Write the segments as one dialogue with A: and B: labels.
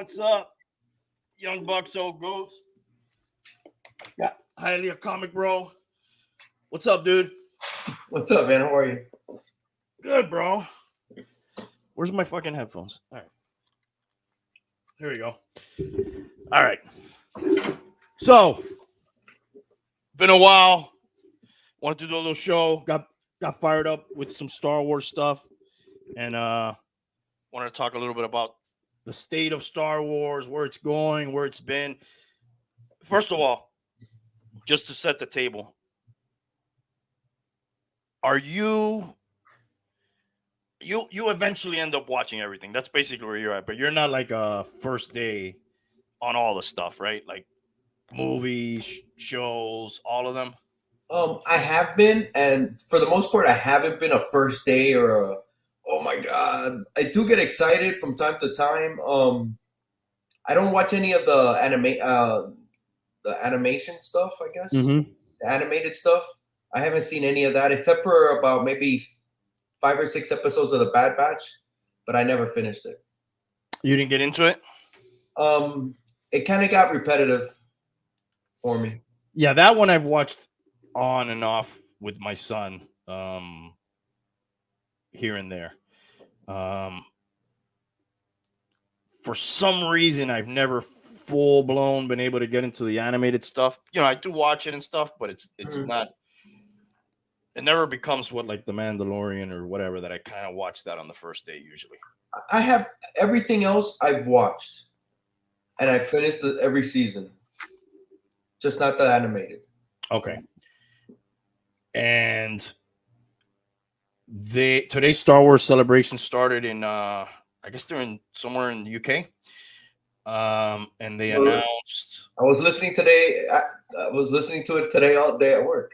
A: What's up, young bucks, old goats?
B: Yeah.
A: Highly a comic bro. What's up, dude?
B: What's up, man? How are you?
A: Good, bro. Where's my fucking headphones? All right. Here we go. All right. So, been a while. Wanted to do a little show. Got fired up with some Star Wars stuff. And wanted to talk a little bit about the state of Star Wars, where it's going, where it's been. First of all, just to set the table, are you eventually end up watching everything? That's basically where you're at, but you're not like a first day on all the stuff, right? Like movies, shows, all of them.
B: I have been, and for the most part, I haven't been a first day or a. Oh my god! I do get excited from time to time. I don't watch any of the the animation stuff. I guess the animated stuff. I haven't seen any of that except for about maybe 5 or 6 episodes of the Bad Batch, but I never finished it.
A: You didn't get into it?
B: It kind of got repetitive for me.
A: Yeah, that one I've watched on and off with my son, here and there. For some reason, I've never full blown been able to get into the animated stuff. You know, I do watch it and stuff, but it's not. It never becomes what like The Mandalorian or whatever that I kind of watch that on the first day usually.
B: I have everything else I've watched, and I finished every season, just not the animated.
A: Okay. And today's Star Wars celebration started in I guess they're in somewhere in the UK. And they announced.
B: I was listening today. I was listening to it today all day at work.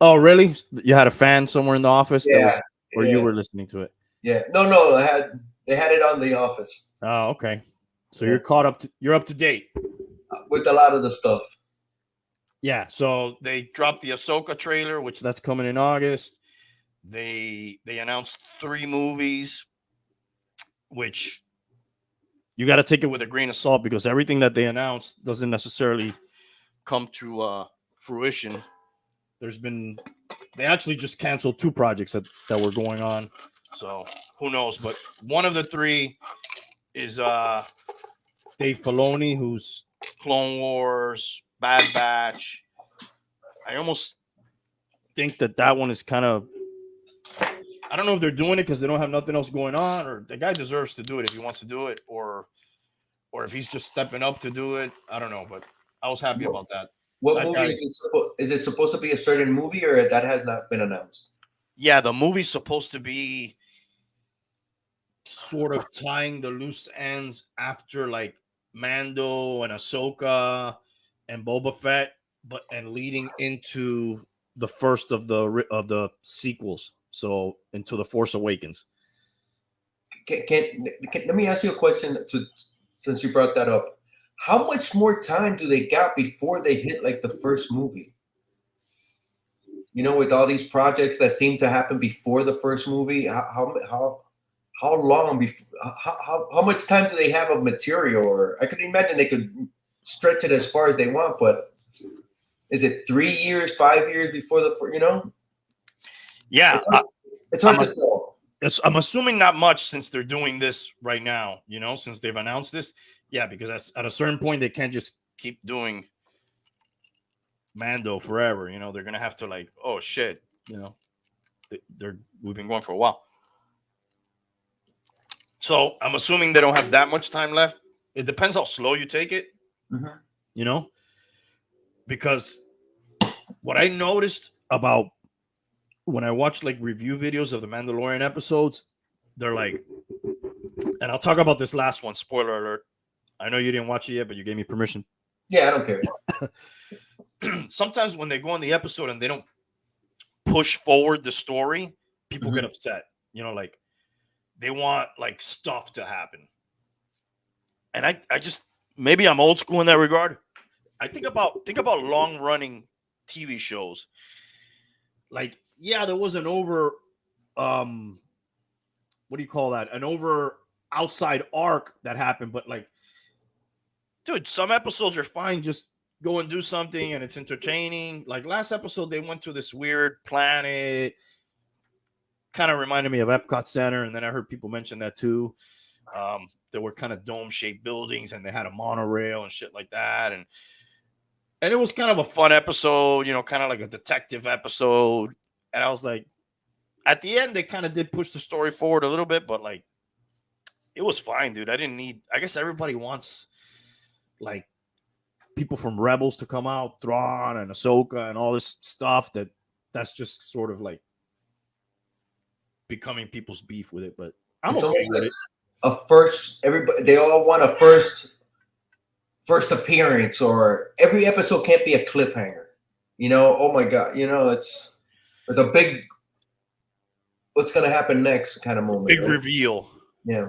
A: Oh, really? You had a fan somewhere in the office?
B: Yeah.
A: Or you were listening to it?
B: Yeah. No. They had it on The Office.
A: Oh, okay. So you're caught up. You're up to date
B: with a lot of the stuff.
A: Yeah. So they dropped the Ahsoka trailer, which that's coming in August. They announced 3 movies, which you got to take it with a grain of salt because everything that they announced doesn't necessarily come to fruition. They actually just canceled 2 projects that were going on. So who knows? But one of the 3 is Dave Filoni, who's Clone Wars, Bad Batch. I almost think that one is kind of, I don't know if they're doing it because they don't have nothing else going on, or the guy deserves to do it if he wants to do it, or if he's just stepping up to do it. I don't know, but I was happy about that.
B: What movie is it supposed to be? A certain movie, or that has not been announced?
A: Yeah, the movie's supposed to be sort of tying the loose ends after like Mando and Ahsoka and Boba Fett, and leading into the first of the sequels, so into The Force Awakens.
B: Let me ask you a question since you brought that up. How much more time do they got before they hit like the first movie? You know, with all these projects that seem to happen before the first movie, how long before? How much time do they have of material? Or I could imagine they could stretch it as far as they want, but is it 3 years, 5 years before you know?
A: Yeah,
B: it's hard to tell.
A: I'm assuming not much since they're doing this right now. You know, since they've announced this. Yeah, because at a certain point they can't just keep doing Mando forever. You know, they're gonna have to like, oh shit, you know, we've been going for a while. So I'm assuming they don't have that much time left. It depends how slow you take it.
B: Mm-hmm.
A: You know, because what I noticed about when I watch like review videos of the Mandalorian episodes, they're like, and I'll talk about this last one. Spoiler alert. I know you didn't watch it yet, but you gave me permission.
B: Yeah, I don't care.
A: Sometimes when they go on the episode and they don't push forward the story, people get upset. You know, like they want like stuff to happen. And I just, maybe I'm old school in that regard. I think about long running TV shows. Like, yeah, there was an over, what do you call that? An over outside arc that happened, but like dude, some episodes are fine. Just go and do something and it's entertaining. Like last episode, they went to this weird planet. Kind of reminded me of Epcot Center. And then I heard people mention that too. There were kind of dome-shaped buildings and they had a monorail and shit like that. And it was kind of a fun episode, you know, kind of like a detective episode. And I was like, at the end, they kind of did push the story forward a little bit, but like, it was fine, dude. I guess everybody wants like people from Rebels to come out, Thrawn and Ahsoka and all this stuff that's just sort of like becoming people's beef with it. But I'm
B: It's
A: okay
B: almost
A: with
B: like
A: it.
B: a first, everybody, they all want a first appearance, or every episode can't be a cliffhanger. You know, oh my God, you know, it's a big, what's going to happen next kind of moment.
A: Big
B: right?
A: reveal.
B: Yeah.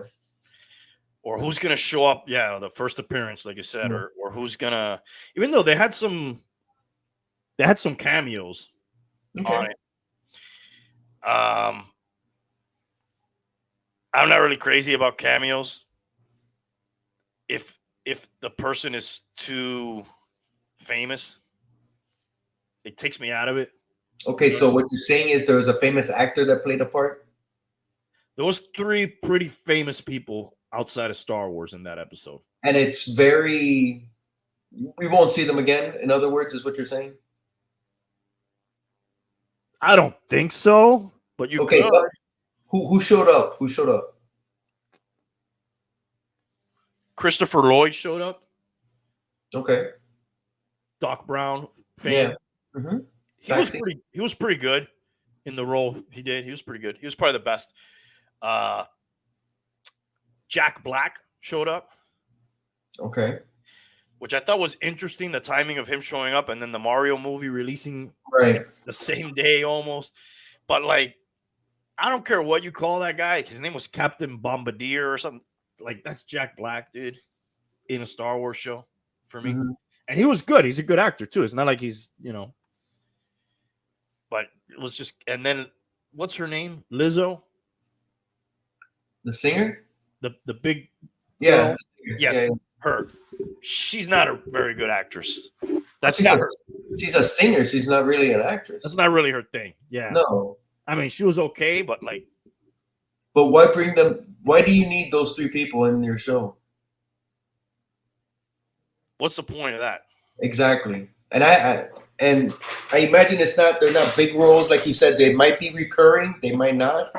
A: Or who's going to show up. Yeah. The first appearance, like I said,
B: Yeah.
A: or who's going to, even though they had some cameos
B: Okay.
A: on it. I'm not really crazy about cameos. If the person is too famous, it takes me out of it.
B: Okay, so what you're saying is there was a famous actor that played a part?
A: There was 3 pretty famous people outside of Star Wars in that episode.
B: And it's very, we won't see them again, in other words, is what you're saying?
A: I don't think so, but you
B: Okay,
A: could.
B: but who showed up? Who showed up?
A: Christopher Lloyd showed up.
B: Okay.
A: Doc Brown fan.
B: Yeah. Mm-hmm.
A: He was pretty good in the role he did. He was pretty good. He was probably the best. Jack Black showed up.
B: Okay.
A: Which I thought was interesting, the timing of him showing up and then the Mario movie releasing
B: Right.
A: the same day almost. But like, I don't care what you call that guy. His name was Captain Bombardier or something. Like, that's Jack Black, dude, in a Star Wars show for me.
B: Mm-hmm.
A: And he was good. He's a good actor too. It's not like he's, you know, but it was just, and then what's her name? Lizzo?
B: The singer?
A: The big
B: Yeah.
A: girl? Yeah. Her. She's not a very good actress. That's
B: she's
A: not
B: a,
A: her.
B: She's a singer. She's not really an actress.
A: That's not really her thing. Yeah.
B: No.
A: I mean, she was okay, but like.
B: But why bring them? Why do you need those 3 people in your show?
A: What's the point of that?
B: Exactly. And I imagine they're not big roles, like you said. They might be recurring. They might not.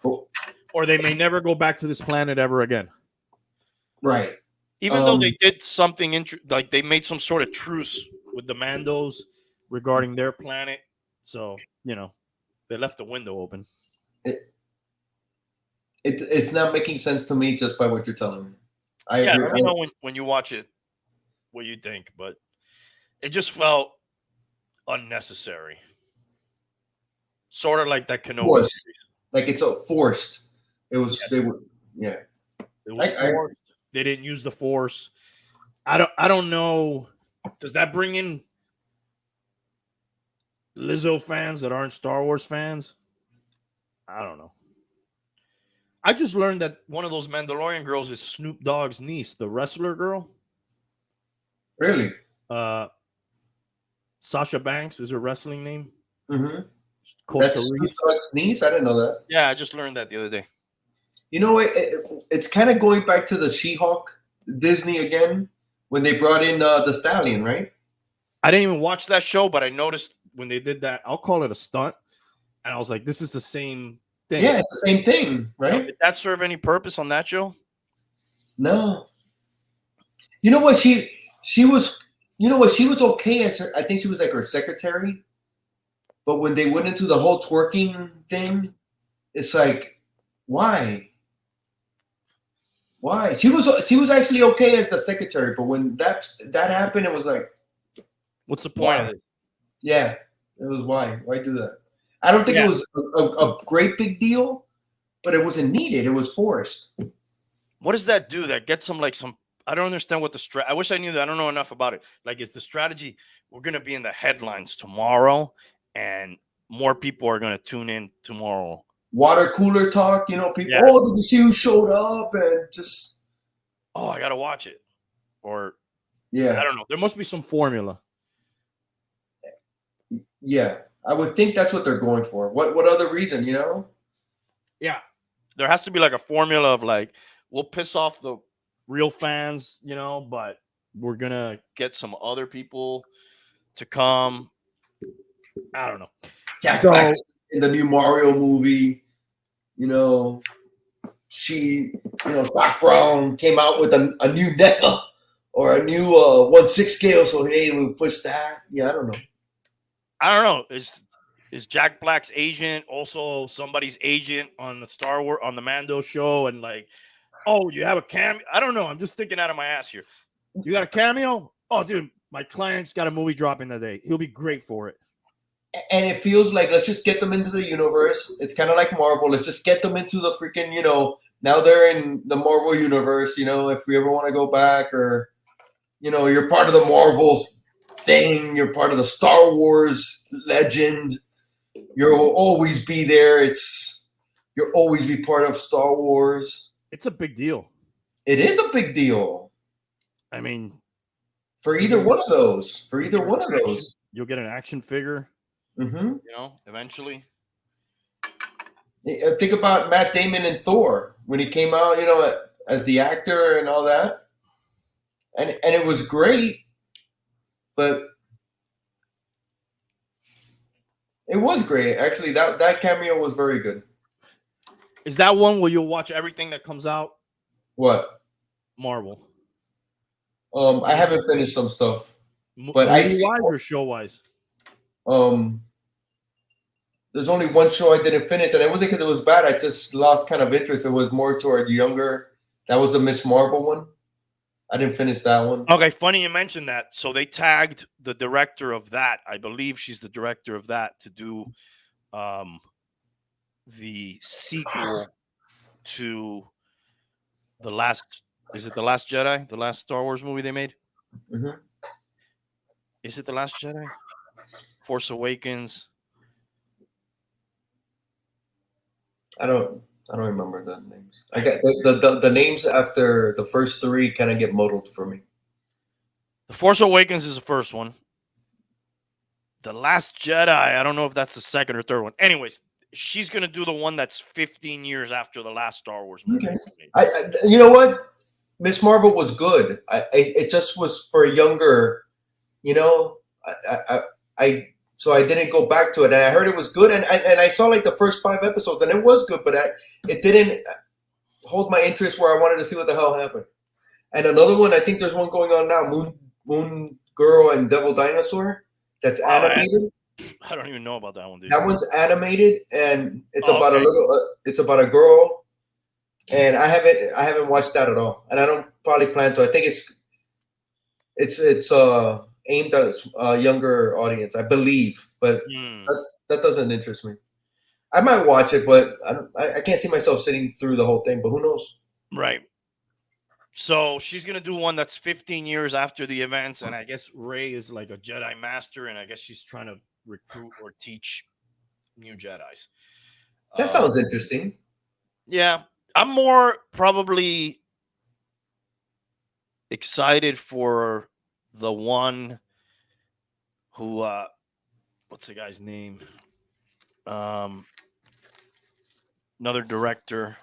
B: But,
A: or they may never go back to this planet ever again.
B: Right.
A: Even though they did something like they made some sort of truce with the Mandos regarding their planet, so you know they left the window open.
B: It's not making sense to me just by what you're telling me. I
A: agree.
B: Let
A: me know when you watch it what you think, but it just felt unnecessary. Sort of like that Kenobi series.
B: Like it's forced. It was.
A: Yes.
B: They were. Yeah.
A: It was forced. They didn't use the Force. I don't know. Does that bring in Lizzo fans that aren't Star Wars fans? I don't know. I just learned that one of those Mandalorian girls is Snoop Dogg's niece, the wrestler girl.
B: Really?
A: Sasha Banks is her wrestling name.
B: Mm-hmm.
A: Costa
B: Rica. That's niece? I didn't know that.
A: Yeah, I just learned that the other day.
B: You know, it's kind of going back to the She-Hulk Disney again when they brought in the Stallion, right?
A: I didn't even watch that show, but I noticed when they did that, I'll call it a stunt, and I was like, this is the same thing.
B: Yeah, it's the same thing, right?
A: Did that serve any purpose on that show?
B: No. You know what? She was. You know what? She was okay as her. I think she was like her secretary. But when they went into the whole twerking thing, it's like, why? Why? She was actually okay as the secretary, but when that happened, it was like,
A: what's the point of it?
B: Yeah, it was why. Why do that? I don't think it was a great big deal, but it wasn't needed. It was forced.
A: What does that do? That gets them like some. I don't understand what the I wish I knew that. I don't know enough about it. Like, is the strategy we're going to be in the headlines tomorrow, and more people are going to tune in tomorrow?
B: Water cooler talk, you know, people. Yeah. Oh, did you see who showed up? And just.
A: Oh, I got to watch it. Or
B: Yeah.
A: I don't know. There must be some formula.
B: Yeah. I would think that's what they're going for. What other reason, you know?
A: Yeah. There has to be like a formula of like, we'll piss off the real fans, you know, but we're going to get some other people to come. I don't know.
B: Jack
A: So-
B: Black in the new Mario movie, you know, Doc Brown came out with a new NECA or a new 1/6 scale. So, hey, we'll push that. Yeah, I don't know.
A: I don't know. Is Jack Black's agent also somebody's agent on the Star Wars on the Mando show? And like, oh, you have a cameo? I don't know. I'm just thinking out of my ass here. You got a cameo? Oh, dude, my client's got a movie dropping today. He'll be great for it.
B: And it feels like let's just get them into the universe. It's kind of like Marvel. Let's just get them into the freaking, now they're in the Marvel universe. If we ever want to go back, or you're part of the Marvel thing, you're part of the Star Wars legend. You'll always be there. You'll always be part of Star Wars.
A: It's a big deal.
B: It is a big deal.
A: I mean,
B: for either one of those.
A: You'll get an action figure.
B: Mm-hmm.
A: Eventually.
B: Think about Matt Damon in Thor when he came out, as the actor and all that, and it was great, but it was great. Actually, that cameo was very good.
A: Is that one where you'll watch everything that comes out?
B: What?
A: Marvel.
B: I haven't finished some stuff, but
A: movie-wise or show-wise?
B: There's only one show I didn't finish, and it wasn't because it was bad. I just lost kind of interest. It was more toward younger. That was the Miss Marvel one. I didn't finish that one.
A: Okay, funny you mentioned that. So they tagged the director of that. I believe she's the director of that to do the sequel to the last. Is it The Last Jedi? The last Star Wars movie they made?
B: Mm-hmm.
A: Is it The Last Jedi? Force Awakens.
B: I don't remember the names. I got the names after the first three kind of get muddled for me.
A: The Force Awakens is the first one. The Last Jedi, I don't know if that's the second or third one. Anyways, she's gonna do the one that's 15 years after the last Star Wars movie.
B: Okay. You know what? Miss Marvel was good. It just was for a younger, so I didn't go back to it, and I heard it was good, and I saw like the first 5 episodes, and it was good, but it didn't hold my interest where I wanted to see what the hell happened. And another one, I think there's one going on now, Moon Girl and Devil Dinosaur, that's animated.
A: I don't even know about that one, dude.
B: That one's animated, and it's about it's about a girl, and I haven't watched that at all, and I don't probably plan to. I think it's aimed at a younger audience, I believe, but that doesn't interest me. I might watch it, but I can't see myself sitting through the whole thing, but who knows?
A: Right. So she's going to do one that's 15 years after the events, and I guess Rey is like a Jedi Master, and I guess she's trying to recruit or teach new Jedis.
B: That sounds interesting.
A: Yeah. I'm more probably excited for the one who what's the guy's name? Another director,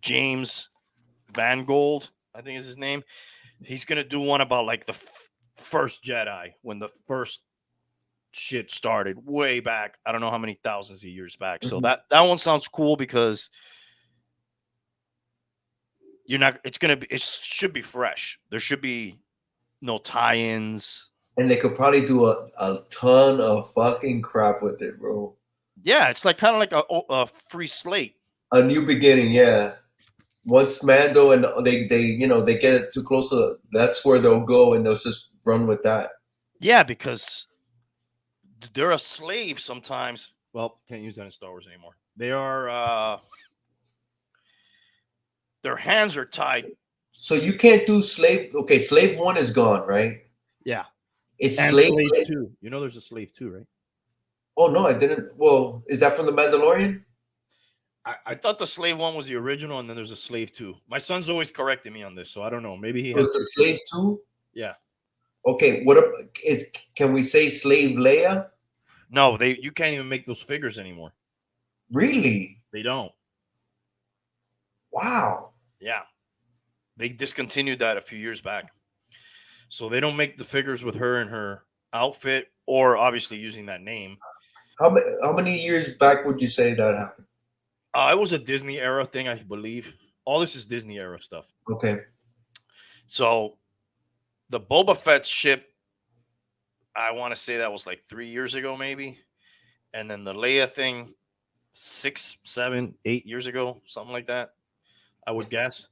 A: James Mangold, I think is his name. He's gonna do one about like the first Jedi, when the first shit started way back. I don't know how many thousands of years back. Mm-hmm. So that one sounds cool because it should be fresh. There should be no tie-ins.
B: And they could probably do a ton of fucking crap with it, bro.
A: Yeah, it's like kind of like a free slate.
B: A new beginning, yeah. Once Mando and they get too close to, that's where they'll go, and they'll just run with that.
A: Yeah, because they're a slave sometimes. Well, can't use that in Star Wars anymore. They are their hands are tied.
B: So you can't do slave. Okay, slave 1 is gone, right?
A: Yeah.
B: It's
A: and
B: slave
A: 2. You know there's a slave 2, right?
B: Oh no, I didn't. Well, is that from the Mandalorian?
A: I thought the slave one was the original, and then there's a slave 2. My son's always correcting me on this, so I don't know. Maybe he
B: It was
A: has.
B: the Slave 2?
A: Yeah.
B: Okay, can we say Slave Leia?
A: No, you can't even make those figures anymore.
B: Really?
A: They don't.
B: Wow.
A: Yeah. They discontinued that a few years back. So they don't make the figures with her in her outfit, or obviously using that name.
B: How many years back would you say that happened?
A: It was a Disney era thing, I believe. All this is Disney era stuff.
B: Okay.
A: So the Boba Fett ship, I want to say that was like 3 years ago, maybe. And then the Leia thing, 6, 7, 8 years ago, something like that, I would guess.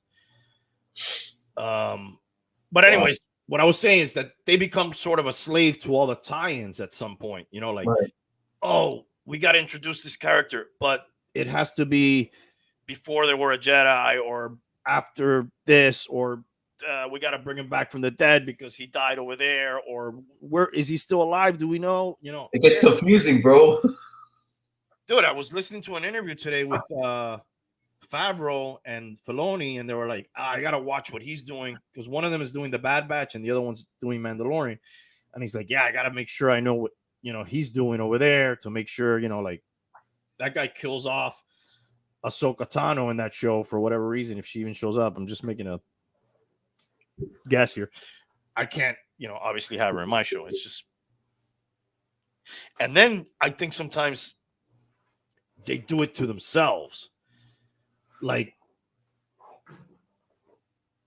A: But anyways, what I was saying is that they become sort of a slave to all the tie-ins at some point. You know, like,
B: Right.
A: oh, we got to introduce this character, but it has to be before they were a Jedi or after this, or we got to bring him back from the dead because he died over there, or where is he still alive? Do we know? You know,
B: It gets confusing, bro.
A: dude, I was listening to an interview today with Favreau and Filoni, and they were like, I got to watch what he's doing because one of them is doing the Bad Batch and the other one's doing Mandalorian. And he's like, yeah, I got to make sure I know what, you know, he's doing over there to make sure, you know, like that guy kills off Ahsoka Tano in that show for whatever reason, if she even shows up. I'm just making a guess here. I can't, you know, obviously have her in my show. It's just, and then I think sometimes they do it to themselves. Like,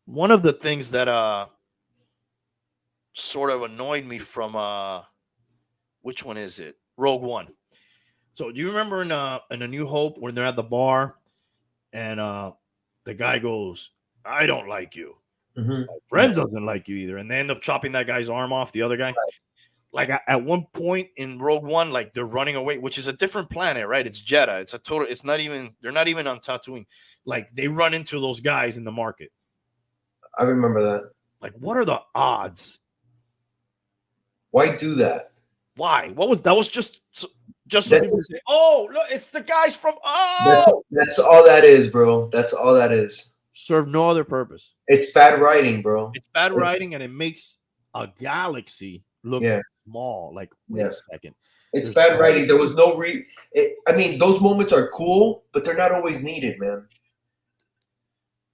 A: one of the things that sort of annoyed me from which one is it? Rogue One. So do you remember in A New Hope when they're at the bar and the guy goes, I don't like you.
B: Mm-hmm.
A: My friend doesn't like you either. And they end up chopping that guy's arm off, the other guy. Right. Like at one point in Rogue One, like they're running away, which is a different planet, right? It's Jeddah. It's a total, it's not even, they're not even on Tatooine. Like they run into those guys in the market.
B: I remember that.
A: Like, what are the odds?
B: Why do that?
A: Why? What was that? Was just so people say, oh, look, it's the guys from
B: That's all that is, bro. That's all that is.
A: Serve no other purpose.
B: It's bad writing, bro.
A: It's bad writing, and it makes a galaxy look small. Like, wait a second.
B: It's bad writing. There was no I mean, those moments are cool, but they're not always needed, man.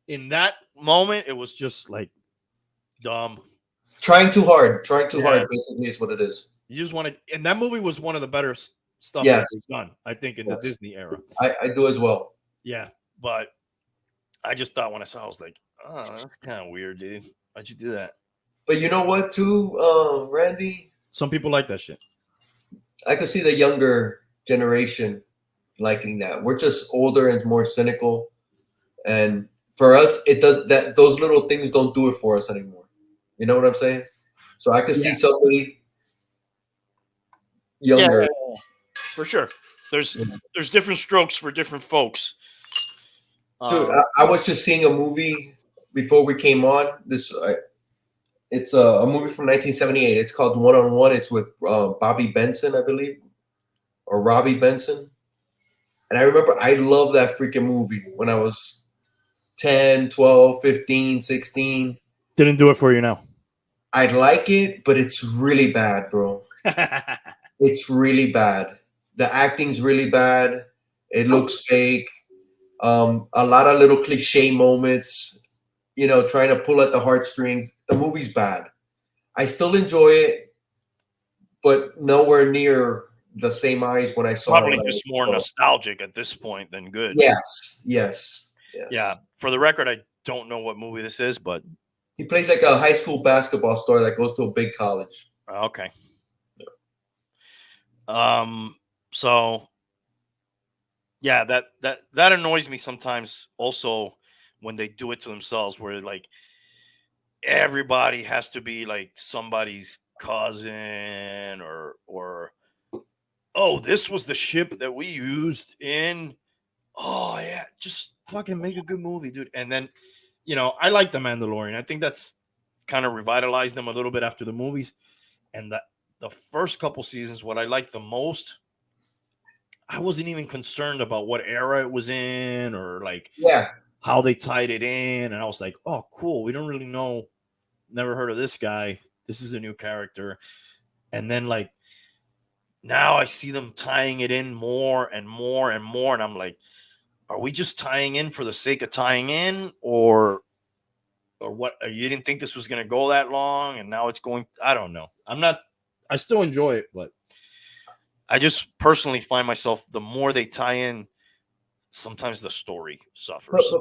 A: In that moment, it was just like dumb.
B: Trying too hard, basically, is what it is.
A: You just want to, and that movie was one of the better stuff that they've done, I think, in the Disney era.
B: I do as well.
A: Yeah, but I just thought when I saw it, I was like, oh, that's kind of weird, dude. Why'd you do that?
B: But you know what, too, Randy?
A: Some people like that shit.
B: I could see the younger generation liking that. We're just older and more cynical, and for us, it does that. Those little things don't do it for us anymore. You know what I'm saying? So I could see somebody younger.
A: Yeah, for sure. There's different strokes for different folks.
B: Dude, I was just seeing a movie before we came on. It's a movie from 1978. It's called One on One. It's with Bobby Benson, I believe, or Robbie Benson. And I remember I loved that freaking movie when I was 10, 12, 15, 16.
A: Didn't do it for you now.
B: I like it, but it's really bad, bro. It's really bad. The acting's really bad. It looks fake. A lot of little cliche moments, you know, trying to pull at the heartstrings. The movie's bad. I still enjoy it, but nowhere near the same eyes when I saw it.
A: Probably just more nostalgic at this point than good.
B: Yes.
A: Yeah. For the record, I don't know what movie this is, but
B: he plays like a high school basketball star that goes to a big college.
A: Okay. So yeah, that annoys me sometimes also when they do it to themselves, where like everybody has to be like somebody's cousin or oh, this was the ship that we used in, oh yeah, just fucking make a good movie, dude. And then, you know, I like The Mandalorian. I think that's kind of revitalized them a little bit after the movies. And the first couple seasons, what I liked the most, I wasn't even concerned about what era it was in or like
B: Yeah.
A: how they tied it in. And I was like, oh, cool. We don't really know. Never heard of this guy. This is a new character. And then like now I see them tying it in more and more and more. And I'm like, are we just tying in for the sake of tying in, or what? You didn't think this was going to go that long, and now it's going. I don't know. I still enjoy it, but I just personally find myself, the more they tie in, sometimes the story suffers.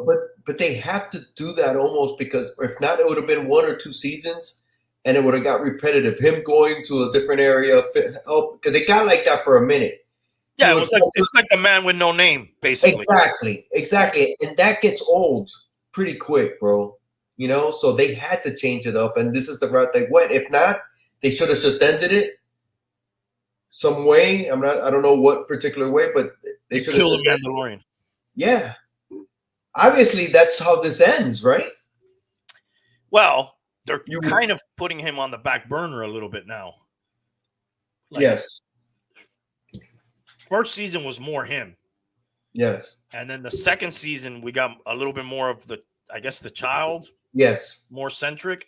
B: But they have to do that almost, because if not, it would have been 1 or 2 seasons, and it would have got repetitive. Him going to a different area, because it got like that for a minute.
A: Yeah, it's like the man with no name, basically.
B: Exactly, and that gets old pretty quick, bro. You know, so they had to change it up, and this is the route they went. If not, they should have just ended it some way. I don't know what particular way, but they should have
A: killed the Mandalorian.
B: Yeah, obviously that's how this ends, right?
A: Well, they're kind of putting him on the back burner a little bit now. Like,
B: yes.
A: First season was more him.
B: Yes.
A: And then the second season, we got a little bit more of the child.
B: Yes.
A: More centric.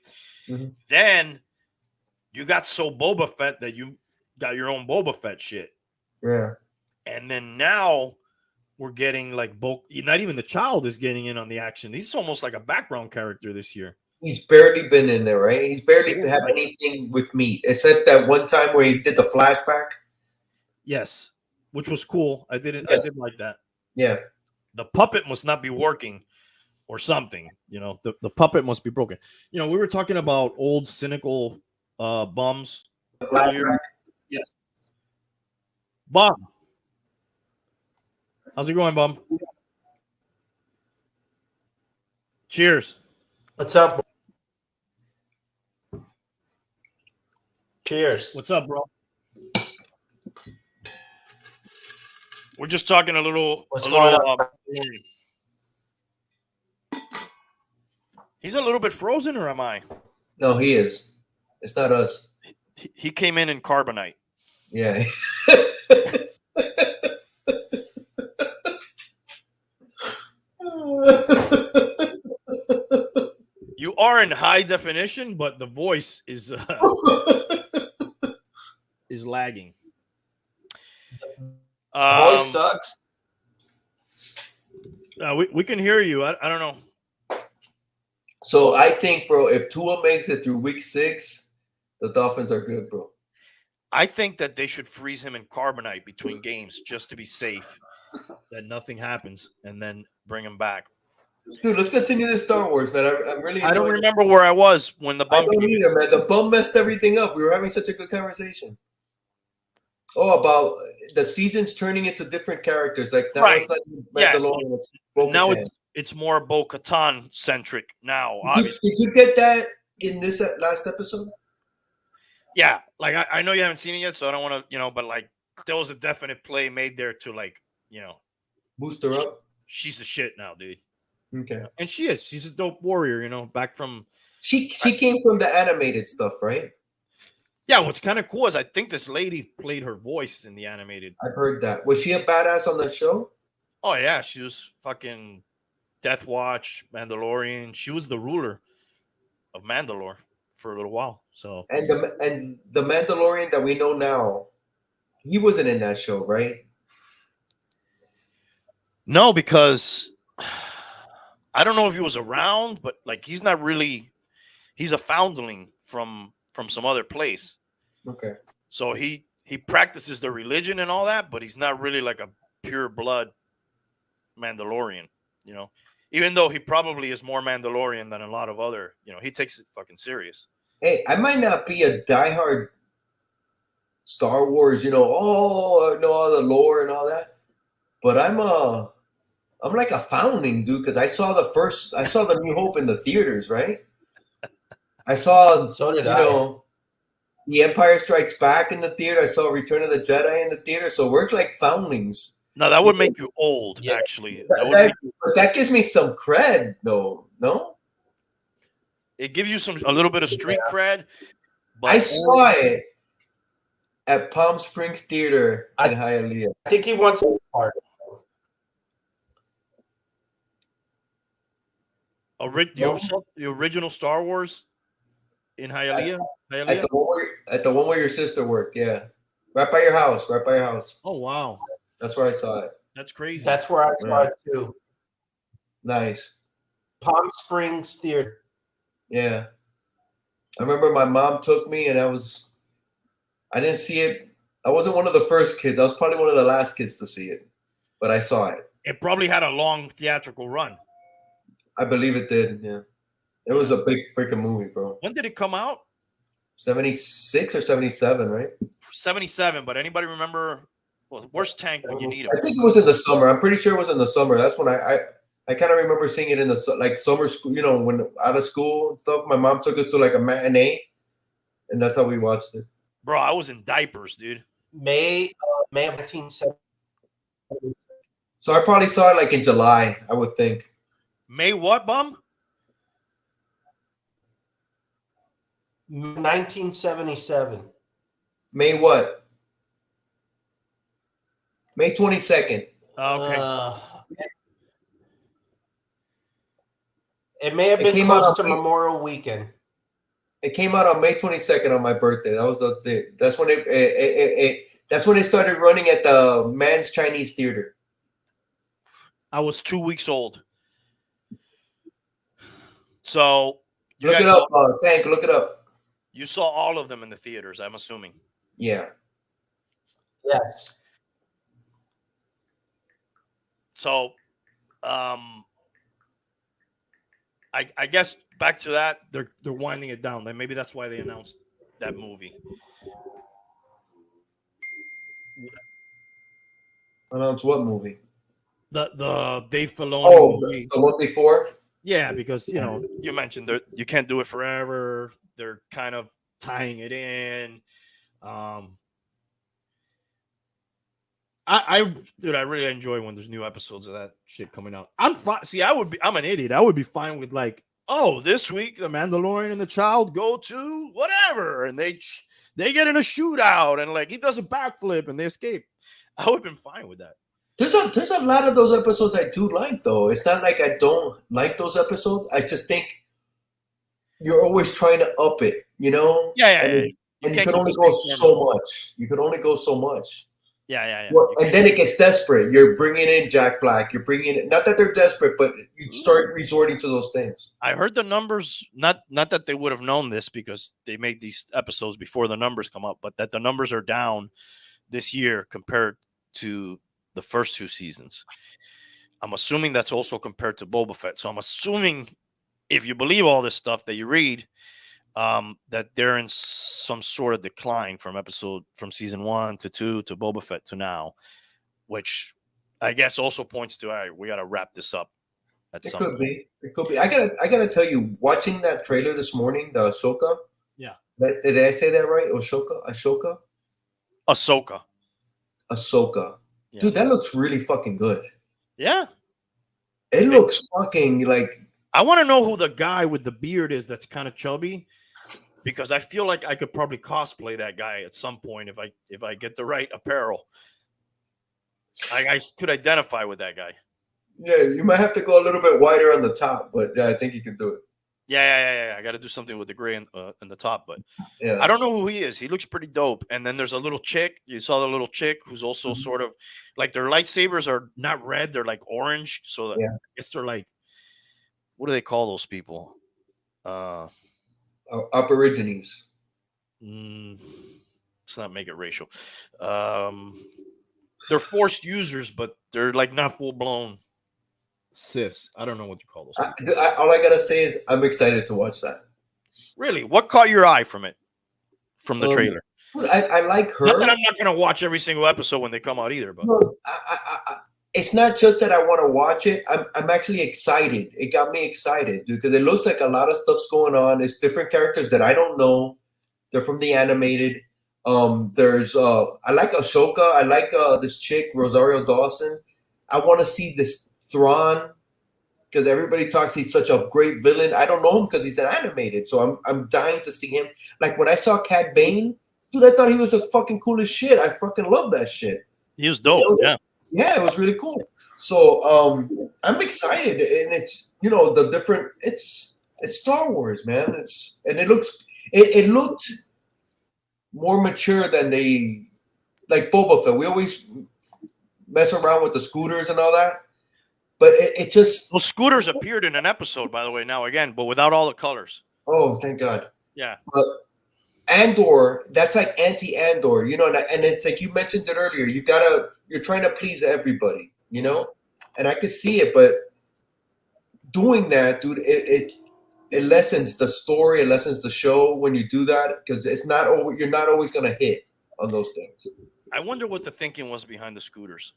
B: Mm-hmm.
A: Then you got so Boba Fett that you got your own Boba Fett shit.
B: Yeah.
A: And then now we're getting like not even the child is getting in on the action. He's almost like a background character this year.
B: He's barely been in there, right? He's barely had anything with meat, except that one time where he did the flashback.
A: Yes, which was cool. I did like that.
B: Yeah.
A: The puppet must not be working or something. You know, the puppet must be broken. You know, we were talking about old cynical bums.
B: Flashback.
A: Yes. Bum. How's it going, Bum? Cheers.
C: What's up? Cheers.
A: What's up, bro? We're just talking a little. He's a little bit frozen, or am I?
B: No, he is. It's not us.
A: He came in carbonite.
B: Yeah.
A: You are in high definition, but the voice is lagging.
C: Voice sucks.
A: We can hear you. I don't know.
B: So I think, bro, if Tua makes it through week 6, the Dolphins are good, bro.
A: I think that they should freeze him in carbonite between games just to be safe, that nothing happens, and then bring him back.
B: Dude, let's continue this Star Wars, man. I'm really.
A: I don't remember where I was when the bum.
B: I don't either, man. The bum messed everything up. We were having such a good conversation. Oh, about the seasons turning into different characters. Like now,
A: right.
B: It's like Mandalorian.
A: Yeah. Now it's more Bo-Katan centric now. Obviously,
B: did you get that in this last episode?
A: Yeah, like I know you haven't seen it yet, so I don't want to, but like there was a definite play made there to like,
B: boost her up.
A: She's the shit now, dude.
B: Okay.
A: And she is. She's a dope warrior, back from.
B: She came from the animated stuff, right?
A: Yeah, what's kind of cool is I think this lady played her voice in the animated.
B: I've heard that. Was she a badass on the show?
A: Oh yeah, she was fucking Death Watch, Mandalorian. She was the ruler of Mandalore for a little while. So
B: and the Mandalorian that we know now, he wasn't in that show, right?
A: No, because I don't know if he was around, but like he's not really. He's a foundling from some other place.
B: Okay.
A: So he practices the religion and all that, but he's not really like a pure blood Mandalorian, Even though he probably is more Mandalorian than a lot of other, he takes it fucking serious.
B: Hey, I might not be a diehard Star Wars, I know all the lore and all that, but I'm like a foundling dude because I saw the New Hope in the theaters, right? I saw,
C: so did I.
B: The Empire Strikes Back in the theater. I saw Return of the Jedi in the theater. So we're like foundlings.
A: No, that would make you old, actually.
B: But that gives me some cred, though. No,
A: it gives you a little bit of street cred. But
B: I saw it, At Palm Springs Theater in Hialeah.
C: I think he wants that part.
A: You saw the original Star Wars in Hialeah?
B: At the one where your sister worked, yeah. Right by your house.
A: Oh, wow.
B: That's where I saw it.
A: That's crazy.
C: That's where I saw it too.
B: Nice.
C: Palm Springs Theater.
B: Yeah. I remember my mom took me and I didn't see it. I wasn't one of the first kids. I was probably one of the last kids to see it. But I saw it.
A: It probably had a long theatrical run.
B: I believe it did, yeah. It was a big freaking movie, bro.
A: When did it come out?
B: 76 or 77, right?
A: 77, but anybody remember? Well, where's Tank when you need him?
B: I think it was in the summer. I'm pretty sure it was in the summer. That's when I kind of remember seeing it in the summer school, when out of school and stuff. My mom took us to like a matinee, and that's how we watched it.
A: Bro, I was in diapers, dude.
C: May of 1970.
B: So I probably saw it like in July, I would think.
A: May what, bum?
C: 1977.
B: May what? May 22nd.
A: Okay.
C: It may have been close to Memorial Weekend.
B: It came out on May 22nd on my birthday. That was the day. That's when that's when it started running at the Man's Chinese Theater.
A: I was 2 weeks old. So
B: look it up, Tank. Look it up.
A: You saw all of them in the theaters, I'm assuming.
B: Yeah.
C: Yes.
A: So, I guess back to that, they're winding it down. Then maybe that's why they announced that movie.
B: Announced what movie?
A: The Dave Filoni movie.
B: The one before.
A: Yeah, because you mentioned that you can't do it forever. They're kind of tying it in. I really enjoy when there's new episodes of that shit coming out. I'm fine. See, I'm an idiot. I would be fine with like, oh, this week the Mandalorian and the Child go to whatever, and they get in a shootout, and like he does a backflip and they escape. I would have been fine with that.
B: There's a lot of those episodes I do like, though. It's not like I don't like those episodes. I just think you're always trying to up it,
A: Yeah.
B: And you can only go so much. You can only go so much.
A: Yeah.
B: Well, and then it gets desperate. You're bringing in Jack Black. You're bringing in, not that they're desperate, but you start resorting to those things.
A: I heard the numbers, not that they would have known this because they made these episodes before the numbers come up, but that the numbers are down this year compared to the first two seasons. I'm assuming that's also compared to Boba Fett. So I'm assuming, if you believe all this stuff that you read, that they're in some sort of decline from season 1 to 2 to Boba Fett to now, which I guess also points to, all right, we got to wrap this up.
B: It could be. I gotta tell you, watching that trailer this morning, the Ahsoka.
A: Yeah.
B: Did I say that right? Ahsoka. Yeah. Dude, that looks really fucking good.
A: Yeah.
B: It looks fucking like.
A: I want to know who the guy with the beard is that's kind of chubby, because I feel like I could probably cosplay that guy at some point if I get the right apparel. I could identify with that guy.
B: Yeah, you might have to go a little bit wider on the top, but yeah, I think you can do it.
A: Yeah. I got to do something with the gray in the top, but
B: yeah,
A: I don't know who he is. He looks pretty dope. And then there's a little chick. You saw the little chick who's also sort of like, their lightsabers are not red; they're like orange. So I guess they're like, what do they call those people?
B: Aborigines.
A: Let's not make it racial. They're forced users, but they're like not full blown cis. I don't know what you call those.
B: All I gotta say is I'm excited to watch that.
A: Really, what caught your eye from the trailer?
B: I like her.
A: Not that I'm not gonna watch every single episode when they come out either, but
B: no, it's not just that I want to watch it. I'm actually excited. It got me excited, dude, because it looks like a lot of stuff's going on. It's different characters that I don't know. They're from the animated. There's I like Ahsoka. I like this chick, Rosario Dawson. I want to see this Thrawn, because everybody talks he's such a great villain. I don't know him because he's an animated, so I'm dying to see him. Like when I saw Cad Bane, dude, I thought he was the fucking coolest shit. I fucking love that shit.
A: He was dope. Yeah.
B: Yeah, it was really cool. So I'm excited, and it's the different. It's Star Wars, man. It looked more mature than they like Boba Fett. We always mess around with the scooters and all that, but it just.
A: Well, scooters appeared in an episode, by the way. Now again, but without all the colors.
B: Oh, thank God.
A: Yeah.
B: But Andor, that's like anti-Andor, and it's like you mentioned it earlier. You're trying to please everybody, and I could see it, but doing that, dude, it lessens the story, it lessens the show when you do that because you're not always gonna hit on those things.
A: I wonder what the thinking was behind the scooters.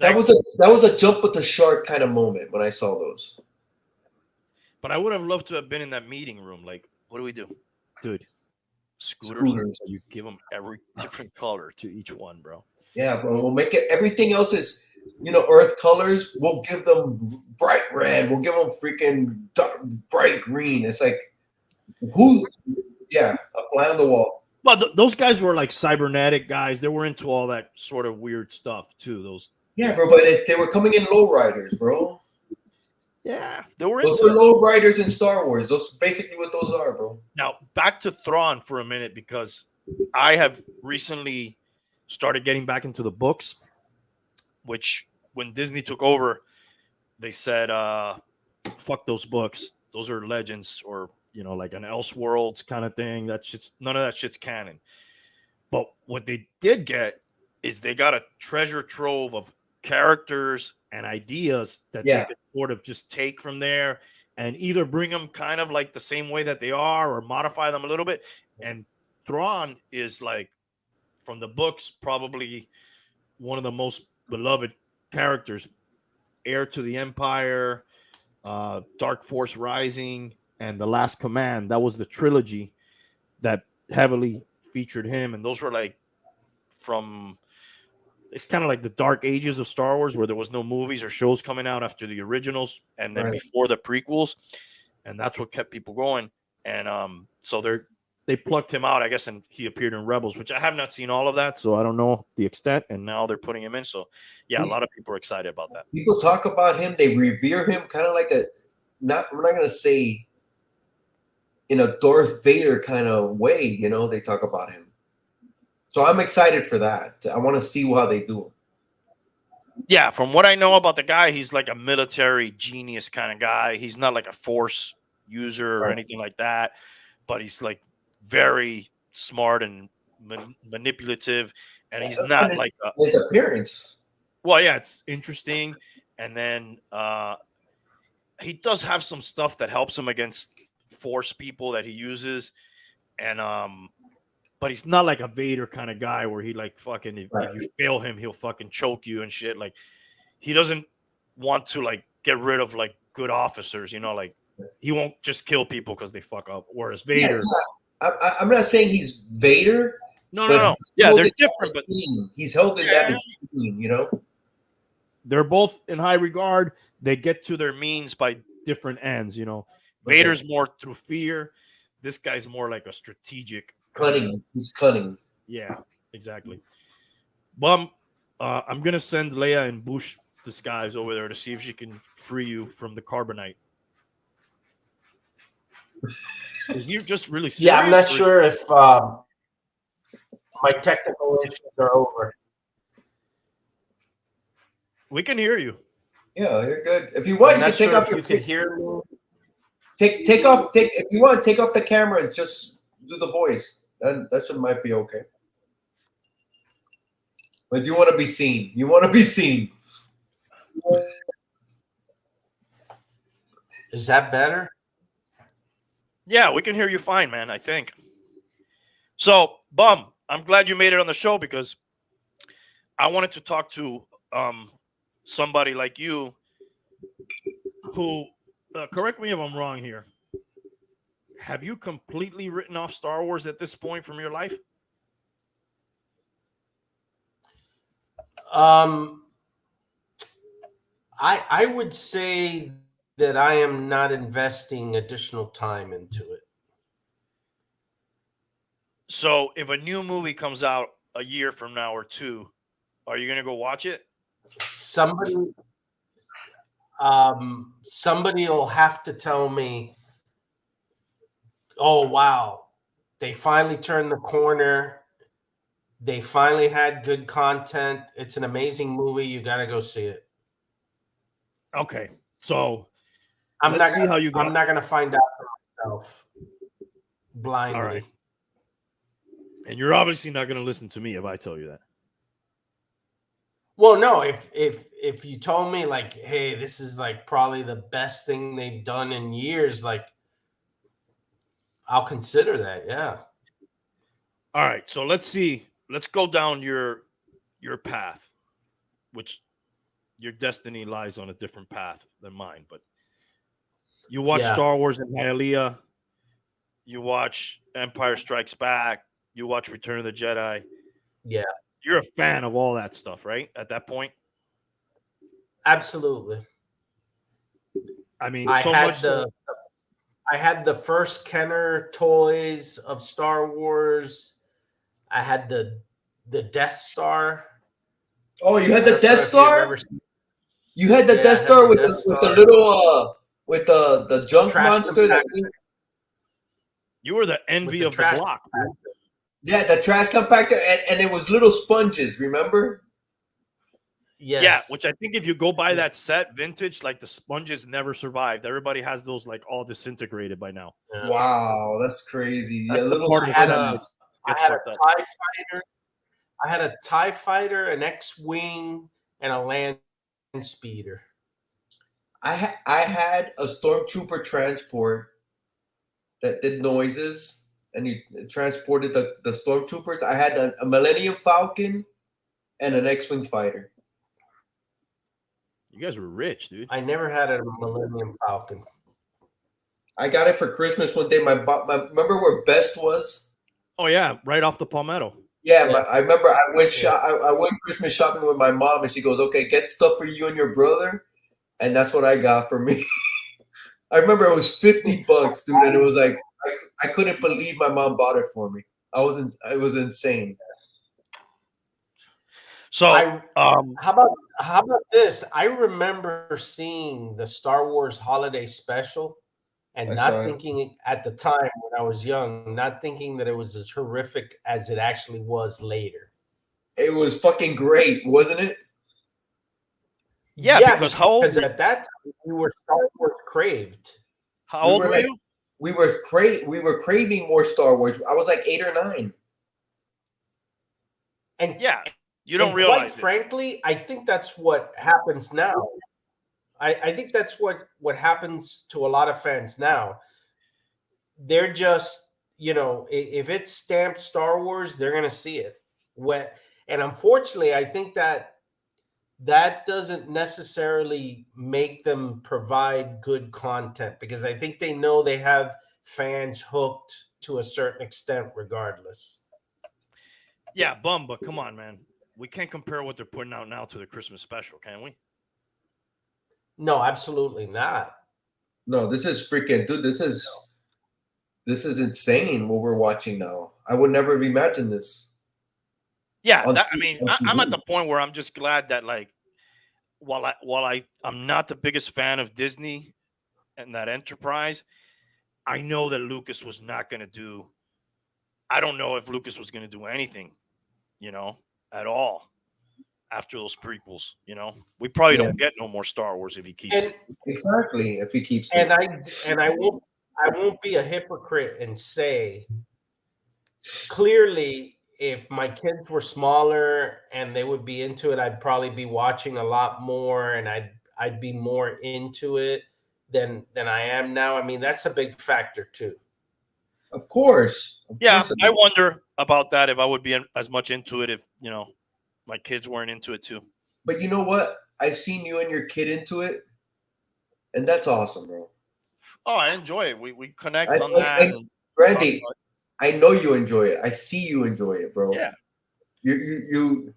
B: That was a jump with the shark kind of moment when I saw those.
A: But I would have loved to have been in that meeting room. Like, what do we do, dude? Scooters. You give them every different color to each one, bro.
B: Yeah, bro. We'll make it. Everything else is, Earth colors. We'll give them bright red. We'll give them freaking dark, bright green. It's like, a fly on the wall.
A: Well, those guys were like cybernetic guys. They were into all that sort of weird stuff too.
B: Yeah, bro. But they were coming in lowriders, bro.
A: Yeah, they were.
B: Those are lowriders in Star Wars. Those basically what those are, bro.
A: Now back to Thrawn for a minute because I have recently started getting back into the books, which when Disney took over, they said, "Fuck those books. Those are legends, or like an Elseworlds kind of thing. That's just none of that shit's canon." But what they did get is they got a treasure trove of characters and ideas that they could sort of just take from there and either bring them kind of like the same way that they are or modify them a little bit. And Thrawn is like, from the books, probably one of the most beloved characters. Heir to the Empire, Dark Force Rising, and The Last Command. That was the trilogy that heavily featured him. And those were like it's kind of like the dark ages of Star Wars where there was no movies or shows coming out after the originals and then before the prequels. And that's what kept people going. And so they plucked him out, I guess, and he appeared in Rebels, which I have not seen all of that, so I don't know the extent. And now they're putting him in. So, yeah, a lot of people are excited about that.
B: People talk about him. They revere him kind of like we're not going to say in a Darth Vader kind of way, they talk about him. So I'm excited for that. I want to see how they do it.
A: Yeah, from what I know about the guy, he's like a military genius kind of guy. He's not like a Force user or anything like that, but he's like very smart and manipulative, and he's not like
B: his appearance.
A: Well, yeah, it's interesting, and then he does have some stuff that helps him against Force people that he uses, and but he's not like a Vader kind of guy where he like fucking if you fail him, he'll fucking choke you and shit. Like he doesn't want to like get rid of like good officers, like he won't just kill people because they fuck up. Whereas Vader,
B: I'm not saying he's Vader.
A: No. Yeah, they're different, but
B: he's holding that esteem,
A: They're both in high regard. They get to their means by different ends, Vader's more through fear. This guy's more like a strategic.
B: Cunning. He's cunning.
A: Yeah, exactly. Well, I'm going to send Leia and Bush disguise over there to see if she can free you from the carbonite. Is you just really serious?
C: Yeah, I'm not sure if my technical issues are over.
A: We can hear you.
B: Yeah, you're good. If you want, you can take off your.
C: You can hear me.
B: Take off. If you want, take off the camera and just do the voice. That should might be okay. But you want to be seen. You want to be seen.
C: Is that better?
A: Yeah, we can hear you fine, man, I think. So, Bum, I'm glad you made it on the show because I wanted to talk to somebody like you who, correct me if I'm wrong here, have you completely written off Star Wars at this point from your life?
C: I would say that I am not investing additional time into it.
A: So if a new movie comes out a year from now or two, are you gonna go watch it?
C: Somebody somebody will have to tell me, oh wow, they finally turned the corner. They finally had good content. It's an amazing movie. You got to go see it.
A: Okay, so
C: I'm
A: let's
C: not
A: see
C: gonna,
A: how you got.
C: I'm not going to find out for myself blindly.
A: All right. And you're obviously not going to listen to me if I tell you that.
C: Well, no, if you told me like, hey, this is like probably the best thing they've done in years, like I'll consider that. Yeah.
A: All right, so let's see. Let's go down your path, which your destiny lies on a different path than mine. But you watch
C: Yeah.
A: Star Wars and Hialeah. You watch Empire Strikes Back. You watch Return of the Jedi.
C: Yeah.
A: You're a fan of all that stuff, right? At that point,
C: Absolutely.
A: I mean,
C: I
A: so
C: had
A: much. So,
C: I had the first Kenner toys of Star Wars. I had the Death Star.
B: Oh, you had the
C: I don't know
B: Death
C: if you've
B: Star?
C: ever seen-
B: You had the
C: Yeah, I
B: Death
C: had
B: Star
C: the
B: with
C: Death
B: the
C: Star.
B: little with the junk
C: Trash
B: monster.
C: compactor.
A: you were the envy
C: the
A: of the
C: trash
A: block.
B: Yeah, the trash compactor, and it was little sponges. Remember?
C: Yes.
A: Yeah, which I think if you go buy that set vintage, like the sponges never survived. Everybody has those like all disintegrated by now.
C: Yeah.
B: Wow, that's crazy.
A: That's
B: Yeah,
A: the
B: little
A: part of
C: I had
B: sponges.
C: I
A: Gets
C: had a
A: fucked up.
C: TIE fighter. I had a TIE fighter, an X-wing, and a land speeder.
B: I had a stormtrooper transport that did noises, and he transported the stormtroopers. I had a Millennium Falcon and an X-wing fighter.
A: You guys were rich, dude.
C: I never had a Millennium Falcon.
B: I got it for Christmas one day. My remember where Best was?
A: Oh yeah, right off the Palmetto.
B: Yeah,
C: Yeah.
B: I remember I went I went Christmas shopping with my mom, and she goes, "Okay, get stuff for you and your brother," and that's what I got for me. I remember it was $50, dude, and it was like I couldn't believe my mom bought it for me. It was insane.
A: So
C: How about this? I remember seeing the Star Wars Holiday Special and
B: I
C: not
B: saw it.
C: thinking at the time when I was young, not thinking that it was as horrific as it actually was later.
B: It was fucking great, wasn't it?
A: yeah, because how old
C: Because at that time we were Star Wars craved.
A: how old
B: were
A: were
B: like-
A: you?
B: We were craving more Star Wars. I was like 8 or 9.
C: And
A: Yeah, you don't
C: and
A: realize
C: quite
A: it.
C: frankly, I think that's what happens now. I think that's what happens to a lot of fans now. They're just, if it's stamped Star Wars, they're gonna see it. And unfortunately, I think that doesn't necessarily make them provide good content, because I think they know they have fans hooked to a certain extent regardless.
A: Yeah, but come on, man. We can't compare what they're putting out now to the Christmas special, can we?
C: No, absolutely not.
B: No, this is freaking, dude. This is insane what we're watching now. I would never have imagined this.
A: Yeah,
B: On
A: I
B: TV,
A: mean,
B: on
A: I'm at
B: TV.
A: the point where I'm just glad that like while I'm not the biggest fan of Disney and that enterprise, I know that Lucas was not going to do. I don't know if Lucas was going to do anything, at all after those prequels. We probably don't get no more Star Wars if he keeps
C: And
A: it.
B: Exactly. If he keeps
C: and
B: it.
C: I won't be a hypocrite and say, clearly, if my kids were smaller and they would be into it, I'd probably be watching a lot more, and I'd be more into it than I am now. I mean, that's a big factor too.
B: Of course.
A: Yeah,
B: Of course.
A: I wonder about that if I would be as much into it if my kids weren't into it too.
B: But you know what? I've seen you and your kid into it, and that's awesome, bro.
A: Oh, I enjoy it. We connect
B: I-
A: on
B: I-
A: that.
B: I-
A: and
B: Randy,
A: talk about
B: I know you enjoy it. I see you enjoy it, bro.
A: Yeah.
B: You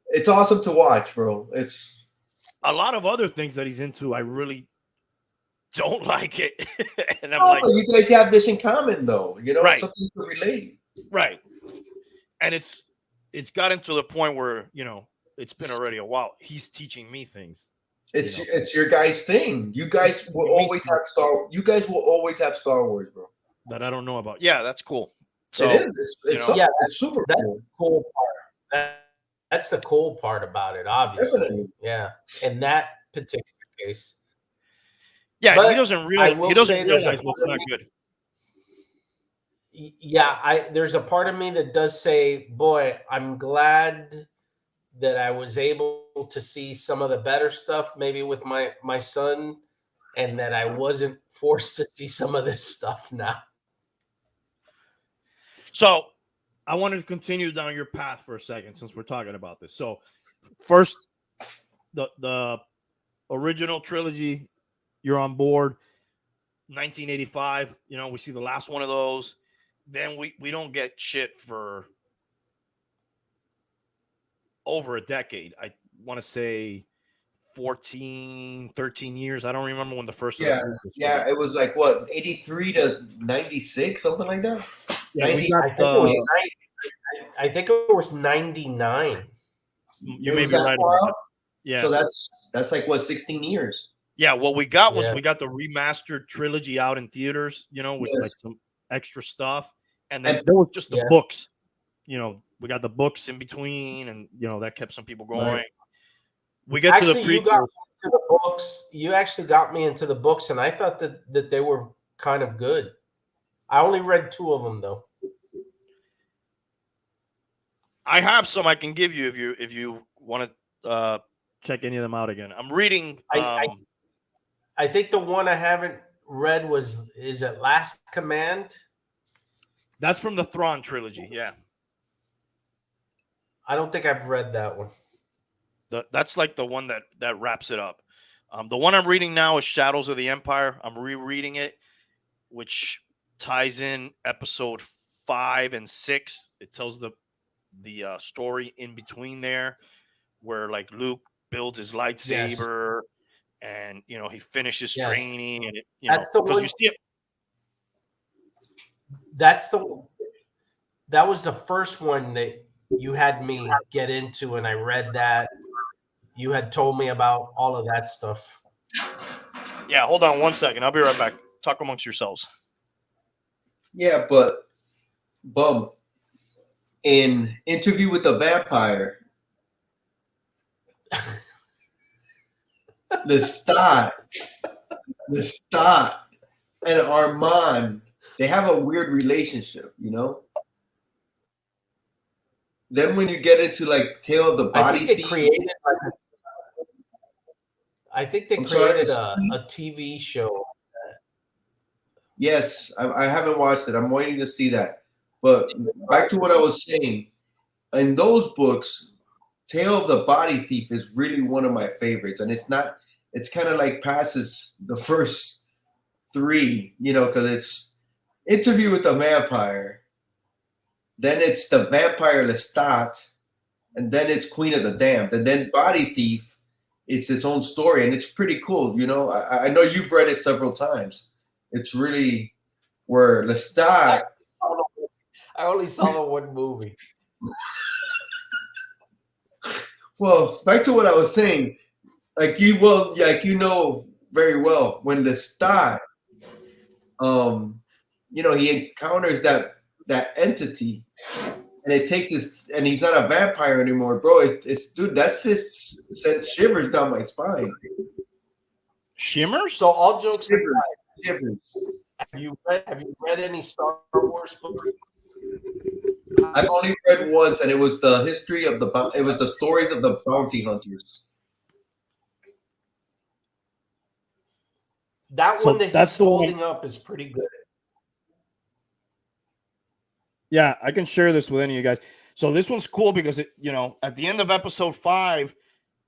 B: it's awesome to watch, bro. It's
A: a lot of other things that he's into, I really don't like it. And I'm
B: oh,
A: like,
B: you guys have this in common though.
A: Right.
B: Something to relate.
A: Right. And it's gotten to the point where, it's been already a while. He's teaching me things.
B: It's your guys' thing. You guys will always have You guys will always have Star Wars, bro.
A: That I don't know about. Yeah, that's cool. So
B: it is. It's super
C: that's
B: cool.
C: the cool part. That's the cool part about it, obviously.
B: Definitely.
C: Yeah. In that particular case.
A: Yeah,
C: But
A: he doesn't realize what's not good.
C: Yeah, there's a part of me that does say, boy, I'm glad that I was able to see some of the better stuff maybe with my son, and that I wasn't forced to see some of this stuff now.
A: So I wanted to continue down your path for a second since we're talking about this. So first, the original trilogy, you're on board. 1985, we see the last one of those. Then we don't get shit for over a decade. I want to say 14, 13 years. I don't remember when the first
B: Yeah, it was like what, 83 to 96, something like that.
A: Yeah,
C: I think it was 99.
A: You may be right.
B: Yeah. So that's like what, 16 years.
A: Yeah, what we got was we got the remastered trilogy out in theaters, with like some extra stuff, and then there was just the books. We got the books in between, and that kept some people going. Right. We get to the prequels.
C: You got me into the books. You actually got me into the books, and I thought that they were kind of good. I only read 2 of them though.
A: I have some I can give you if you want to check any of them out again. I'm reading.
C: I think the one I haven't read is it Last Command?
A: That's from the Thrawn trilogy, yeah.
C: I don't think I've read that one.
A: That's like the one that wraps it up. The one I'm reading now is Shadows of the Empire. I'm rereading it, which ties in episode 5 and 6. It tells the story in between there, where like Luke builds his lightsaber. Yes. And he finishes training, and
C: that's the one.
A: You see it.
C: That was the first one that you had me get into, and I read that. You had told me about all of that stuff.
A: Yeah, hold on one second. I'll be right back. Talk amongst yourselves.
B: Yeah, but Bum, in Interview with the Vampire, Lestat and Armand, they have a weird relationship, Then when you get into like Tale of the Body Thief,
C: I think they created a TV show.
B: Yes, I haven't watched it. I'm waiting to see that. But back to what I was saying, in those books, Tale of the Body Thief is really one of my favorites, and it's kind of like passes the first 3, because it's Interview with the Vampire, then it's the Vampire Lestat, and then it's Queen of the Damned, and then Body Thief is its own story, and it's pretty cool. I know you've read it several times. It's really where Lestat.
C: I only saw the one movie.
B: Well, back to what I was saying. Like you very well, when Lestat, he encounters that entity, and it takes and he's not a vampire anymore, bro. It's dude, that's just sent shivers down my spine.
A: Shimmers?
C: So all jokes aside,
B: shivers.
C: Have you read any Star Wars books?
B: I've only read once, and it was the history of it was the stories of the bounty hunters.
C: That one that's holding up is pretty good.
A: Yeah, I can share this with any of you guys. So this one's cool because at the end of episode 5,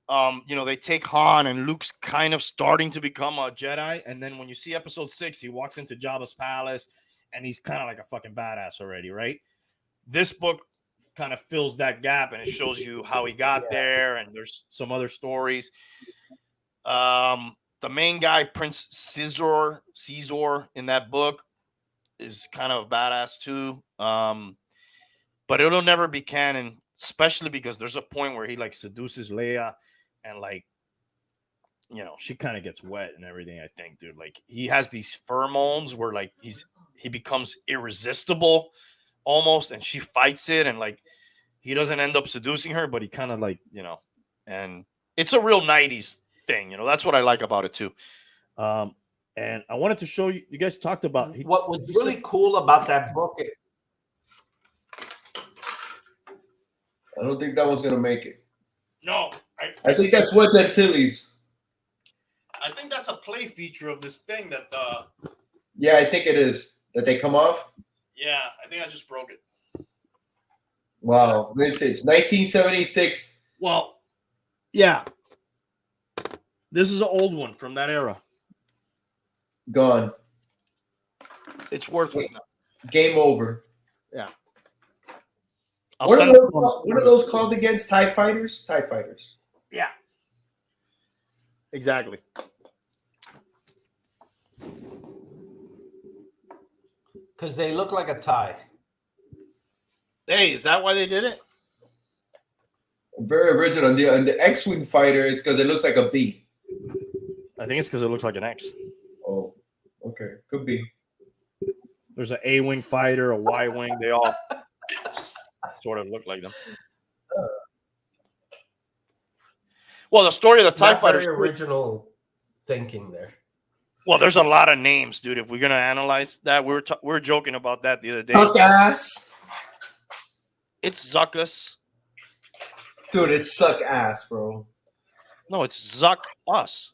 A: they take Han, and Luke's kind of starting to become a Jedi. And then when you see episode 6, he walks into Jabba's palace, and he's kind of like a fucking badass already, right? This book kind of fills that gap, and it shows you how he got there, and there's some other stories. The main guy, Prince Caesar in that book, is kind of a badass too. but it'll never be canon, especially because there's a point where he like seduces Leia, and like, you know, she kind of gets wet and everything. I think, dude, like he has these pheromones where like he becomes irresistible almost, and she fights it, and like he doesn't end up seducing her, but he kind of like, you know, and it's a real 90s thing, you know. That's what I like about it too. And I wanted to show you. You guys talked about
C: What was really cool about that book.
B: I don't think that one's gonna make it.
A: No,
B: I think that's what's at Tilly's.
A: I think that's a play feature of this thing that.
B: Yeah, I think it is that they come off.
A: Yeah, I think I just broke it.
B: Wow, vintage, 1976.
A: Well, yeah. This is an old one from that era.
B: Gone.
A: It's worthless now.
B: Game over.
A: Yeah.
B: What are those called against TIE fighters? TIE fighters.
A: Yeah. Exactly.
C: Because they look like a tie.
A: Hey, is that why they did it?
B: Very original. And the X-wing fighter is because it looks like a B.
A: I think it's because it looks like an X.
B: Oh, okay, could be.
A: There's an A-wing fighter, a Y-wing. They all sort of look like them. Well, the story of the TIE
C: Not
A: fighters.
C: very original thinking there.
A: Well, there's a lot of names, dude. If we're gonna analyze that, we were joking about that the other day.
B: Suck ass.
A: It's Zuckus.
B: Dude, it's suck ass, bro.
A: No, it's Zuck us.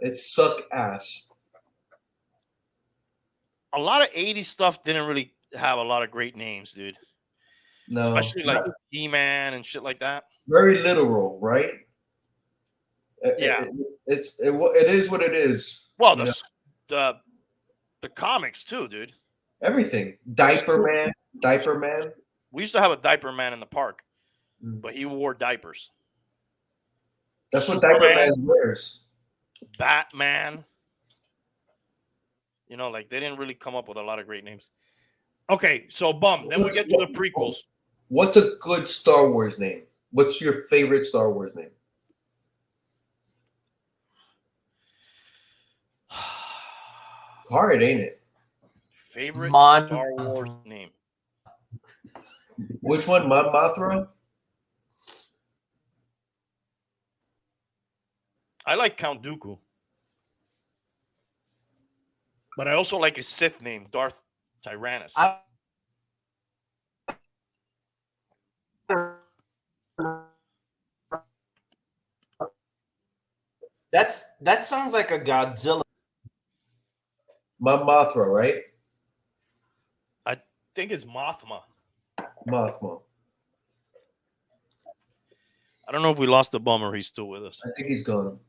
B: It's suck ass.
A: A lot of 80s stuff didn't really have a lot of great names, dude.
B: No.
A: Especially like He-Man and shit like that.
B: Very literal, right?
A: Yeah.
B: It is what it is.
A: Well, the comics too, dude.
B: Everything. Diaper Man.
A: We used to have a diaper man in the park,
B: Mm.
A: but he wore diapers.
B: That's what
A: Superman.
B: Diaper Man wears.
A: Batman. You know, like they didn't really come up with a lot of great names. Okay, so then we get to the prequels.
B: What's a good Star Wars name? What's your favorite Star Wars name? Hard, ain't it?
A: Favorite
C: Mon-
A: Star Wars name.
B: Which one? Mon Mothra?
A: I like Count Dooku. But I also like his Sith name, Darth Tyrannus.
C: That sounds like a Godzilla.
B: Mon Mothra, right?
A: I think it's Mothma.
B: Mothma.
A: I don't know if we lost the bum or he's still with us.
B: I think he's gone.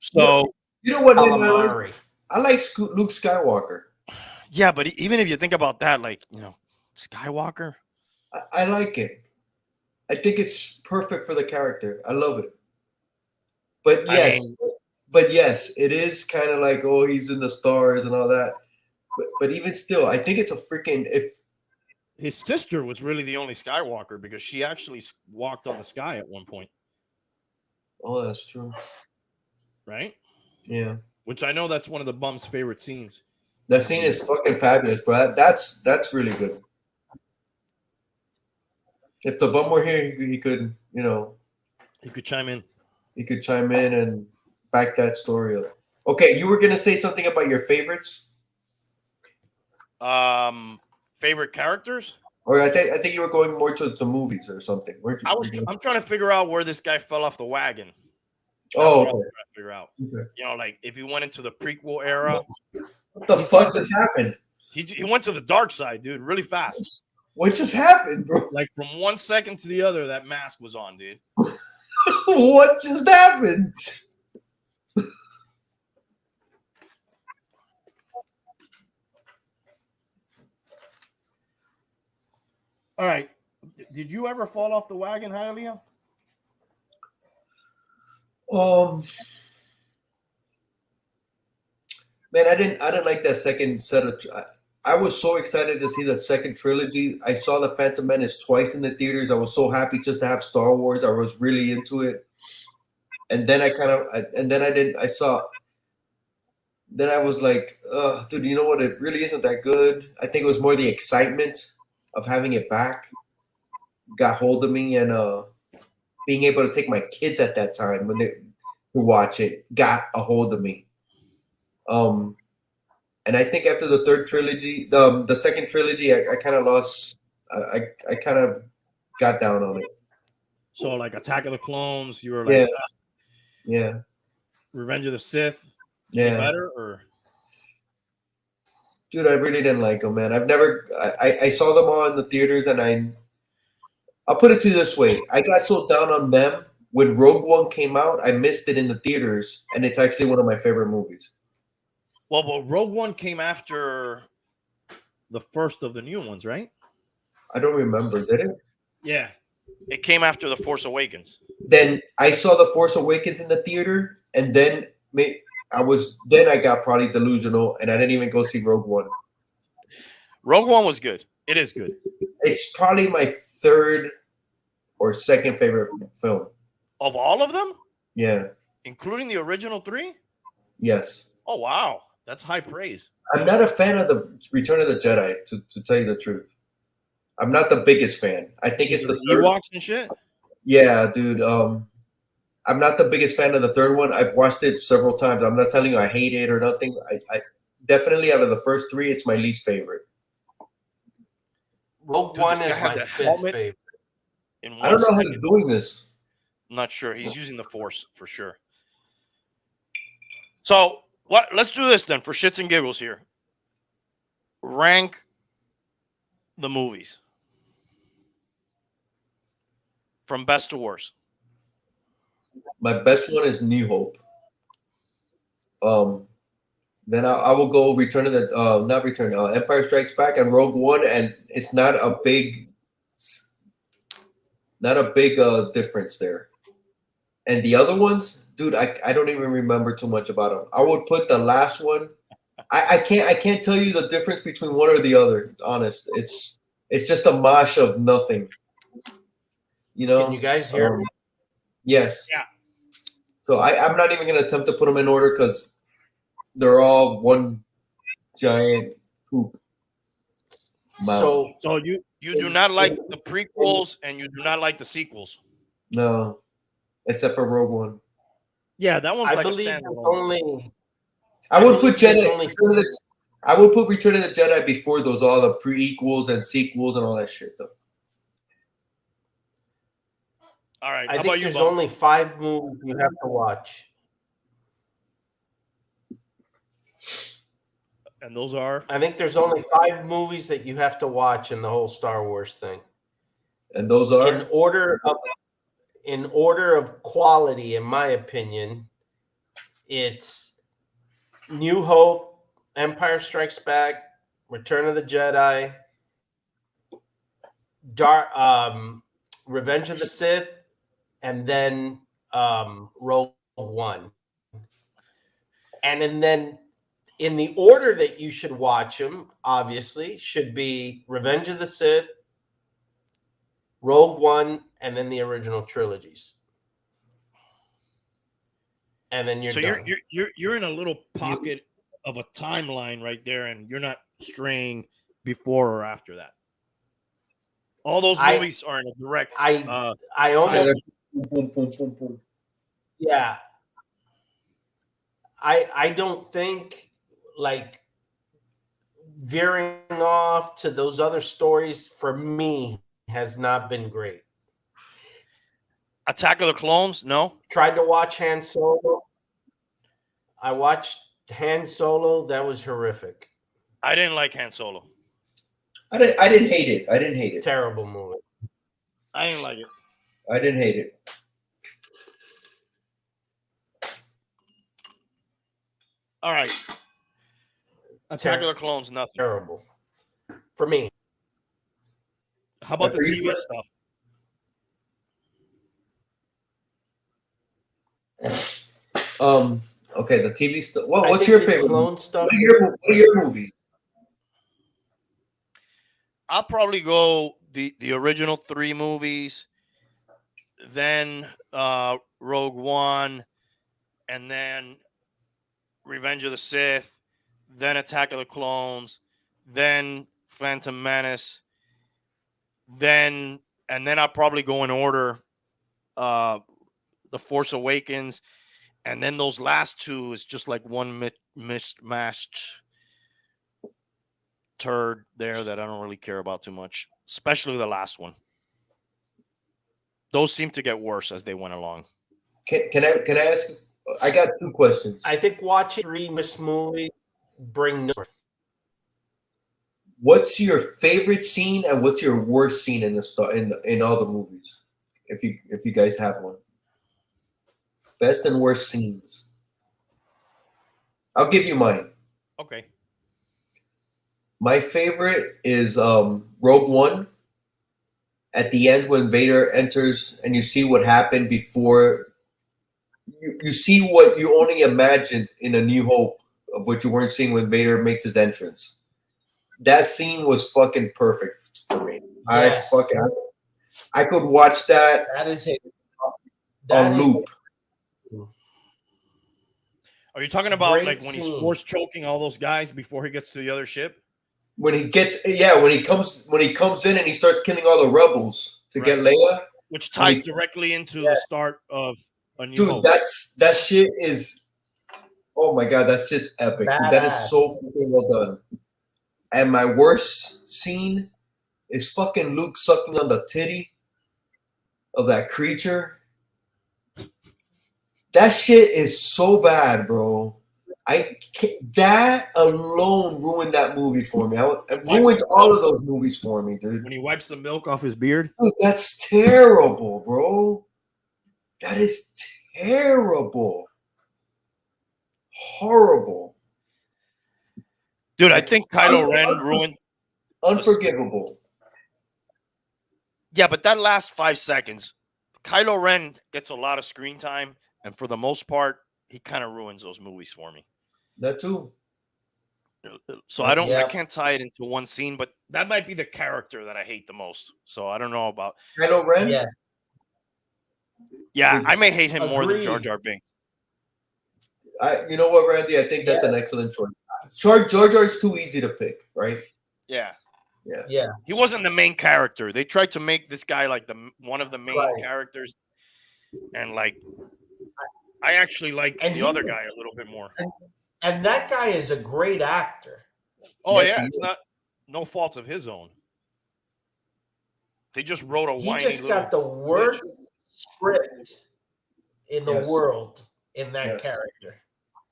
A: So
B: You know what name I like?
C: Calamari.
B: I like Luke Skywalker.
A: yeah, but even if you think about that, like, you know, Skywalker.
B: I like it. I think it's perfect for the character. I love it. But yes, it is kind of like, oh, he's in the stars and all that. But even still, I think it's a freaking
A: His sister was really the only Skywalker because she actually walked on the sky at one point,
B: Oh, that's true.
A: right?
B: Yeah.
A: Which I know that's one of the bum's favorite scenes.
B: That scene is fucking fabulous, bro. That's really good. If the bum were here, he could, you know,
A: He could chime in.
B: he could chime in and back that story up. Okay, you were gonna say something about your favorites,
A: Favorite characters?
B: or I think you were going more to movies or something. Weren't you?
A: I'm trying to figure out where this guy fell off the wagon. That's
B: Oh,
A: what I'm
B: okay.
A: trying to figure out.
B: Okay.
A: You know, like if he went into the prequel era,
B: What the fuck just happened?
A: he went to the dark side, dude, really fast.
B: What just happened, bro?
A: Like from 1 second to the other, that mask was on, dude.
B: What just happened?
A: All right. Did you ever fall off the wagon, Hialeah?
B: Man, I didn't like that second set of. I was so excited to see the second trilogy. I saw the Phantom Menace twice in the theaters. I was so happy just to have Star Wars. I was really into it. And then I saw. Then I was like, dude, you know what? It really isn't that good. I think it was more the excitement of having it back got hold of me, and being able to take my kids at that time when they to watch it got a hold of me. And I think after the third trilogy, the second trilogy, I kind of lost. I kind of got down on it.
A: So like Attack of the Clones, you were like,
B: Yeah,
A: "Ah,
B: yeah,
A: Revenge of the Sith, any
B: yeah.
A: better or
B: Dude, I really didn't like them, man. I saw them all in the theaters, and I'll put it to you this way: I got so down on them when Rogue One came out. I missed it in the theaters, and it's actually one of my favorite movies.
A: well, but Rogue One came after the first of the new ones, right?
B: I don't remember, did it?
A: Yeah, it came after the Force Awakens.
B: Then I saw The Force Awakens in the theater, and then I got probably delusional, and I didn't even go see Rogue One.
A: Rogue One was good. It is good.
B: It's probably my third or second favorite film.
A: Of all of them,
B: Yeah.
A: including the original three.
B: Yes.
A: Oh wow, that's high praise.
B: I'm not a fan of the Return of the Jedi, to tell you the truth. I'm not the biggest fan. I think it's the third.
A: Ewoks and shit.
B: Yeah, dude. I'm not the biggest fan of the third one. I've watched it several times. I'm not telling you I hate it or nothing. I definitely out of the first three, it's my least favorite.
C: Rogue
A: Dude,
C: One
A: this guy
C: is
A: had
C: my
A: the
C: fifth
A: helmet.
C: favorite.
A: In
B: I don't know how
A: second.
B: he's doing this.
A: I'm not sure. He's using the Force for sure. So what? Let's do this then for shits and giggles here. Rank the movies from best to worst.
B: My best one is New Hope. Then I will go Return of the not Return, Empire Strikes Back and Rogue One, and it's not a big difference there. And the other ones, dude, I don't even remember too much about them. I would put the last one. I can't tell you the difference between one or the other. Honest, it's just a mosh of nothing. You know?
C: Can you guys hear me?
B: Yes.
A: Yeah.
B: So I'm not even gonna attempt to put them in order because they're all one giant poop.
C: So
A: So you do not like the prequels and you do not like the sequels.
B: No, except for Rogue One.
A: Yeah, that one's
C: I
A: like
C: believe
A: a
C: there's
A: standalone.
C: only
B: I would put
C: believe there's
B: Jedi.
C: only-
B: I would put Return of the Jedi before those, all the prequels and sequels and all that shit, though.
A: All right.
C: I
A: How about
C: think
A: you,
C: there's
A: Bob?
C: only 5 movies you have to watch.
A: And those are
C: I think there's only 5 movies that you have to watch in the whole Star Wars thing.
B: And those are
C: In order of quality, in my opinion, it's New Hope, Empire Strikes Back, Return of the Jedi, Revenge of the Sith, and then Rogue One. And then in the order that you should watch them, obviously, should be Revenge of the Sith, Rogue One, and then the original trilogies. And then you're
A: so
C: done.
A: you're in a little pocket of a timeline right there, and you're not straying before or after that. All those movies are in a direct.
C: I
B: yeah,
C: almost
B: boom, boom, boom, boom, boom.
C: yeah. I don't think like veering off to those other stories for me has not been great.
A: Attack of the Clones, no.
C: Tried to watch Han Solo. I watched Han Solo. That was horrific.
A: I didn't like Han Solo.
B: I didn't hate it. I didn't hate it.
C: Terrible movie.
A: I didn't like it.
B: I didn't hate it.
A: All right. Attack of the Clones, nothing.
C: Terrible. For me.
A: How about the
B: Are you-
A: TV stuff?
B: Okay, the TV stuff. Well,
C: I
B: what's
C: think
B: your
C: the
B: favorite?
C: clone stuff?
B: What are your movies?
A: I'll probably go the original 3 movies, then Rogue One, and then Revenge of the Sith, then Attack of the Clones, then Phantom Menace, then and then I'll probably go in order uh The Force Awakens, and then those last 2 is just like one mismatched turd there that I don't really care about too much, especially the last one. Those seem to get worse as they went along.
B: Can I ask? I got 2 questions.
C: I think watching 3 Miss movie bring no.
B: What's your favorite scene and what's your worst scene in in all the movies? If you guys have one. Best and worst scenes. I'll give you mine.
A: Okay.
B: My favorite is Rogue One. At the end, when Vader enters and you see what happened before, you see what you only imagined in A New Hope of what you weren't seeing when Vader makes his entrance. That scene was fucking perfect for me.
C: Yes.
B: I could watch that.
C: That is it.
B: On loop.
A: Are you talking about
C: Great
A: like when he's
C: scene.
A: force choking all those guys before he gets to the other ship?
B: When he comes in and he starts killing all the rebels to get Leia,
A: which ties directly into the start of A New Hope.
B: Dude, that shit is, oh my god, that shit's epic. Dude, that is so fucking well done. And my worst scene is fucking Luke sucking on the titty of that creature. That shit is so bad, bro. That alone ruined that movie for me. It ruined all of those movies for me, dude.
A: When he wipes the milk off his beard?
B: Dude, that's terrible, bro. That is terrible. Horrible.
A: Dude, I think Kylo Ren ruined...
B: Unforgivable.
A: Yeah, but that last 5 seconds, Kylo Ren gets a lot of screen time, and for the most part, he kind of ruins those movies for me.
B: That too.
A: So I can't tie it into one scene, but that might be the character that I hate the most. So I don't know about
B: Kylo Ren.
A: Yeah, I may hate him more than Jar Jar Binks.
B: You know what, Randy? I think that's an excellent choice. Jar Jar's too easy to pick, right?
A: Yeah.
C: Yeah.
A: He wasn't the main character. They tried to make this guy like one of the main characters, and like I actually like the other guy a little bit more.
C: And that guy is a great actor.
A: Oh yeah, it's no fault of his own. They just wrote a whiny.
C: He just got the worst script in the world in that character.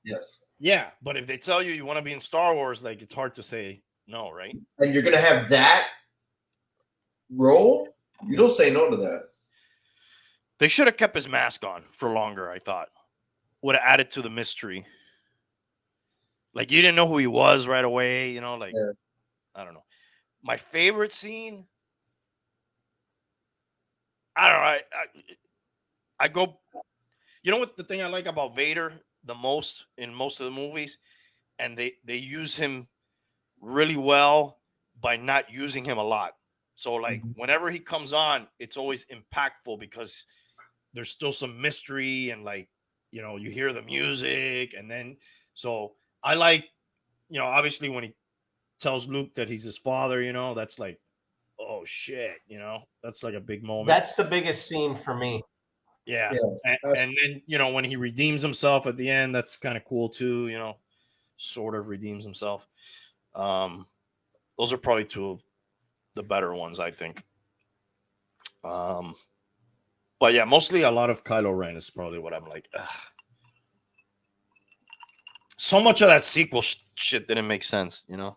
B: Yes.
A: Yeah, but if they tell you want to be in Star Wars, like it's hard to say no, right?
B: And you're gonna have that role? You don't say no to that.
A: They should have kept his mask on for longer, I thought. Would have added to the mystery. Like you didn't know who he was right away, you know, like I don't know. My favorite scene, I don't know. I go, you know what the thing I like about Vader the most in most of the movies, and they use him really well by not using him a lot. So like whenever he comes on, it's always impactful because there's still some mystery and like, you know, you hear the music and then so I like, you know, obviously when he tells Luke that he's his father, you know, that's like, oh shit, you know, that's like a big moment.
C: That's the biggest scene for me.
A: Yeah. And then, you know, when he redeems himself at the end, that's kind of cool too, you know, sort of redeems himself. Those are probably two of the better ones, I think. But yeah, mostly a lot of Kylo Ren is probably what I'm like, ugh. So much of that sequel shit didn't make sense, you know.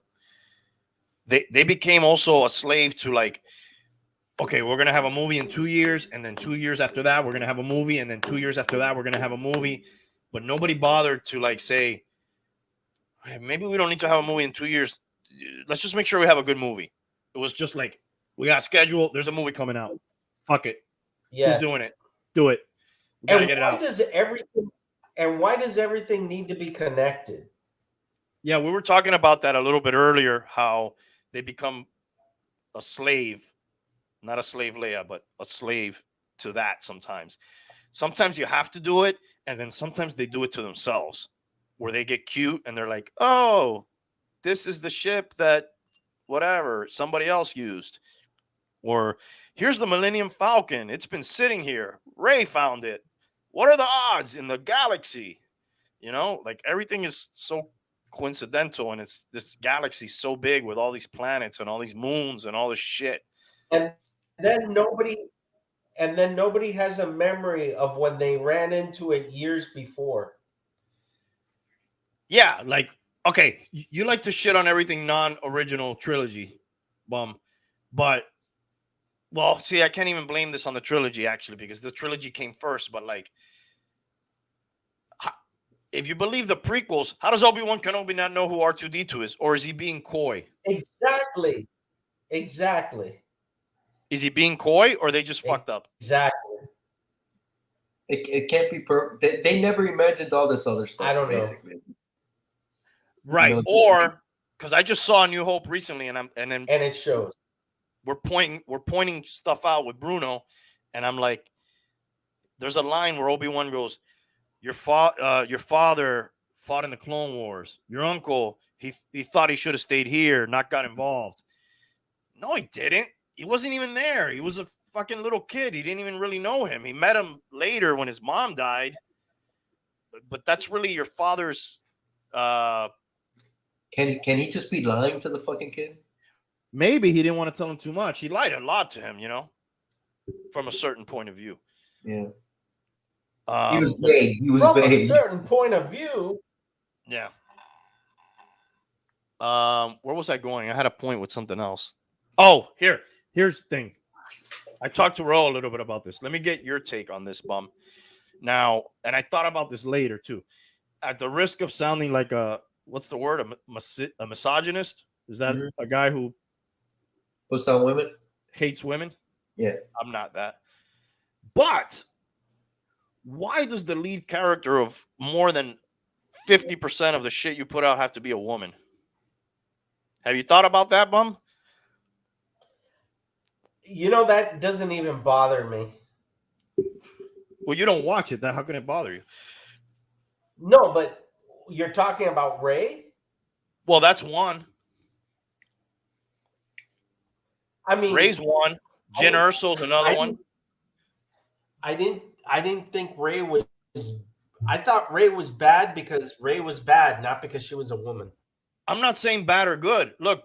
A: They became also a slave to like, okay, we're gonna have a movie in 2 years, and then 2 years after that, we're gonna have a movie, and then 2 years after that, we're gonna have a movie. But nobody bothered to like say, hey, maybe we don't need to have a movie in 2 years. Let's just make sure we have a good movie. It was just like, we got scheduled. There's a movie coming out. Fuck it.
C: Yeah.
A: Who's doing it? Do it. We gotta get it out.
C: Why does everything need to be connected?
A: Yeah, we were talking about that a little bit earlier, how they become a slave, not a slave Leia, but a slave to that sometimes. Sometimes you have to do it, and then sometimes they do it to themselves, where they get cute and they're like, oh, this is the ship that whatever somebody else used. Or here's the Millennium Falcon. It's been sitting here. Ray found it. What are the odds in the galaxy? You know, like everything is so coincidental, and it's this galaxy so big with all these planets and all these moons and all this shit.
C: And then nobody has a memory of when they ran into it years before.
A: Yeah, like okay, you like to shit on everything non-original trilogy, bum, but well, see, I can't even blame this on the trilogy actually because the trilogy came first. But like, if you believe the prequels, how does Obi-Wan Kenobi not know who R2-D2 is, or is he being coy?
C: Exactly.
A: Is he being coy, or they just fucked up?
C: Exactly.
B: It can't be perfect. They never imagined all this other stuff.
C: I don't know.
B: Basically.
A: Right,
B: You know,
A: or because I just saw A New Hope recently, and
C: it shows.
A: We're pointing stuff out with Bruno, and I'm like, there's a line where Obi-Wan goes, your father fought in the Clone Wars. Your uncle, he thought he should have stayed here, not got involved. No, he didn't. He wasn't even there. He was a fucking little kid. He didn't even really know him. He met him later when his mom died. But that's really your father's.
B: Can he just be lying to the fucking kid?
A: Maybe he didn't want to tell him too much. He lied a lot to him, you know, from a certain point of view.
B: Yeah. He was vague.
C: From a certain point of view.
A: Yeah. Where was I going? I had a point with something else. Oh, here's the thing. I talked to Ro a little bit about this. Let me get your take on this, bum. Now, and I thought about this later too. At the risk of sounding like what's the word? A misogynist? Is that a guy who
B: puts down women?
A: Hates women?
B: Yeah.
A: I'm not that. But why does the lead character of more than 50% of the shit you put out have to be a woman? Have you thought about that, bum?
C: You know, that doesn't even bother me.
A: Well, you don't watch it. Then how can it bother you?
C: No, but you're talking about Ray?
A: Well, that's one.
C: I mean,
A: Ray's one. Jyn Erso's another one.
C: I didn't think Ray was. I thought Ray was bad because Ray was bad, not because she was a woman.
A: I'm not saying bad or good. Look,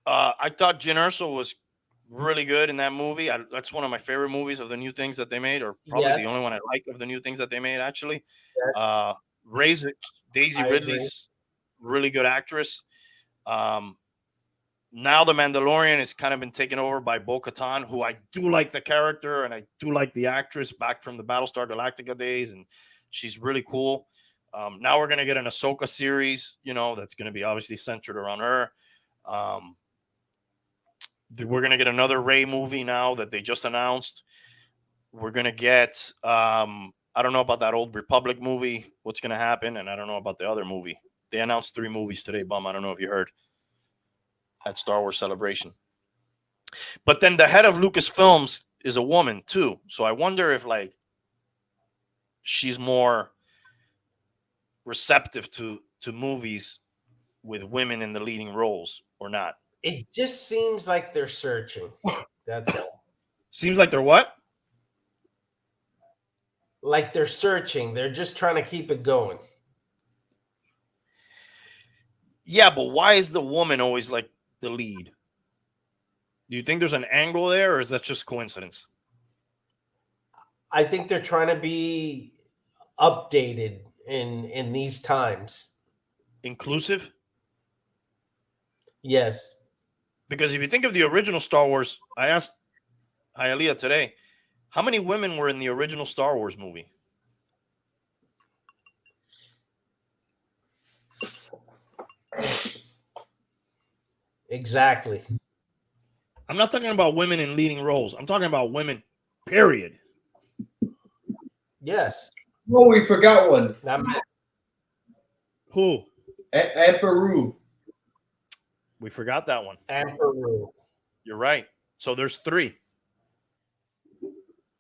A: I thought Jyn Erso was really good in that movie. That's one of my favorite movies of the new things that they made, or probably the only one I like of the new things that they made, actually.
C: Yeah.
A: Daisy Ridley's really good actress. Now the Mandalorian has kind of been taken over by Bo-Katan, who I do like the character, and I do like the actress back from the Battlestar Galactica days, and she's really cool. Now we're going to get an Ahsoka series, you know, that's going to be obviously centered around her. We're going to get another Rey movie now that they just announced. We're going to get, I don't know about that Old Republic movie, what's going to happen, and I don't know about the other movie. They announced 3 movies today, bum. I don't know if you heard at Star Wars Celebration. But then the head of Lucasfilms is a woman too. So I wonder if like she's more receptive to movies with women in the leading roles or not.
C: It just seems like they're searching. That's all.
A: Seems like they're what?
C: Like they're searching. They're just trying to keep it going.
A: Yeah, but why is the woman always like the lead? Do you think there's an angle there, or is that just coincidence?
C: I think they're trying to be updated in these times.
A: Inclusive?
C: Yes.
A: Because if you think of the original Star Wars, I asked Hialeah today, how many women were in the original Star Wars movie?
C: Exactly.
A: I'm not talking about women in leading roles. I'm talking about women, period.
C: Yes.
B: Oh, we forgot one.
A: Who?
B: Aunt Beru.
A: We forgot that one.
C: Aunt Beru.
A: You're right. So there's 3.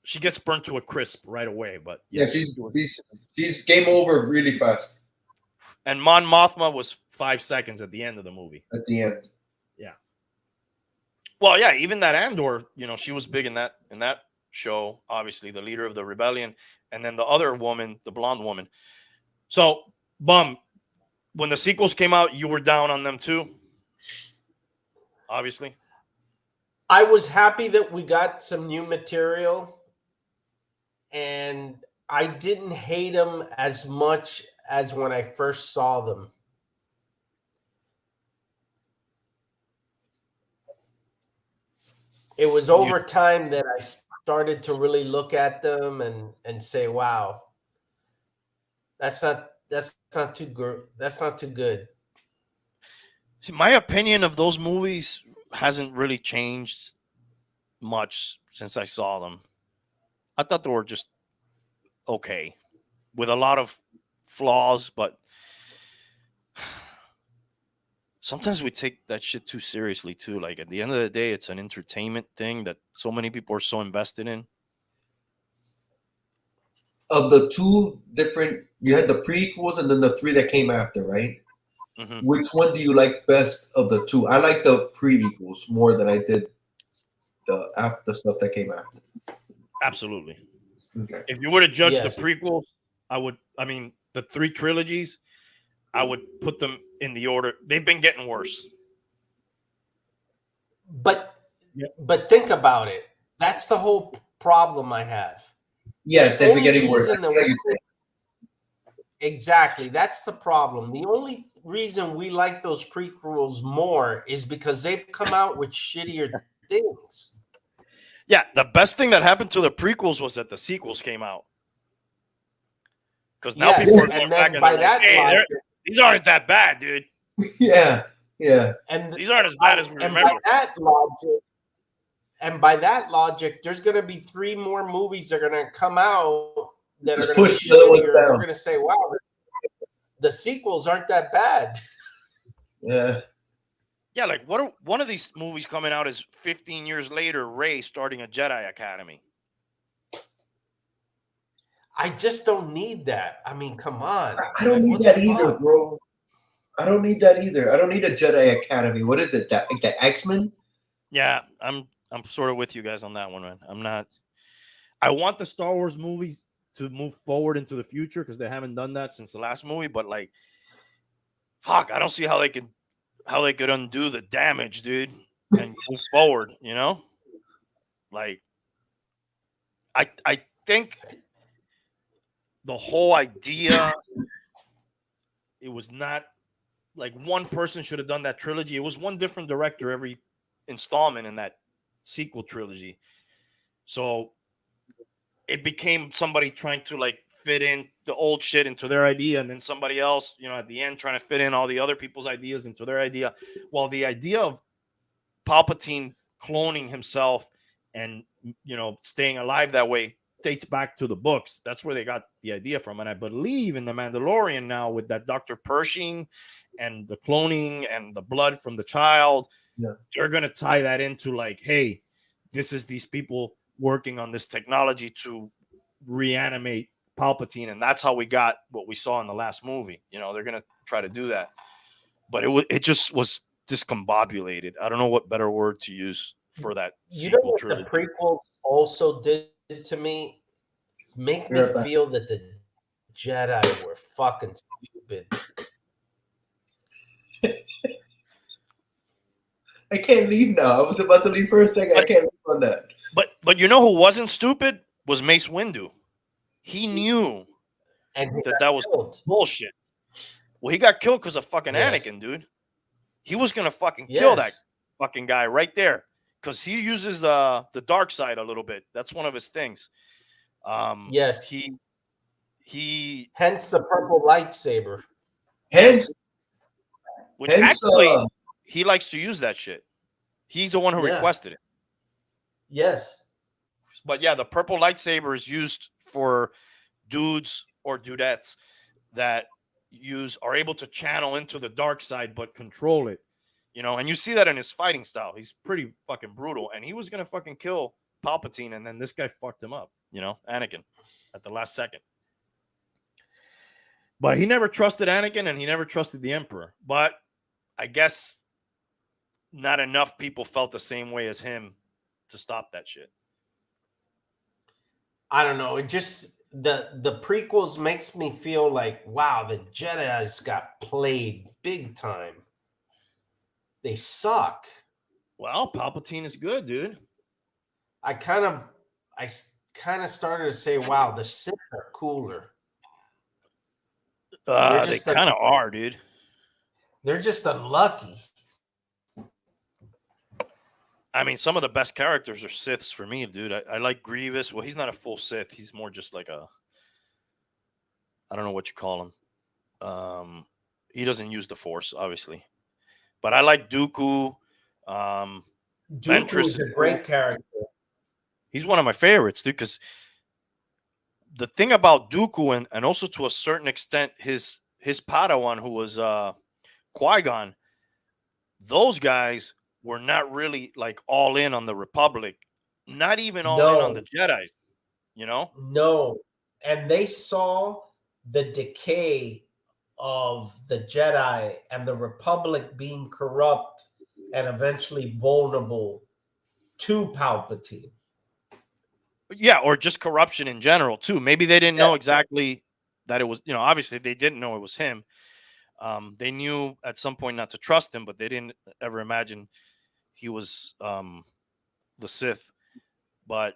A: She gets burnt to a crisp right away, but
B: Yeah,
A: yes,
B: she's game over really fast
A: and Mon Mothma was 5 seconds at the end of the movie.
B: at the end.
A: Yeah. Well, yeah, even that Andor, she was big in that show. Obviously, the leader of the rebellion, and then the other woman, the blonde woman. So, Bum, when the sequels came out, you were down on them too. Obviously,
C: I was happy that we got some new material, and I didn't hate them as much as when I first saw them. It was over time that I started to really look at them and say, "Wow, that's not too good. That's not too good."
A: see, my opinion of those movies hasn't really changed much since I saw them. I thought they were just okay, with a lot of flaws, but sometimes we take that shit too seriously too. Like at the end of the day, it's an entertainment thing that so many people are so invested in.
B: Of the 2 different, you had the prequels and then the 3 that came after, right?
A: Mhm.
B: Which one do you like best of the 2? I like the prequels more than I did the stuff that came after.
A: Absolutely.
B: Okay.
A: If you were to judge
C: Yes.
A: the prequels, the 3 trilogies, I would put them in the order. They've been getting worse.
C: But
A: Yeah.
C: but think about it. That's the whole problem I have.
B: Yes, they've been
C: Only
B: getting worse.
C: reason
B: I
C: that
B: see how you say.
C: Exactly. That's the problem. The only reason we like those prequels more is because they've come out with shittier things.
A: Yeah, the best thing that happened to the prequels was that the sequels came out. Because now
C: Yes,
A: people are going
C: and
A: back
C: then
A: and
C: by
A: they're like,
C: that
A: hey,
C: logic,
A: these aren't that bad, dude.
B: Yeah.
C: and
A: These aren't as bad as we
C: and
A: remember.
C: by that logic, there's going to be 3 more movies that are going to come out that
B: Just
C: are going to
B: push
C: be
B: the other ones
C: shittier.
B: down.
C: We're going to say, "Wow, the sequels aren't that bad."
B: Yeah.
A: Yeah, like one of these movies coming out is 15 years later, Rey starting a Jedi Academy.
C: I just don't need that. I mean, come on.
B: I don't need
C: what
B: that
C: the
B: either,
C: fuck?
B: bro. I don't need that either. I don't need a Jedi Academy. What is it? That X-Men?
A: Yeah, I'm sort of with you guys on that one, man. I'm not. I want the Star Wars movies to move forward into the future because they haven't done that since the last movie. But like, fuck, I don't see how they could undo the damage, dude, and move forward. Like, I think the whole idea, it was not like one person should have done that trilogy. It was one different director every installment in that sequel trilogy. So it became somebody trying to like fit in the old shit into their idea, and then somebody else, at the end trying to fit in all the other people's ideas into their idea. While the idea of Palpatine cloning himself and staying alive that way dates back to the books. That's where they got the idea from. And I believe in The Mandalorian now, with that Dr. Pershing and the cloning and the blood from the child, they're going to tie that into like, hey, this is these people working on this technology to reanimate Palpatine. And that's how we got what we saw in the last movie. They're going to try to do that. But it just was discombobulated. I don't know what better word to use for that sequel
C: what
A: trilogy.
C: the prequels also did to me? Make me feel that the Jedi were fucking stupid.
B: I can't leave now. I was about to leave for a second. I can't leave on that.
A: But you know who wasn't stupid? Was Mace Windu. He knew
C: And
A: that was bullshit. Well, he got killed because of fucking Anakin, dude. He was gonna fucking kill that fucking guy right there because he uses the dark side a little bit. That's one of his things.
C: Yes.
A: He
C: hence the purple lightsaber.
A: Which actually he likes to use that shit. He's the one who requested it.
C: Yes.
A: But yeah, the purple lightsaber is used for dudes or dudettes that are able to channel into the dark side but control it. you know, and you see that in his fighting style. He's pretty fucking brutal, and he was gonna fucking kill Palpatine, and then this guy fucked him up, you know, Anakin, at the last second. But he never trusted Anakin, and he never trusted the Emperor. But I guess not enough people felt the same way as him to stop that shit.
C: I don't know. It just the prequels makes me feel like, wow, the Jedi's got played big time. They suck.
A: Well, Palpatine is good, dude.
C: I kind of started to say, wow, the Sith are cooler.
A: They kind of are, dude.
C: They're just unlucky.
A: I mean, some of the best characters are Siths for me, dude. I like Grievous. Well, he's not a full Sith. He's more just like I don't know what you call him. He doesn't use the Force, obviously. But I like Dooku.
C: Dooku
A: Ventress
C: is a great character.
A: He's one of my favorites, dude, because the thing about Dooku and also to a certain extent his Padawan, who was Qui-Gon, those guys were not really like all in on the Republic, not even all in on the Jedi, you know?
C: No. And they saw the decay of the Jedi and the Republic being corrupt and eventually vulnerable to Palpatine.
A: Yeah, or just corruption in general too. Maybe they didn't know exactly that it was, you know, obviously they didn't know it was him. They knew at some point not to trust him, but they didn't ever imagine he was the Sith. But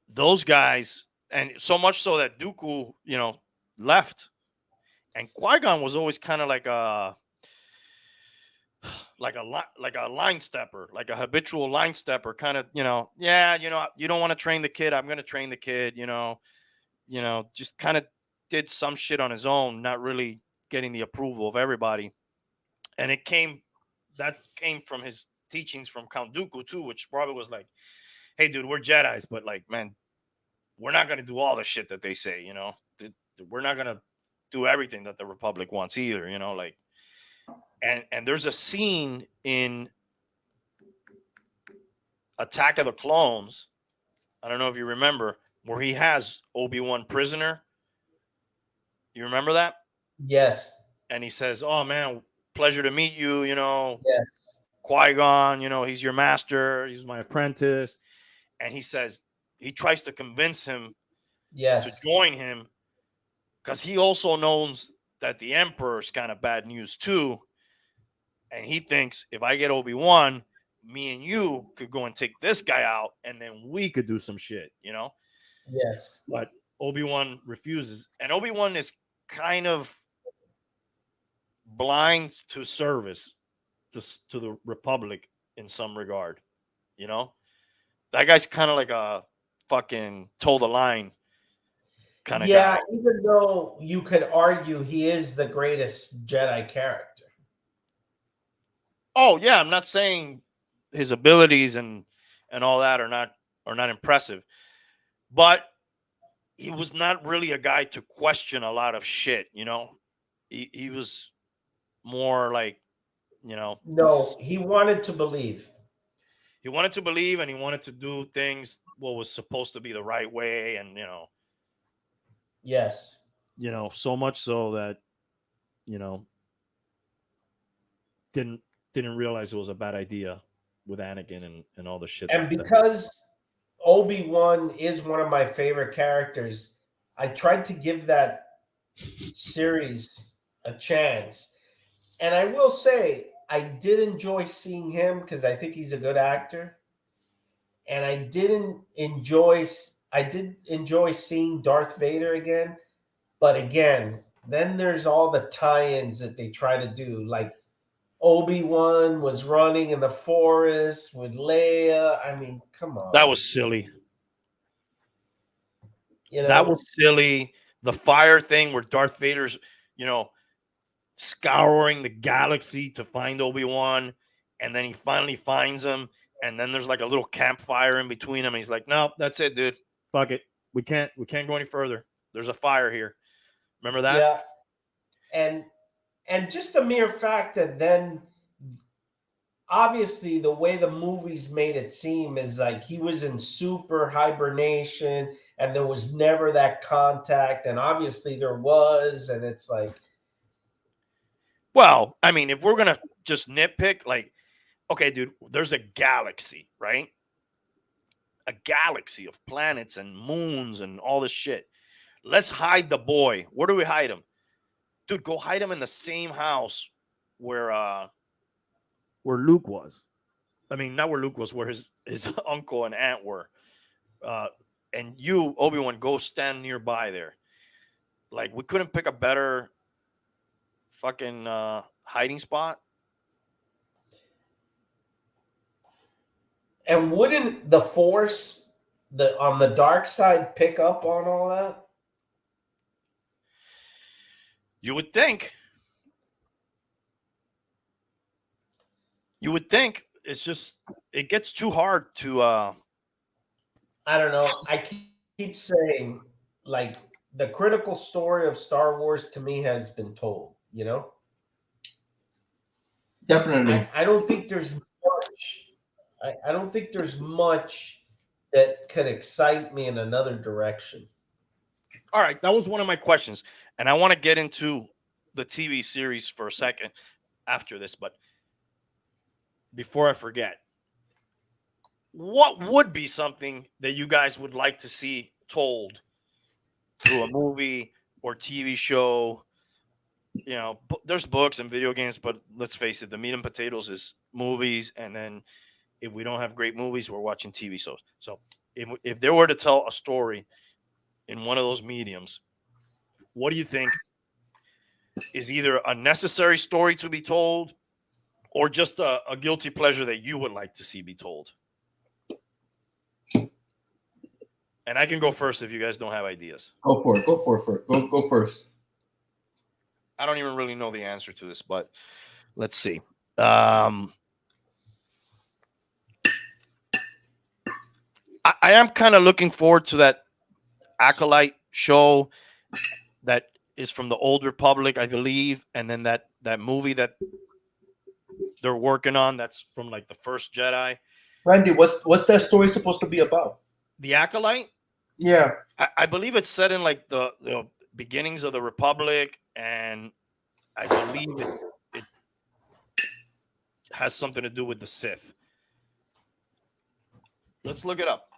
A: those guys, and so much so that Dooku, you know, left, and Qui-Gon was always kind of like a line stepper, like a habitual line stepper, kind of, you know, yeah, you know, you don't want to train the kid, I'm going to train the kid, you know, just kind of did some shit on his own, not really getting the approval of everybody. And that came from his teachings from Count Dooku too, which probably was like, hey dude, we're Jedis, but like, man, we're not going to do all the shit that they say, you know, we're not going to do everything that the Republic wants either, you know, like, and there's a scene in Attack of the Clones, I don't know if you remember, where he has Obi-Wan prisoner. You remember that?
C: Yes.
A: And he says, oh man, pleasure to meet you, you know.
C: Yes.
A: Qui-Gon, you know, he's your master, he's my apprentice. And he says, he tries to convince him to join him because he also knows that the Emperor's kind of bad news too. And he thinks if I get Obi-Wan, me and you could go and take this guy out, and then we could do some shit, you know?
C: Yes.
A: But Obi-Wan refuses. And Obi-Wan is kind of blind to service to the Republic in some regard, you know? That guy's kind of like a fucking toe the line kind of guy.
C: Yeah, even though you could argue he is the greatest Jedi character.
A: Oh yeah, I'm not saying his abilities and all that are not impressive, but he was not really a guy to question a lot of shit. You know, he was more like, you know,
C: no, he wanted to believe.
A: He wanted to believe, and he wanted to do things what was supposed to be the right way, and you know,
C: yes,
A: you know, so much so that, you know, didn't realize it was a bad idea with Anakin and all the shit.
C: And because Obi-Wan is one of my favorite characters, I tried to give that series a chance. And I will say, I did enjoy seeing him because I think he's a good actor. And I did enjoy seeing Darth Vader again. But again, then there's all the tie-ins that they try to do, like Obi-Wan was running in the forest with Leia. I mean, come on.
A: That was silly.
C: You know?
A: That was silly. The fire thing where Darth Vader's, you know, scouring the galaxy to find Obi-Wan, and then he finally finds him, and then there's like a little campfire in between them, and he's like, no, that's it, dude. Fuck it. We can't go any further. There's a fire here. Remember that?
C: Yeah. And just the mere fact that then obviously the way the movies made it seem is like he was in super hibernation and there was never that contact, and obviously there was, and it's like,
A: Well, I mean, if we're gonna just nitpick, like, okay, dude, there's a galaxy, right? A galaxy of planets and moons and all this shit. Let's hide the boy. Where do we hide him? Dude, go hide him in the same house where Luke was. I mean, not where Luke was, where his uncle and aunt were. Uh, and you, Obi-Wan, go stand nearby there. Like, we couldn't pick a better fucking hiding spot.
C: and wouldn't the Force, the on the dark side, pick up on all that?
A: You would think. You would think. It's just it gets too hard to
C: I don't know. I keep saying, like, the critical story of Star Wars to me has been told, you know?
B: Definitely.
C: I don't think there's much. I don't think there's much that could excite me in another direction.
A: All right, that was one of my questions. And I want to get into the TV series for a second after this, but before I forget, what would be something that you guys would like to see told through a movie or TV show? You know, there's books and video games, but let's face it, the meat and potatoes is movies. And then if we don't have great movies, we're watching TV shows. So if they were to tell a story in one of those mediums, what do you think is either a necessary story to be told or just a guilty pleasure that you would like to see be told? And I can go first if you guys don't have ideas.
B: Go for it. Go for it. Go first.
A: I don't even really know the answer to this, but let's see. I am kind of looking forward to that Acolyte show that is from the Old Republic, I believe, and then that movie that they're working on that's from like the first Jedi.
B: Randy, what's that story supposed to be about?
A: The Acolyte?
B: Yeah.
A: I believe it's set in like the beginnings of the Republic, and I believe it has something to do with the Sith. Let's look it up.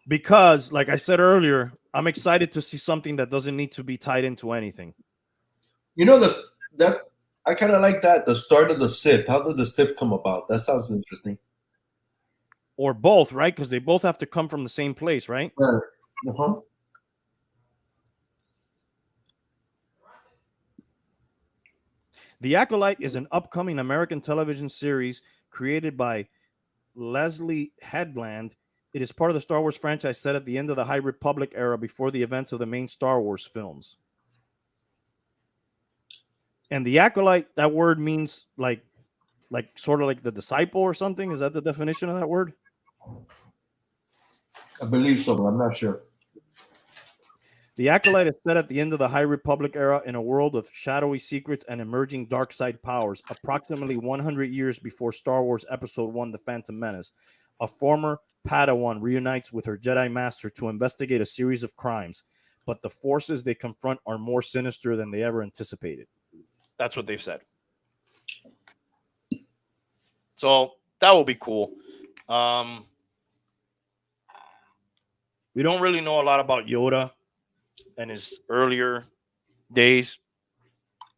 A: Because, like I said earlier, I'm excited to see something that doesn't need to be tied into anything.
B: You know that I kind of like that. The start of the Sith. How did the Sith come about? That sounds interesting.
A: Or both, right? Because they both have to come from the same place, right?
B: Uh-huh.
A: The Acolyte is an upcoming American television series created by Leslie Headland. It is part of the Star Wars franchise set at the end of the High Republic era before the events of the main Star Wars films. And the Acolyte, that word means like sort of like the disciple or something. Is that the definition of that word?
B: I believe so, but I'm not sure.
A: The Acolyte is set at the end of the High Republic era in a world of shadowy secrets and emerging dark side powers, approximately 100 years before Star Wars Episode 1, The Phantom Menace. A former Padawan reunites with her Jedi Master to investigate a series of crimes, but the forces they confront are more sinister than they ever anticipated. That's what they've said. So that will be cool. We don't really know a lot about Yoda and his earlier days,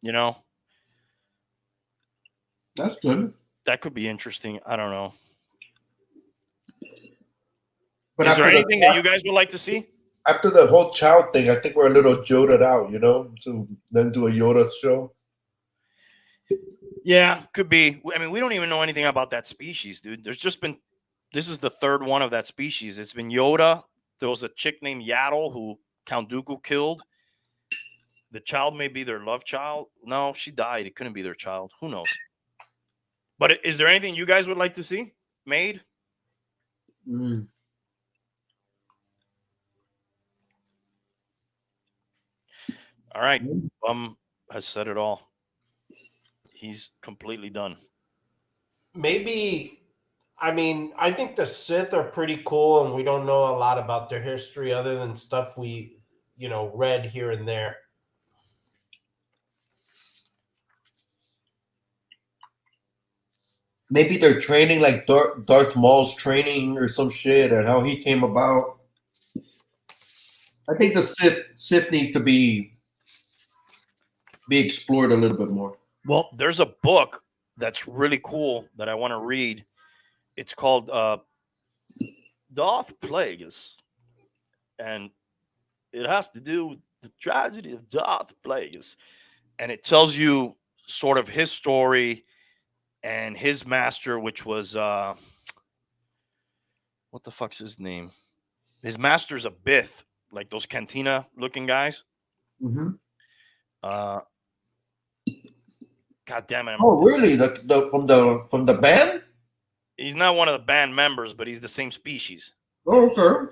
A: you know.
B: That's good.
A: That could be interesting. I don't know.
B: But
A: is there anything that you guys would like to see?
B: After the whole child thing, I think we're a little joded out, you know, to then do a Yoda show.
A: Yeah, could be. I mean, we don't even know anything about that species, dude. There's just been, this is the third one of that species. It's been Yoda. There was a chick named Yaddle who Count Dooku killed. The child may be their love child. No, she died. It couldn't be their child. Who knows? But is there anything you guys would like to see made?
B: Mm.
A: All right. Has said it all. he's completely done.
C: Maybe, I mean, I think the Sith are pretty cool, and we don't know a lot about their history other than stuff we, read here and there.
B: Maybe they're training like Darth Maul's training or some shit, and how he came about. I think the Sith need to be explored a little bit more.
A: Well, there's a book that's really cool that I want to read. It's called Darth Plagueis, and it has to do with the tragedy of Darth Plagueis, and it tells you sort of his story and his master, which was what the fuck's his name? His master's a Bith, like those cantina looking guys.
B: Mm-hmm.
A: God damn it!
B: Oh, really? From the band?
A: He's not one of the band members, but he's the same species.
B: Oh, okay.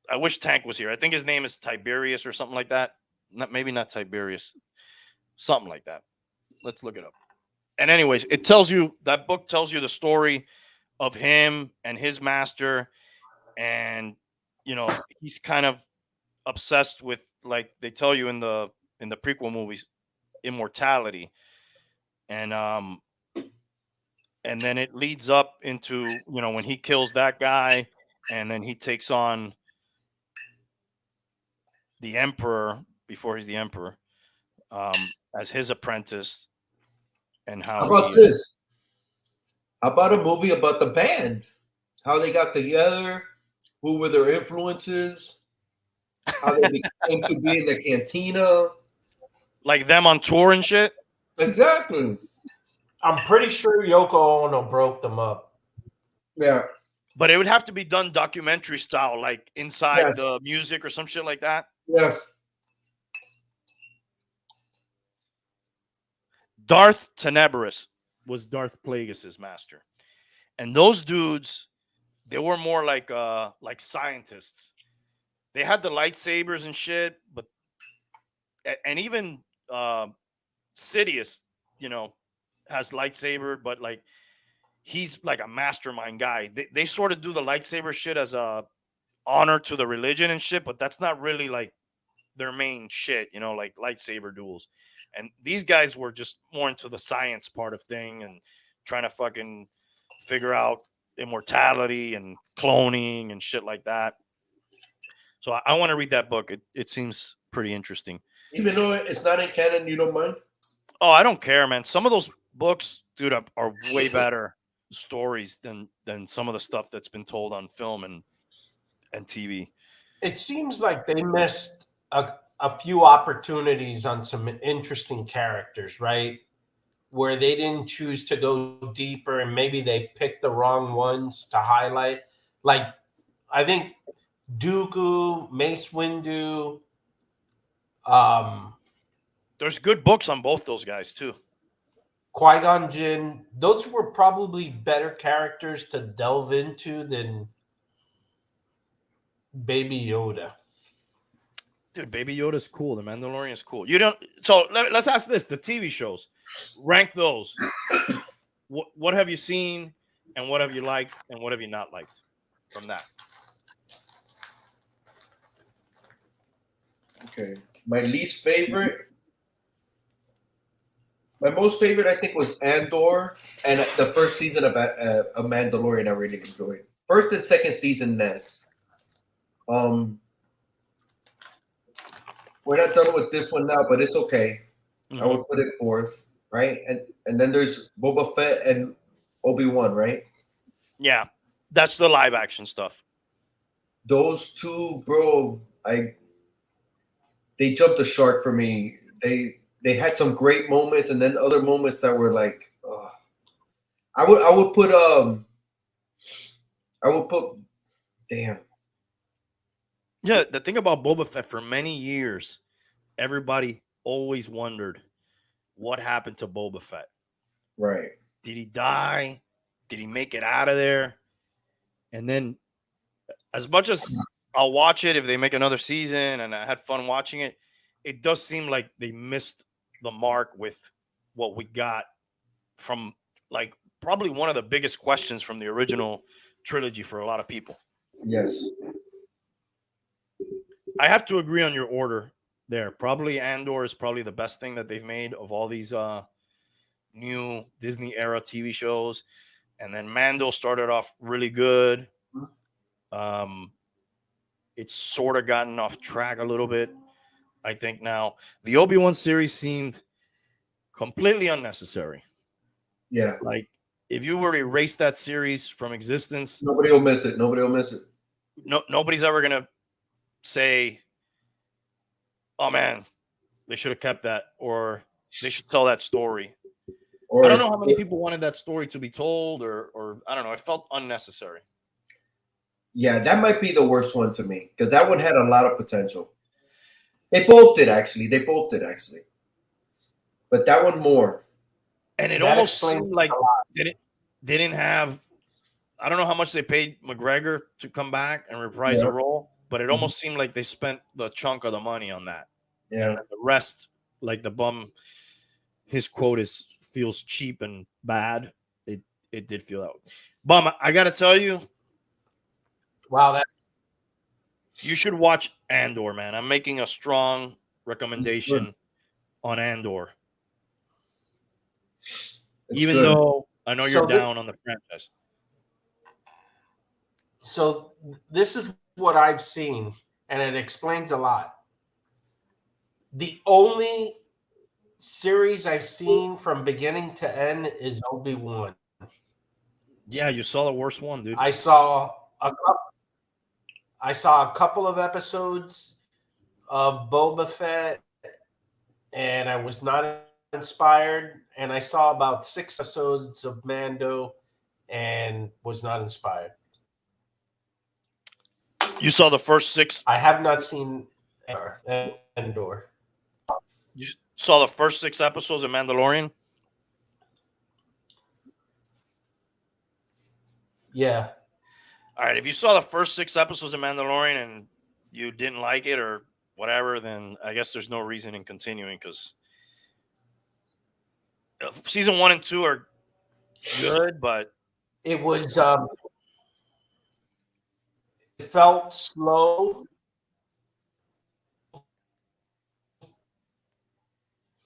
A: I wish Tank was here. I think his name is Tiberius or something like that. Maybe not Tiberius, something like that. Let's look it up. And anyways, that book tells you the story of him and his master, and he's kind of obsessed with, like they tell you in the prequel movies, immortality, and then it leads up into when he kills that guy, and then he takes on the Emperor before he's the Emperor, as his apprentice. And how
B: about this? How about a movie about the band? How they got together? Who were their influences? How they came to be in the cantina?
A: Like them on tour and shit?
B: Exactly.
C: I'm pretty sure Yoko Ono broke them up.
B: Yeah.
A: But it would have to be done documentary style, like inside the music or some shit like that.
B: Yes.
A: Darth Tenebrous was Darth Plagueis' master. And those dudes, they were more like scientists. They had the lightsabers and shit, and even Sidious, has lightsaber, but like he's like a mastermind guy. They sort of do the lightsaber shit as a honor to the religion and shit, but that's not really like their main shit, like lightsaber duels. And these guys were just more into the science part of thing and trying to fucking figure out immortality and cloning and shit like that. So I want to read that book. It seems pretty interesting.
B: Even though it's not in canon, you don't mind?
A: Oh, I don't care, man. Some of those books, dude, are way better stories than some of the stuff that's been told on film and TV.
C: It seems like they missed a few opportunities on some interesting characters, right? Where they didn't choose to go deeper, and maybe they picked the wrong ones to highlight. Like, I think Dooku, Mace Windu.
A: There's good books on both those guys too.
C: Qui-Gon Jinn. Those were probably better characters to delve into than Baby Yoda.
A: Dude, Baby Yoda's cool. The Mandalorian is cool. You don't. So let's ask this: the TV shows, rank those. What have you seen, and what have you liked, and what have you not liked from that?
B: Okay, my least favorite. My most favorite, I think, was Andor, and the first season of Mandalorian. I really enjoyed. First and second season next. We're not done with this one now, but it's okay. Mm-hmm. I would put it fourth, right? And then there's Boba Fett and Obi-Wan, right?
A: Yeah, that's the live action stuff.
B: Those two, bro, they jumped the shark for me. They had some great moments, and then other moments that were like, I would put damn.
A: Yeah, the thing about Boba Fett, for many years, everybody always wondered what happened to Boba Fett.
B: Right.
A: Did he die? Did he make it out of there? And then, as much as I'll watch it if they make another season, and I had fun watching it, it does seem like they missed the mark with what we got from, like, probably one of the biggest questions from the original trilogy for a lot of people.
B: Yes.
A: I have to agree on your order there. Probably Andor is probably the best thing that they've made of all these new Disney era TV shows. And then Mando started off really good. It's sort of gotten off track a little bit, I think now. The Obi-Wan series seemed completely unnecessary.
B: Yeah.
A: Like, if you were to erase that series from existence,
B: Nobody will miss it. Nobody will miss it.
A: Nobody's ever going to say, oh man, they should have kept that, or they should tell that story.
B: Or
A: I don't know how many people wanted that story to be told, or I don't know. It felt unnecessary.
B: Yeah, that might be the worst one to me because that one had a lot of potential. They both did actually. But that one more.
A: And it
C: That
A: almost
C: explains
A: seemed like
C: a lot.
A: they didn't have. I don't know how much they paid McGregor to come back and reprise
B: Yeah.
A: a role, but it almost seemed like they spent the chunk of the money on that.
B: Yeah.
A: And the rest, like the bum, his quote feels cheap and bad. It did feel that way. Bum, I got to tell you,
C: Wow, that
A: you should watch Andor, man. I'm making a strong recommendation on Andor.
B: It's
A: Even
B: good.
A: though I know
C: So
A: you're
C: thi-
A: down on the franchise.
C: so this is what I've seen, and it explains a lot. The only series I've seen from beginning to end is Obi-Wan.
A: Yeah, you saw the worst one, dude.
C: I saw a couple of episodes of Boba Fett, and I was not inspired. And I saw about 6 episodes of Mando, and was not inspired.
A: You saw the first 6.
C: I have not seen Endor.
A: You saw the first 6 episodes of Mandalorian.
C: Yeah.
A: All right, if you saw the first 6 episodes of Mandalorian and you didn't like it or whatever, then I guess there's no reason in continuing, because season 1 and 2 are good, but
C: It was it felt slow.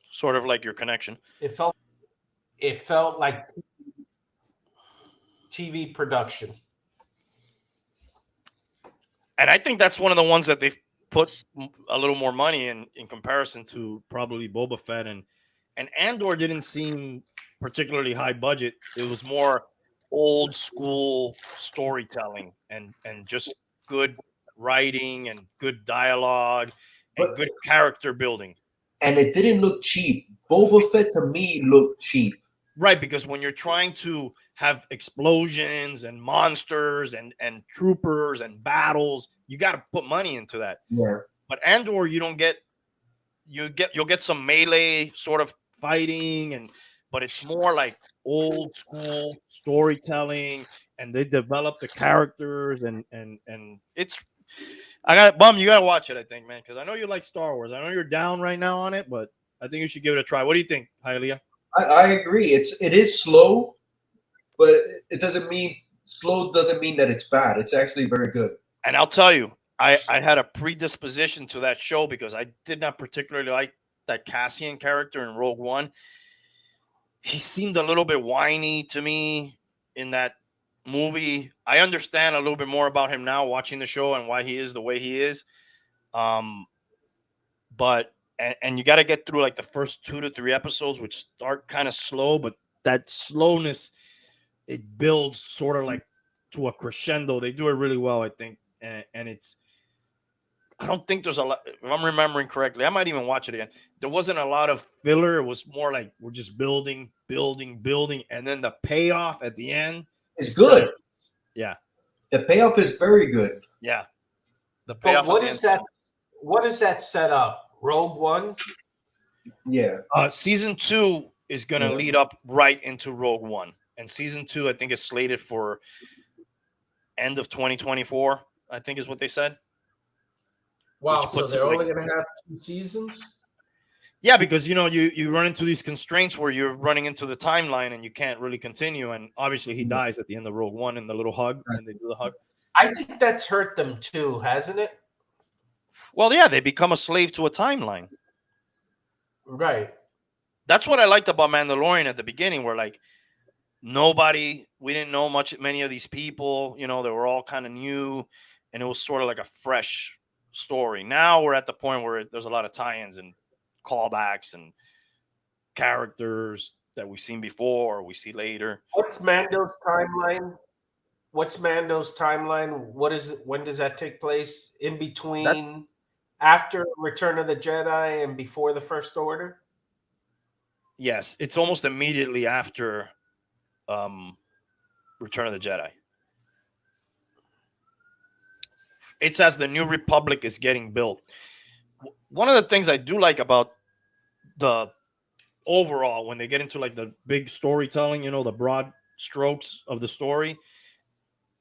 A: sort of like your connection.
C: It felt like TV production.
A: And I think that's one of the ones that they've put a little more money in comparison to probably Boba Fett, and Andor didn't seem particularly high budget. It was more old school storytelling and just good writing and good dialogue and good character building.
B: And it didn't look cheap. Boba Fett to me looked cheap.
A: Right, because when you're trying to have explosions and monsters and troopers and battles, you got to put money into that.
B: Yeah.
A: But Andor, you'll get some melee sort of fighting, but it's more like old school storytelling, and they develop the characters and it's. You gotta watch it, I think, man, because I know you like Star Wars. I know you're down right now on it, but I think you should give it a try. What do you think, Hialeah?
B: I agree. It is slow, but it doesn't mean that it's bad. It's actually very good.
A: And I'll tell you, I had a predisposition to that show because I did not particularly like that Cassian character in Rogue One. He seemed a little bit whiny to me in that movie. I understand a little bit more about him now watching the show and why he is the way he is. But you got to get through like the first 2 to 3 episodes, which start kind of slow, but that slowness, it builds sort of like to a crescendo. They do it really well, I think. And it's, I don't think there's a lot, if I'm remembering correctly, I might even watch it again. There wasn't a lot of filler. It was more like we're just building. And then the payoff at the end
B: is good.
A: Yeah.
B: The payoff is very good.
A: Yeah. The payoff.
C: But what is that set up? Rogue One?
B: Yeah.
A: Season 2 is going to lead up right into Rogue One. And season 2, I think, is slated for end of 2024, I think is what they said.
C: Wow, so they're only going to have 2 seasons?
A: Yeah, because you run into these constraints where you're running into the timeline and you can't really continue. And obviously, he dies at the end of Rogue One in the little hug when they do the hug.
C: I think that's hurt them too, hasn't it?
A: Well, yeah, they become a slave to a timeline.
C: Right.
A: That's what I liked about Mandalorian at the beginning, where like we didn't know many of these people. They were all kind of new, and it was sort of like a fresh story. Now we're at the point where there's a lot of tie-ins and callbacks and characters that we've seen before or we see later.
C: What's Mando's timeline? What is it? When does that take place? In between, after Return of the Jedi and before the First Order?
A: Yes, it's almost immediately after Return of the Jedi. It's as the New Republic is getting built. One of the things I do like about the overall, when they get into like the big storytelling, the broad strokes of the story,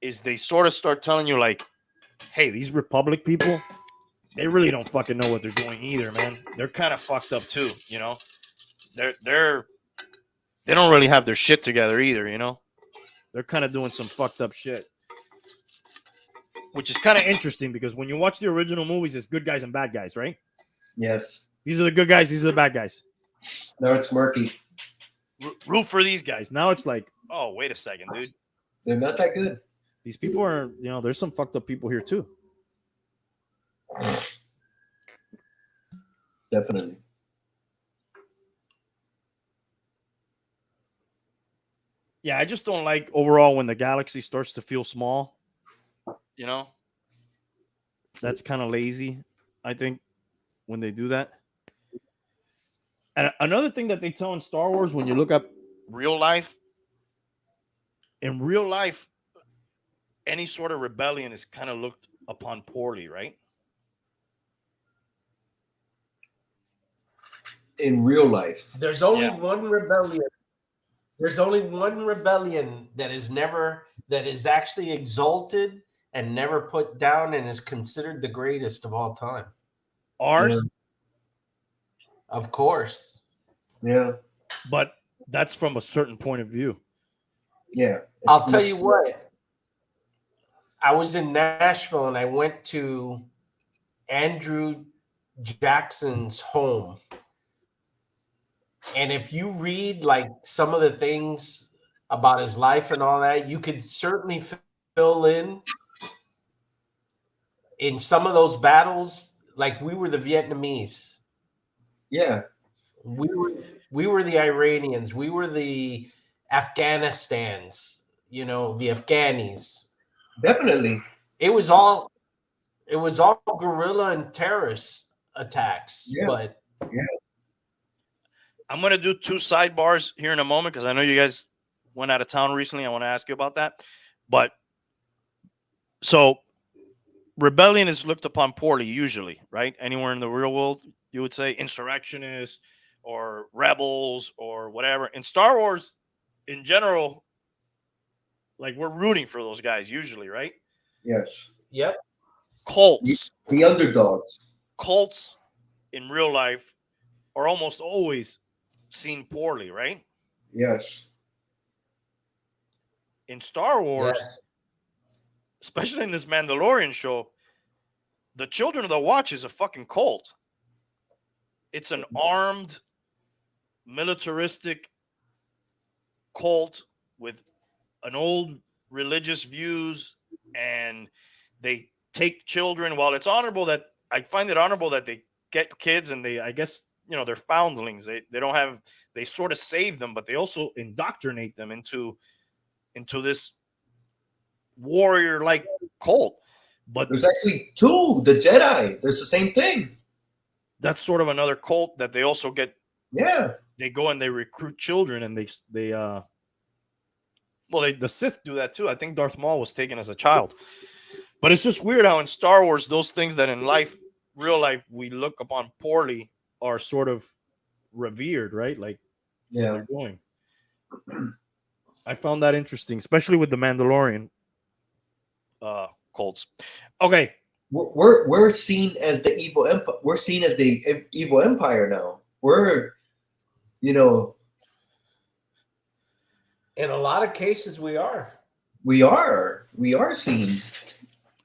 A: is they sort of start telling you like, hey, these Republic people, they really don't fucking know what they're doing either, man. They're kind of fucked up too, They don't really have their shit together either, They're kind of doing some fucked up shit. Which is kind of interesting because when you watch the original movies, it's good guys and bad guys, right?
B: Yes.
A: These are the good guys, these are the bad guys.
B: Now it's murky.
A: Root for these guys. Now it's like, oh, wait a second, dude.
B: They're not that good.
A: These people are, there's some fucked up people here too.
B: Definitely.
A: Yeah, I just don't like overall when the galaxy starts to feel small. That's kind of lazy, I think, when they do that. And another thing that they tell in Star Wars, when you look up real life, in real life, any sort of rebellion is kind of looked upon poorly, right?
B: In real life.
C: There's only one rebellion. There's only one rebellion that is actually exalted and never put down and is considered the greatest of all time.
A: Ours?
B: Yeah.
C: Of course.
B: Yeah.
A: But that's from a certain point of view.
B: Yeah.
C: I'll tell you what. I was in Nashville and I went to Andrew Jackson's home. And if you read like some of the things about his life and all that, you could certainly fill in some of those battles. Like we were the Vietnamese.
B: Yeah.
C: We were the Iranians. We were the Afghanistans, the Afghanis.
B: Definitely.
C: It was all guerrilla and terrorist attacks.
B: Yeah.
C: But
B: yeah.
A: I'm going to do 2 sidebars here in a moment because I know you guys went out of town recently. I want to ask you about that. But so rebellion is looked upon poorly usually, right? Anywhere in the real world, you would say insurrectionists or rebels or whatever. In Star Wars, in general, like we're rooting for those guys usually, right?
B: Yes.
C: Yep.
A: Cults.
B: The underdogs.
A: Cults in real life are almost always seen poorly, right?
B: Yes.
A: In Star Wars,
C: Yes.
A: especially in this Mandalorian show, the Children of the Watch is a fucking cult. It's an armed, militaristic cult with an old religious views, and they take children. While it's honorable that I find it honorable that they get kids and they, I guess, they're foundlings. They don't have, they sort of save them, but they also indoctrinate them into this warrior-like cult. But
B: there's actually 2, the Jedi. There's the same thing.
A: That's sort of another cult that they also get.
B: Yeah.
A: They go and they recruit children, and the Sith do that too. I think Darth Maul was taken as a child. But it's just weird how in Star Wars, those things that in real life, we look upon poorly are sort of revered, right? Like,
B: yeah,
A: they're doing. I found that interesting, especially with the Mandalorian cults. Okay,
B: we're seen as the evil empire. We're seen as the evil empire now. we're, you know,
C: In a lot of cases, we are.
B: we are seen.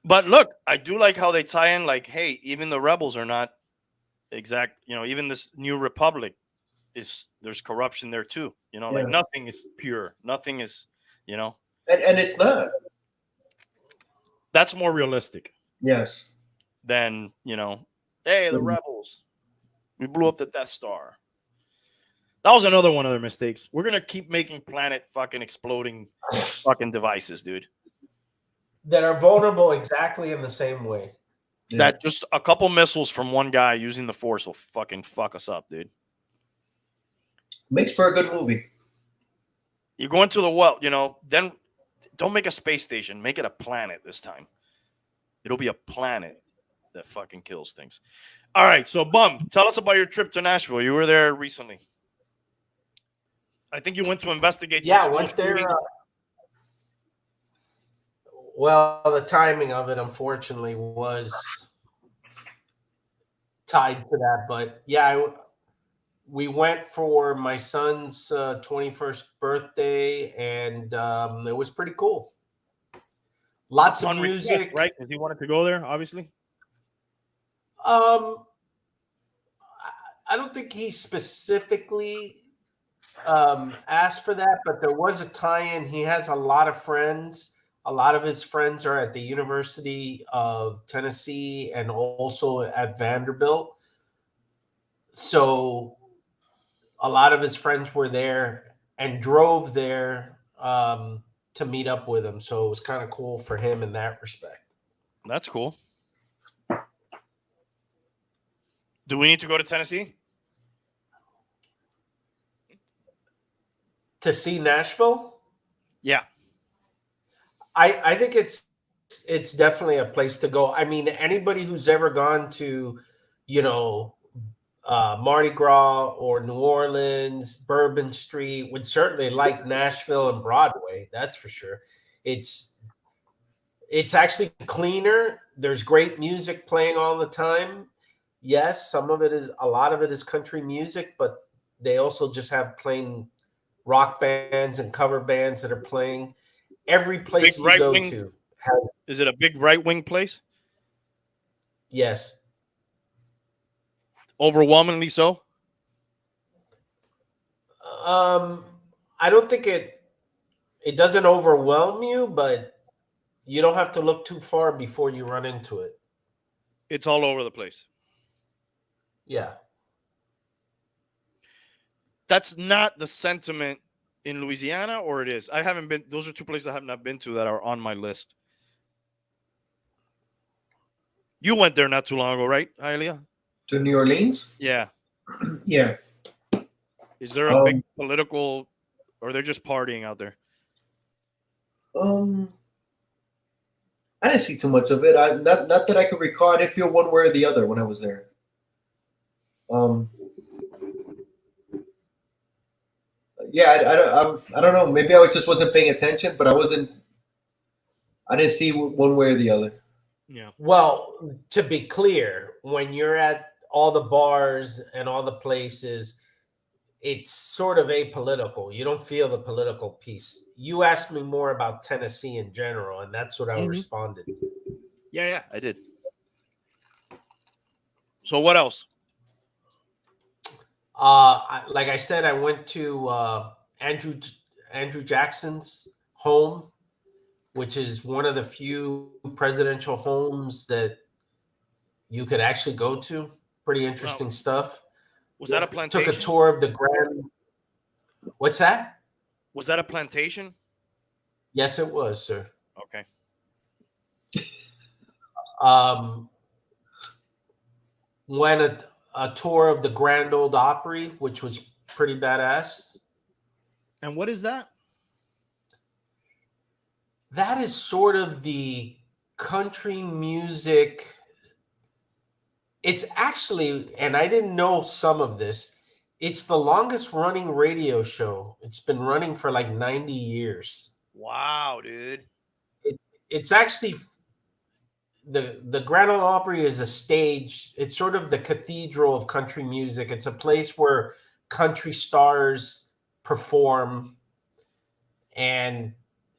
A: But look, I do like how they tie in. Like, hey, even the rebels are not exact. You know, even this new republic there's corruption there too. You know, like
B: Yeah.
A: nothing is pure. Nothing is. You know,
B: And it's not.
A: that's more realistic
B: Yes.
A: than hey, the
B: Mhm.
A: rebels, we blew up the Death Star. That was another one of their mistakes. We're gonna keep making planet fucking exploding fucking devices, dude.
C: That are vulnerable exactly in the same way.
B: Yeah.
A: That just a couple missiles from one guy using the Force will fucking fuck us up, dude.
B: Makes for a good movie.
A: You go into the well, then don't make a space station. Make it a planet this time. It'll be a planet that fucking kills things. All right, so Bum, tell us about your trip to Nashville. You were there recently. I think you went to investigate.
C: Yeah, I
A: some
C: went
A: school
C: there.
A: shootings.
C: Well, the timing of it, unfortunately, was tied to that. But yeah, we went for my son's 21st birthday, and it was pretty cool. Lots of
A: On request,
C: music,
A: right? Because he wanted to go there, obviously.
C: I don't think he specifically asked for that, but there was a tie-in. He has a lot of friends. A lot of his friends are at the University of Tennessee and also at Vanderbilt. So a lot of his friends were there and drove there to meet up with him. So it was kind of cool for him in that respect.
A: That's cool. Do we need to go to Tennessee?
C: To see Nashville?
A: Yeah.
C: I think it's definitely a place to go. I mean, anybody who's ever gone to, Mardi Gras or New Orleans, Bourbon Street would certainly like Nashville and Broadway. That's for sure. It's actually cleaner. There's great music playing all the time. Yes, a lot of it is country music, but they also just have plain rock bands and cover bands that are playing. Every place you go to has.
A: Is it a big right wing place?
C: Yes.
A: Overwhelmingly so.
C: I don't think it doesn't overwhelm you, but you don't have to look too far before you run into it.
A: It's all over the place.
C: Yeah.
A: That's not the sentiment in Louisiana, or it is? I haven't been. Those are two places I have not been to that are on my list. You went there not too long ago, right, Hialeah?
B: To New Orleans?
A: Yeah.
B: Yeah.
A: Is there a big political, or they're just partying out there?
B: I didn't see too much of it. Not that I can recall. I didn't feel one way or the other when I was there. Yeah, I don't know. Maybe I just wasn't paying attention, but I didn't see one way or the other.
A: Yeah.
C: Well, to be clear, when you're at all the bars and all the places, it's sort of apolitical. You don't feel the political piece. You asked me more about Tennessee in general, and that's what I responded to.
A: Yeah, I did. So what else?
C: Like I said, I went to Andrew Jackson's home, which is one of the few presidential homes that you could actually go to. Pretty interesting stuff.
A: Was that a plantation?
C: Took a tour of the Grand. What's that?
A: Was that a plantation?
C: Yes, it was, sir.
A: Okay.
C: Went a tour of the Grand Ole Opry, which was pretty badass.
A: And what is that?
C: That is sort of the country music. It's actually, and I didn't know some of this, it's the longest running radio show. It's been running for like 90 years.
A: Wow, dude.
C: It's actually the Grand Ole Opry is a stage. It's sort of the cathedral of country music. It's a place where country stars perform, and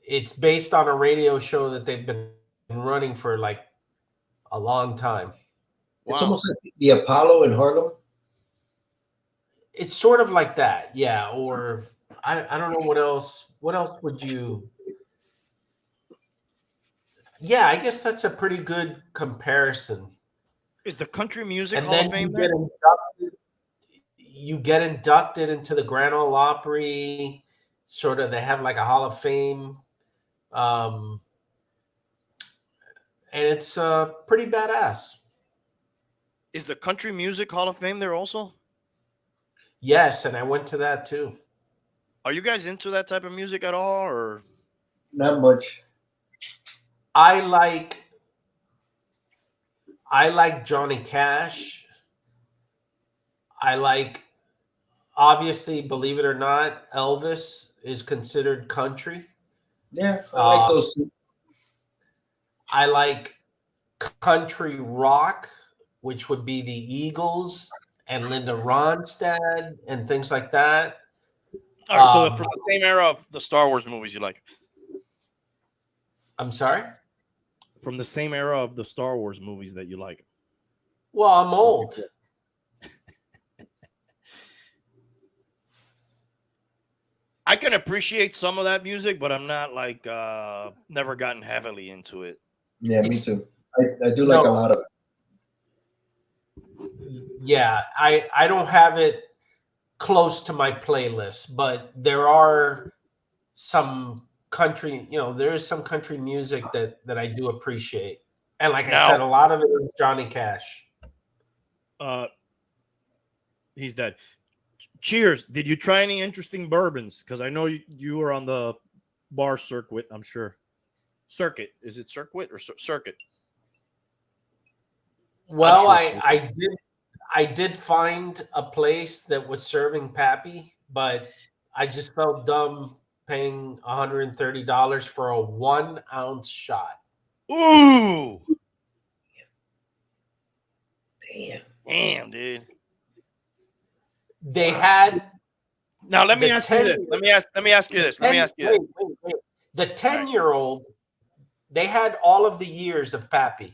C: it's based on a radio show that they've been running for like a long time.
B: It's
A: Wow.
B: almost like the Apollo in Harlem.
C: It's sort of like that, yeah. Or I don't know what else. What else would you? Yeah, I guess that's a pretty good comparison.
A: Is the Country Music
C: And
A: Hall
C: then
A: of Fame there?
C: You get inducted into the Grand Ole Opry. Sort of, they have like a Hall of Fame, um, and it's pretty badass.
A: Is the Country Music Hall of Fame there also?
C: Yes, and I went to that too.
A: Are you guys into that type of music at all, or
B: Not much.
C: I like Johnny Cash. I like, obviously, believe it or not, Elvis is considered country.
B: Yeah, I like those two.
C: I like country rock, which would be the Eagles and Linda Ronstadt and things like that.
A: all right, so from the same era of the Star Wars movies you like?
C: I'm sorry?
A: From the same era of the Star Wars movies that you like?
C: Well, I'm old.
A: I can appreciate some of that music, but I'm not like never gotten heavily into it.
B: Yeah, me too. I do like a lot of it.
C: Yeah, I don't have it close to my playlist, but there are some country, there is some country music that I do appreciate. And like I said, a lot of it is Johnny Cash.
A: He's dead. Cheers. Did you try any interesting bourbons? Because I know you were on the bar circuit, I'm sure. Circuit. Is it circuit or circuit?
C: Well, I did find a place that was serving Pappy, but I just felt dumb paying $130 for a 1 ounce shot.
A: Ooh.
B: Damn,
A: dude.
C: They had.
A: Now let me ask you this. Let me ask you this.
C: Wait. The 10-year-old, they had all of the years of Pappy.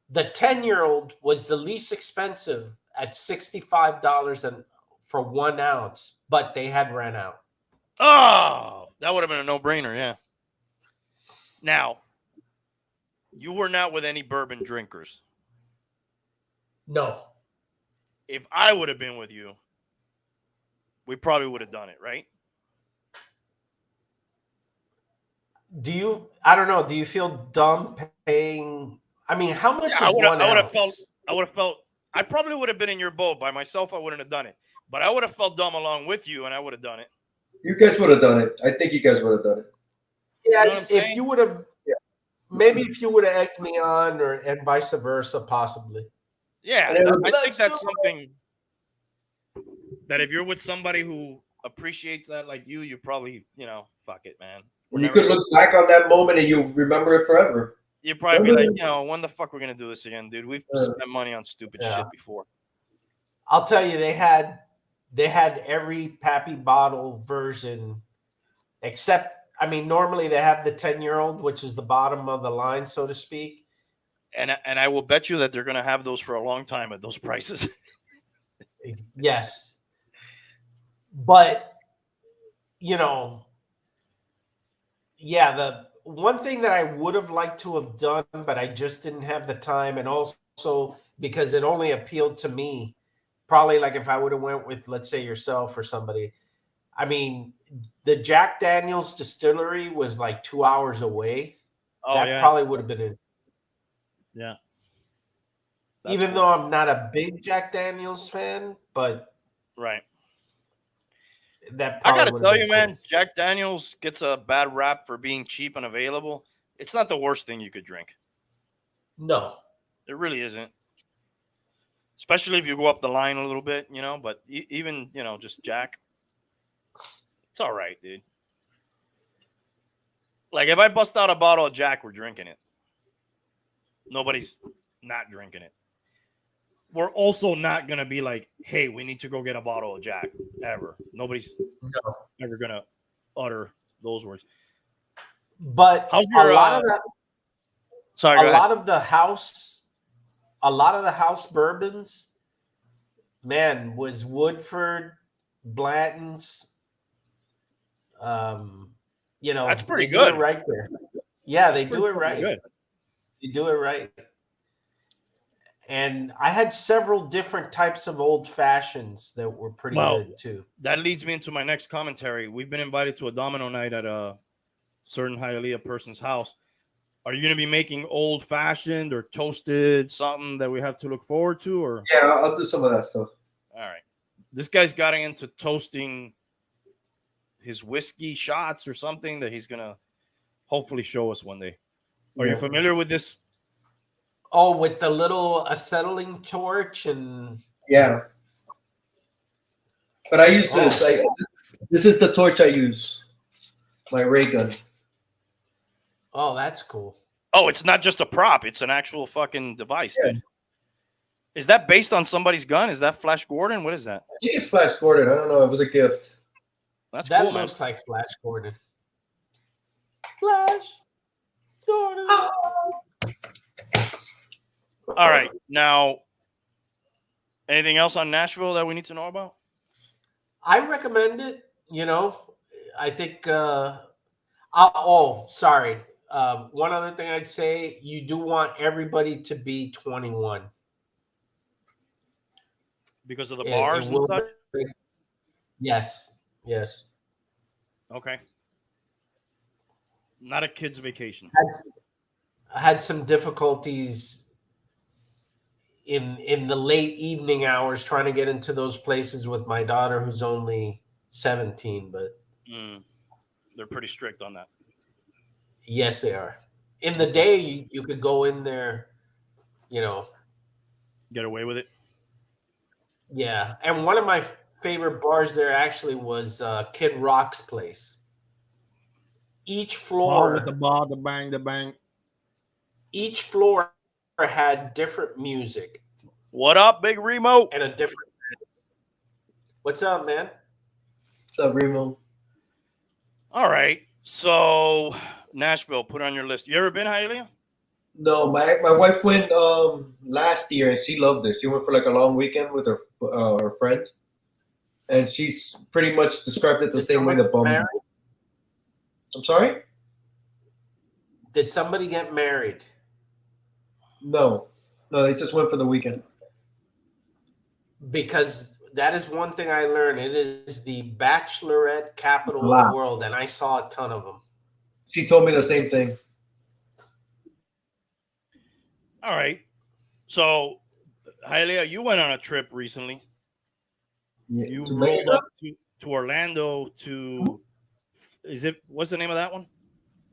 C: The 10-year-old was the least expensive at $65 for 1 ounce, but they had ran out.
A: Oh, that would have been a no-brainer, yeah. Now, you were not with any bourbon drinkers.
C: No.
A: If I would have been with you, we probably would have done it, right?
C: I don't know, do you feel dumb paying? I mean, how much is 1 ounce?
A: I would have felt, I probably would have been in your boat. By myself, I wouldn't have done it. But I would have felt dumb along with you, and I would have done it.
B: You guys would have done it. I think you guys would have done it.
C: Yeah, you know if you would have, maybe if you would have egged me on, and vice versa, possibly.
A: Yeah, I think that's something that if you're with somebody who appreciates that like you probably, fuck it, man.
B: And you could look back on that moment and you'll remember it forever.
A: You'd probably be like, when the fuck we're going to do this again, dude? We've spent money on stupid shit before.
C: I'll tell you, they had every Pappy bottle version except, I mean, normally they have the 10-year-old, which is the bottom of the line, so to speak.
A: And I will bet you that they're going to have those for a long time at those prices.
C: Yes. But, the one thing that I would have liked to have done, but I just didn't have the time, and also because it only appealed to me, probably like if I would have went with, let's say, yourself or somebody. I mean, the Jack Daniels distillery was like 2 hours away. That probably would have been it.
A: Yeah.
C: Even though I'm not a big Jack Daniels fan, but
A: right.
C: That
A: I gotta tell you, man, Jack Daniels gets a bad rap for being cheap and available. It's not the worst thing you could drink.
C: No.
A: It really isn't. Especially if you go up the line a little bit, but even, just Jack. It's all right, dude. Like, if I bust out a bottle of Jack, we're drinking it. Nobody's not drinking it. We're also not gonna be like, hey, we need to go get a bottle of Jack ever. Nobody's ever gonna utter those words.
C: But
A: How's your,
C: a lot of the
A: sorry,
C: a
A: go ahead.
C: lot of the house bourbons, man, was Woodford, Blanton's.
A: That's pretty
C: they do it
A: good.
C: right there. Yeah,
A: That's
C: they do it
A: pretty
C: right.
A: good.
C: They do it right. And I had several different types of old fashions that were pretty
A: Well,
C: good too.
A: That leads me into my next commentary. We've been invited to a domino night at a certain Hialeah person's house. Are you going to be making old fashioned or toasted something that we have to look forward to? Or
B: Yeah, I'll do some of that stuff.
A: all right, this guy's gotten into toasting his whiskey shots or something that he's going to hopefully show us one day. Are you familiar with this?
C: Oh, with the little acetylene torch and
B: Yeah. But I use this. This is the torch I use. My ray gun.
C: oh, that's cool.
A: Oh, it's not just a prop. It's an actual fucking device.
B: Yeah.
A: Dude. Is that based on somebody's gun? Is that Flash Gordon? What is that?
B: I think it's Flash Gordon. I don't know. It was a gift.
A: That's
C: That
A: cool, man.
C: looks like Flash Gordon. Flash Gordon.
A: All right. Now, anything else on Nashville that we need to know about?
C: I recommend it. I think. Sorry. One other thing I'd say: you do want everybody to be 21
A: Because of the
C: It-
A: bars
C: it
A: and
C: will-
A: such?
C: Yes.
A: Okay. Not a kid's vacation.
C: I had some difficulties in the late evening hours trying to get into those places with my daughter, who's only 17. But
A: They're pretty strict on that.
C: yes, they are. In the day, you could go in there,
A: Get away with it.
C: Yeah, and one of my favorite bars there actually was Kid Rock's place. Each floor,
A: with the ball, the bang.
C: each floor had different music
A: What up, Big Remo?
C: and a different. What's up, man?
B: What's up, Remo?
A: All right. So, Nashville, put it on your list. You ever been, Hialeah?
B: No, my wife went last year and she loved it. She went for like a long weekend with her friend, and she's pretty much described it the same way the bum.
C: Married?
B: I'm sorry?
C: Did somebody get married?
B: No, they just went for the weekend.
C: Because that is one thing I learned. It is the bachelorette capital of
B: Wow.
C: the world, and I saw a ton of them.
B: She told me the same thing.
A: All right. So, Hialeah, you went on a trip recently.
B: Yeah,
A: You
B: to
A: rolled
B: Mexico?
A: up to Orlando to, what's the name of that one?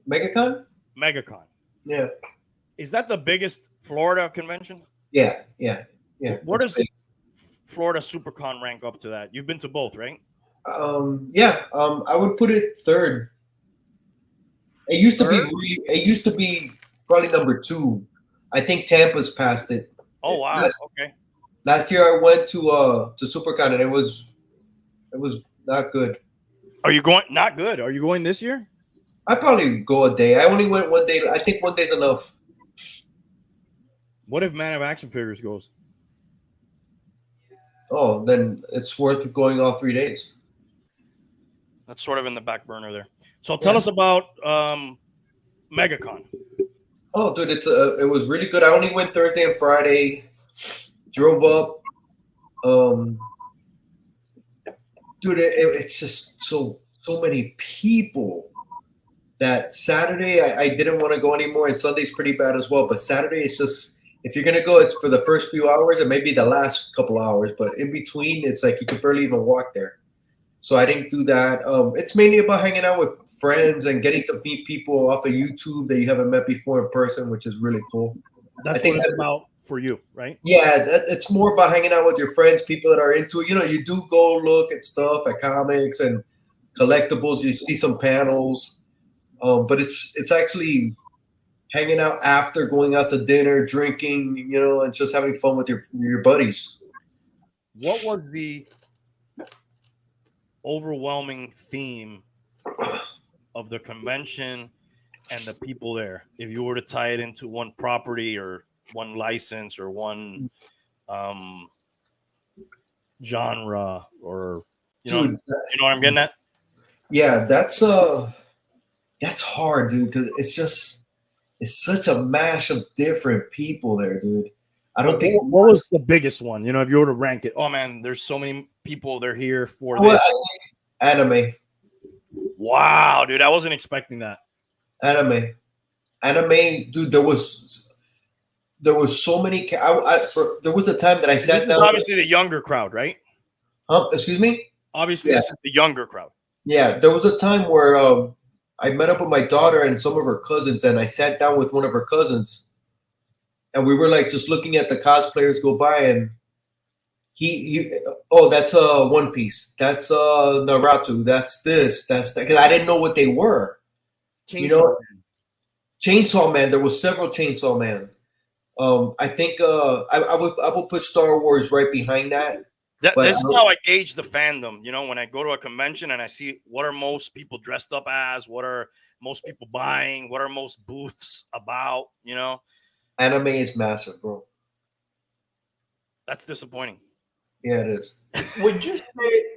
B: MegaCon?
A: MegaCon.
B: Yeah.
A: Is that the biggest Florida convention?
B: Yeah.
A: Where
B: It's
A: does Florida SuperCon rank up to that? You've been to both, right?
B: I would put it third. It used to
A: Third?
B: be probably number 2. I think Tampa's passed it.
A: Oh, wow. Okay.
B: Last year I went to SuperCon and it was not good.
A: Are you going? Not good. Are you going this year?
B: I probably go a day. I only went one day. I think one day's enough.
A: What if Man of Action Figures goes?
B: Oh, then it's worth going all 3 days.
A: That's sort of in the back burner there. So tell us about MegaCon.
B: Oh, dude, it was really good. I only went Thursday and Friday. Drove up. Dude, it's just so many people that Saturday I didn't want to go anymore, and Sunday's pretty bad as well. But Saturday is just, if you're gonna go, it's for the first few hours and maybe the last couple hours. But in between, it's like you could barely even walk there. So I didn't do that. It's mainly about hanging out with friends and getting to meet people off of YouTube that you haven't met before in person, which is really cool.
A: That's
B: I think
A: what it's
B: that-
A: about for you, right?
B: Yeah, it's more about hanging out with your friends, people that are into it. You do go look at stuff, at comics and collectibles. You see some panels, but it's actually hanging out after, going out to dinner, drinking, and just having fun with your buddies.
A: What was the overwhelming theme of the convention and the people there? If you were to tie it into one property or one license or one genre, or you know what I'm getting at?
B: Yeah, that's hard, dude, because it's such a mash of different people there, dude. I don't think.
A: What was the biggest one? If you were to rank it, oh man, there's so many people. They're here for this.
B: Anime.
A: Wow, dude, I wasn't expecting that.
B: Anime, dude. There was so many. There was a time that I sat down.
A: Obviously, the younger crowd, right?
B: Excuse me.
A: Obviously, This is the younger crowd.
B: Yeah, there was a time where I met up with my daughter and some of her cousins, and I sat down with one of her cousins, and we were like just looking at the cosplayers go by, and that's One Piece, that's Naruto, that's this, that's that, because I didn't know what they were. Chainsaw Man. There was several Chainsaw Man. I think I would put Star Wars right behind that.
A: This is how I gauge the fandom. When I go to a convention and I see what are most people dressed up as, what are most people buying, what are most booths about,
B: Anime is massive, bro.
A: That's disappointing.
B: Yeah, it is.
C: Would you say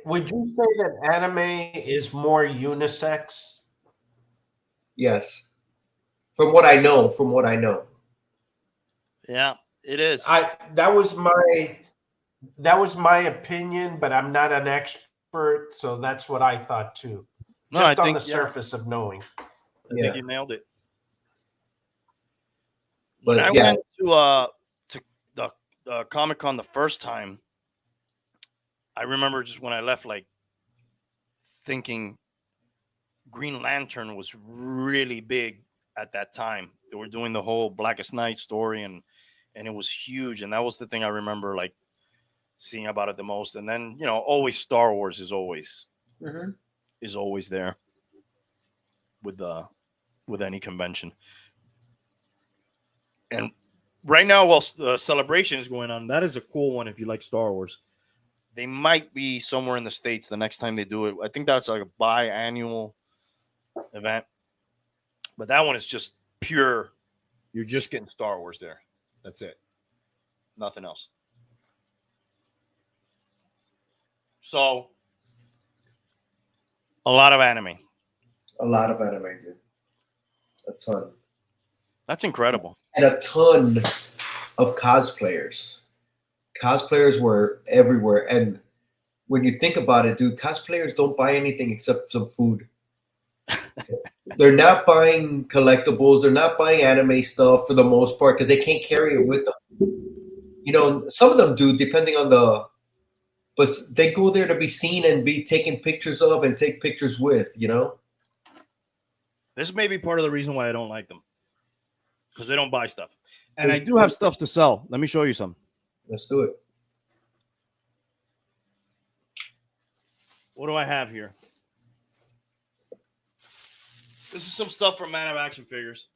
C: that anime is more unisex?
B: Yes. From what I know.
A: Yeah, it is.
C: That was my opinion, but I'm not an expert, so that's what I thought too. Just on the surface of knowing.
A: I think you nailed it.
B: But
A: when I went to the Comic-Con the first time, I remember just when I left, like thinking Green Lantern was really big at that time. They were doing the whole Blackest Night story, and it was huge. And that was the thing I remember, like seeing about it the most. And then always Star Wars is always there with any convention. And right now, while Celebration is going on, that is a cool one if you like Star Wars. They might be somewhere in the States the next time they do it. I think that's like a biannual event. But that one is just pure. You're just getting Star Wars there. That's it. Nothing else. So, a lot of anime.
B: A lot of anime, dude. A ton.
A: That's incredible.
B: And a ton of cosplayers. Cosplayers were everywhere. And when you think about it, dude, cosplayers don't buy anything except some food. They're not buying collectibles. They're not buying anime stuff for the most part because they can't carry it with them. Some of them do, depending on but they go there to be seen and be taken pictures of and take pictures with,
A: This may be part of the reason why I don't like them. Because they don't buy stuff. And I do have stuff to sell. Let me show you some.
B: Let's do it.
A: What do I have here? This is some stuff from Man of Action Figures.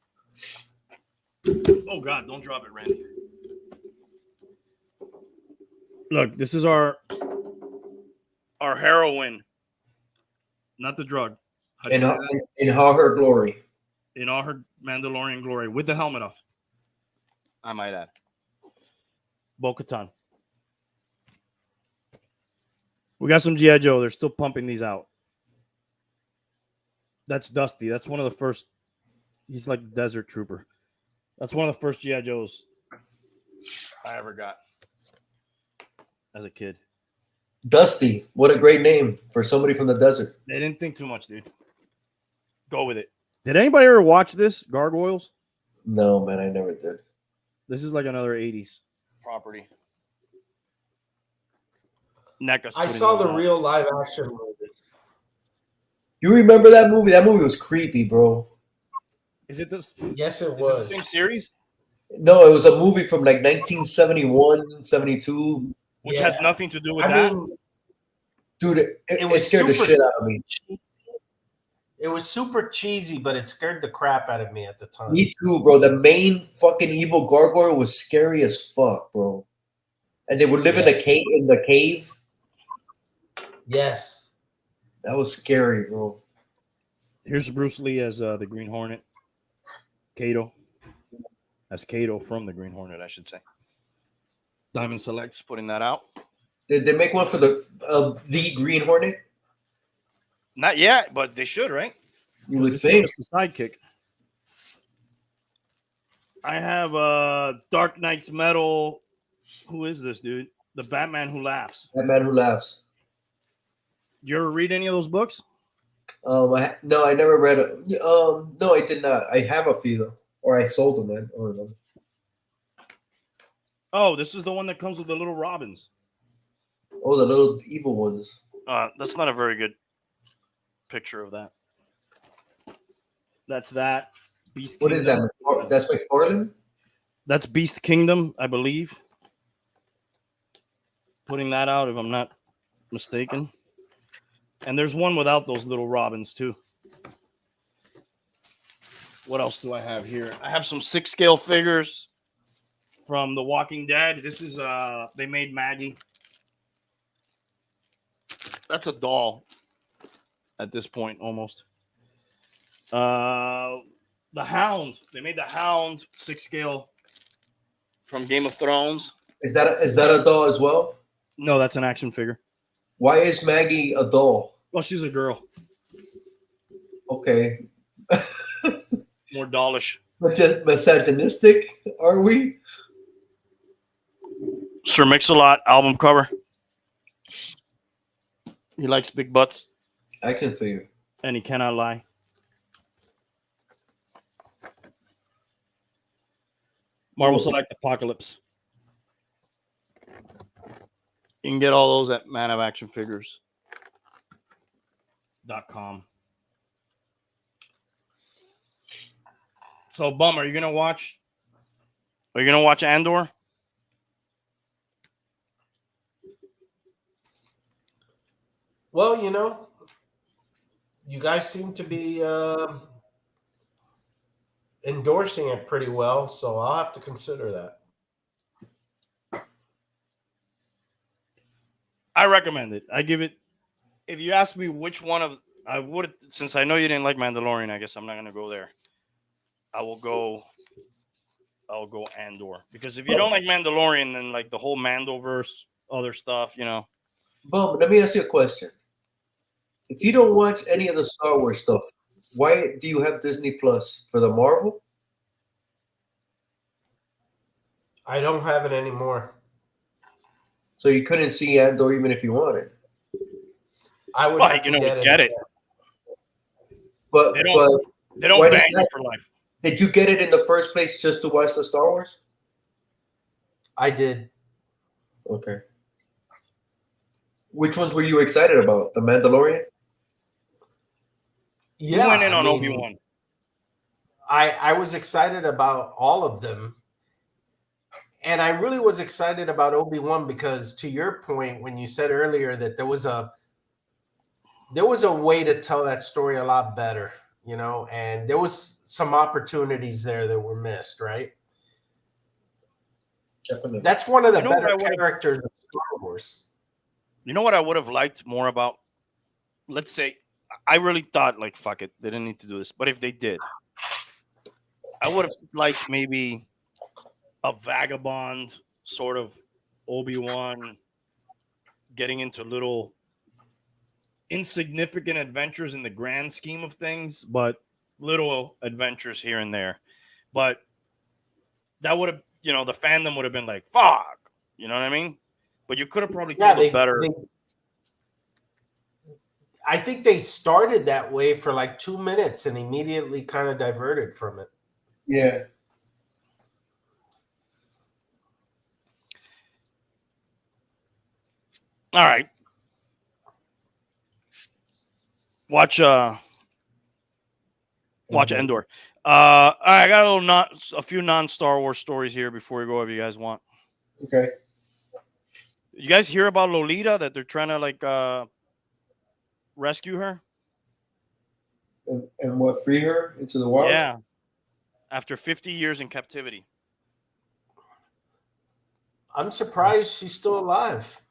A: Oh, God, don't drop it, Randy. Look, this is our heroine. Not the drug.
B: In all her glory.
A: In all her Mandalorian glory. With the helmet off. I might add. Bo-Katan. We got some G.I. Joe. They're still pumping these out. That's Dusty. That's one of the first. He's like the desert trooper. That's one of the first G.I. Joes I ever got as a kid.
B: Dusty. What a great name for somebody from the desert.
A: They didn't think too much, dude. Go with it. Did anybody ever watch this? Gargoyles?
B: No, man, I never did.
A: This is like another 80s property.
C: I saw the real live action movie.
B: You remember that movie? That movie was creepy, bro.
A: Is it this?
C: Yes, it was.
A: Is it the same series?
B: No, it was a movie from like 1971, 72.
A: Which has nothing to do with
C: I
A: that.
C: mean,
B: dude, it scared the shit out of me.
C: It was super cheesy, but it scared the crap out of me at the time.
B: Me too, bro. The main fucking evil gargoyle was scary as fuck, bro. And they would live in a
C: Yes.
B: cave. In the cave,
C: Yes.
B: that was scary, bro.
A: Here's Bruce Lee as the Green Hornet. Kato. As Kato from the Green Hornet, I should say. Diamond Selects putting that out.
B: Did they make one for the Green Hornet?
A: Not yet, but they should, right?
B: You would
A: This
B: think.
A: is just a sidekick. I have Dark Knight's Metal. Who is this, dude? The Batman Who Laughs.
B: That man who laughs.
A: You ever read any of those books?
B: No, I never read it. No, I did not. I have a few though, or I sold them. I don't remember.
A: Oh, this is the one that comes with the little robins.
B: Oh, the little evil ones.
A: That's not a very good picture of that. That's that. Beast
B: What
A: Kingdom.
B: is that? That's McFarlane?
A: That's Beast Kingdom, I believe. Putting that out, if I'm not mistaken. And there's one without those little robins, too. What else do I have here? I have some 6-scale figures from The Walking Dead. This is, they made Maggie. That's a doll at this point, almost. The Hound. They made the Hound 6-scale from Game of Thrones.
B: Is that a doll as well?
A: No, that's an action figure.
B: Why is Maggie a doll?
A: Well, she's a girl.
B: Okay.
A: More dollish.
B: Misogynistic, are we?
A: Sir Mix-a-Lot album cover. He likes big butts,
B: Action figure.
A: and he cannot lie. Marvel Select Apocalypse. You can get all those at manofactionfigures.com. So, Bum, are you gonna watch Andor?
C: Well, you guys seem to be endorsing it pretty well, so I'll have to consider that.
A: I recommend it. I give it. If you ask me which one of, I would, since I know you didn't like Mandalorian, I guess I'm not gonna go there. I'll go Andor, because if you don't like Mandalorian, then like the whole Mandoverse, other stuff,
B: Bum, let me ask you a question. If you don't watch any of the Star Wars stuff, why do you have Disney Plus? For the Marvel?
C: I don't have it anymore.
B: So you couldn't see Andor even if you wanted.
C: I would.
A: Well,
C: have
A: you
C: to
A: can always get it.
B: But
A: They don't
B: why
A: ban
B: did
A: you for life.
B: Did you get it in the first place just to watch the Star Wars?
C: I did.
B: Okay. Which ones were you excited about? The Mandalorian?
A: You went in on Obi-Wan.
C: I was excited about all of them. And I really was excited about Obi-Wan because, to your point, when you said earlier that there was a way to tell that story a lot better, and there was some opportunities there that were missed, right?
B: Definitely.
C: That's one of the
A: what
C: better characters of Star Wars.
A: You know what I would have liked more about? Let's say, I really thought, like, fuck it, they didn't need to do this. But if they did, I would have liked maybe a vagabond sort of Obi-Wan getting into little insignificant adventures in the grand scheme of things, but little adventures here and there. But that would have, the fandom would have been like, fuck, you know what I mean? But you could have probably told it better.
C: I think they started that way for like 2 minutes and immediately kind of diverted from it.
B: Yeah.
A: All right. Watch Endor. All right, I got a few non-Star Wars stories here before we go if you guys want.
B: Okay.
A: You guys hear about Lolita, that they're trying to rescue her?
B: And what, free her into the wild?
A: Yeah. After 50 years in captivity.
C: I'm surprised she's still alive.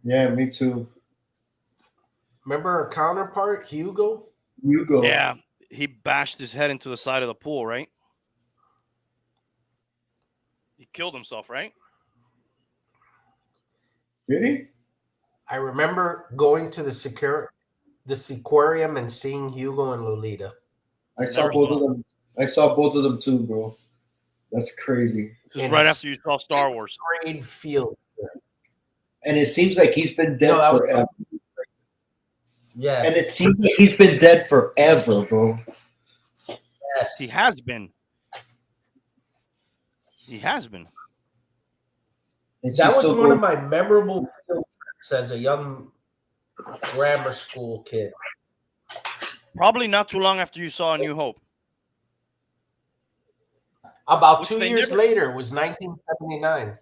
B: Yeah, me too.
C: Remember her counterpart, Hugo?
B: Hugo.
A: Yeah. He bashed his head into the side of the pool, right? He killed himself, right?
B: Did he?
C: I remember going to the Seaquarium and seeing Hugo and Lolita.
B: I saw
A: Never
B: both
A: saw
B: of them. I saw both of them too, bro. That's crazy.
A: This is
C: In
A: right after you saw Star Wars.
C: Grade field.
B: And it seems like he's been dead
C: No, that was-
B: forever.
C: Yes.
B: And it seems like he's been dead forever, bro.
C: yes.
A: He has been. He has been.
B: And
C: That
B: she's
C: was
B: still
C: one of
B: going-
C: my memorable field trips as a young grammar school kid.
A: Probably not too long after you saw A New Hope.
C: About
A: Which
C: 2
A: they
C: years
A: never-
C: later was 1979.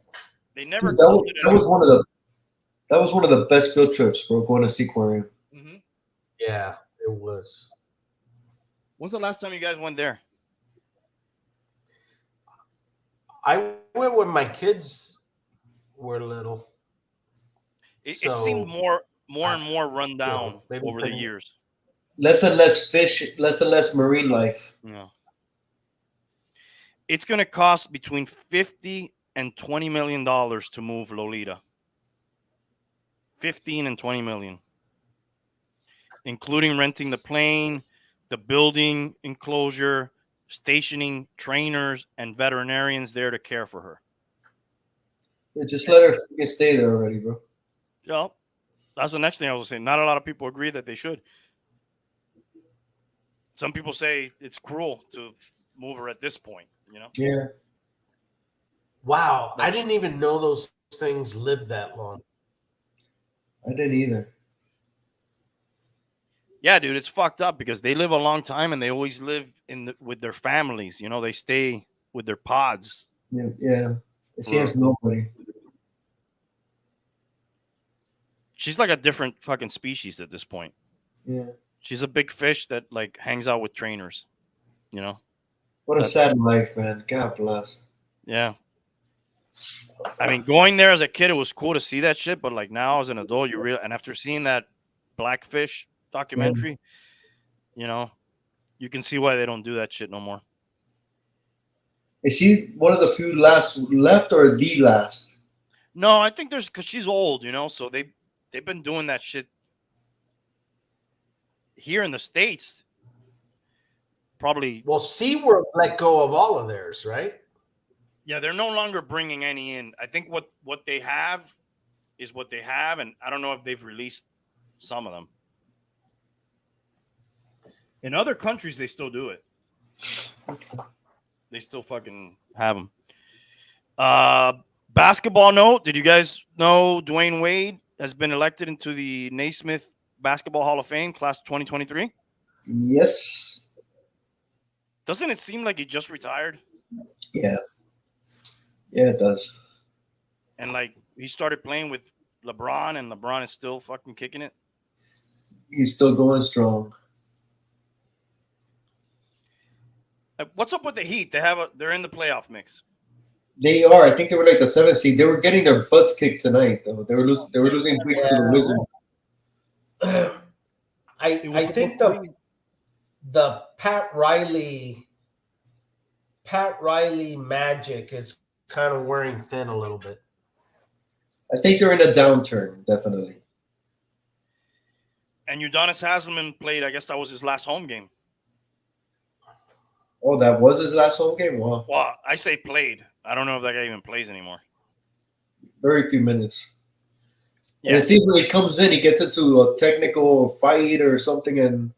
A: They never
B: Dude,
A: called it
B: that was one of the best field trips, bro. Going to Seaquarium.
A: Mhm.
C: Yeah, it was.
A: When's the last time you guys went there?
C: I went when my kids were little.
A: It seemed more and more run down
C: maybe
A: over the
C: 10
A: years.
B: Less and less fish, less and less marine life.
A: Yeah. It's going to cost between $50 and $20 million to move Lolita. 15 and 20 million. Including renting the plane, the building enclosure, stationing trainers and veterinarians there to care for her.
B: Yeah, just let her freaking stay there already, bro.
A: Yeah. That's the next thing I was saying. Not a lot of people agree that they should. Some people say it's cruel to move her at this point, you know?
B: Yeah.
C: Wow, I didn't even know those things lived that long.
B: I didn't either.
A: Yeah, dude, it's fucked up because they live a long time and they always live with their families. You know, they stay with their pods.
B: Yeah. Yeah. She has nobody.
A: She's like a different fucking species at this point.
B: Yeah.
A: She's a big fish that like hangs out with trainers, you know?
B: What a sad life, man. God bless.
A: Yeah. I mean, going there as a kid, it was cool to see that shit, but like now as an adult, and after seeing that Blackfish documentary, you know, you can see why they don't do that shit no more.
B: Is she one of the few last left or the last?
A: No, I think because she's old, you know, so they've been doing that shit here in the States. Probably.
C: Well, SeaWorld let go of all of theirs, right?
A: Yeah, they're no longer bringing any in. I think what they have is what they have, and I don't know if they've released some of them. In other countries, they still do it. They still fucking have them. Basketball note. Did you guys know Dwayne Wade has been elected into the Naismith Basketball Hall of Fame, class 2023?
B: Yes.
A: Doesn't it seem like he just retired?
B: Yeah. Yeah, it does.
A: And like he started playing with LeBron, and LeBron is still fucking kicking it.
B: He's still going strong.
A: What's up with the Heat? They're in the playoff mix.
B: They are. I think they were like the 7th seed. They were getting their butts kicked tonight, though. They were losing big to the Wizards.
C: I think the Pat Riley magic is kind of wearing thin a little bit.
B: I think they're in a downturn, definitely.
A: And Udonis Haslem played. I guess that was his last home game.
B: Oh, that was his last home game? Wow.
A: Well, I say played. I don't know if that guy even plays anymore.
B: Very few minutes.
A: Yeah.
B: And it seems when he comes in, he gets into a technical fight or something, and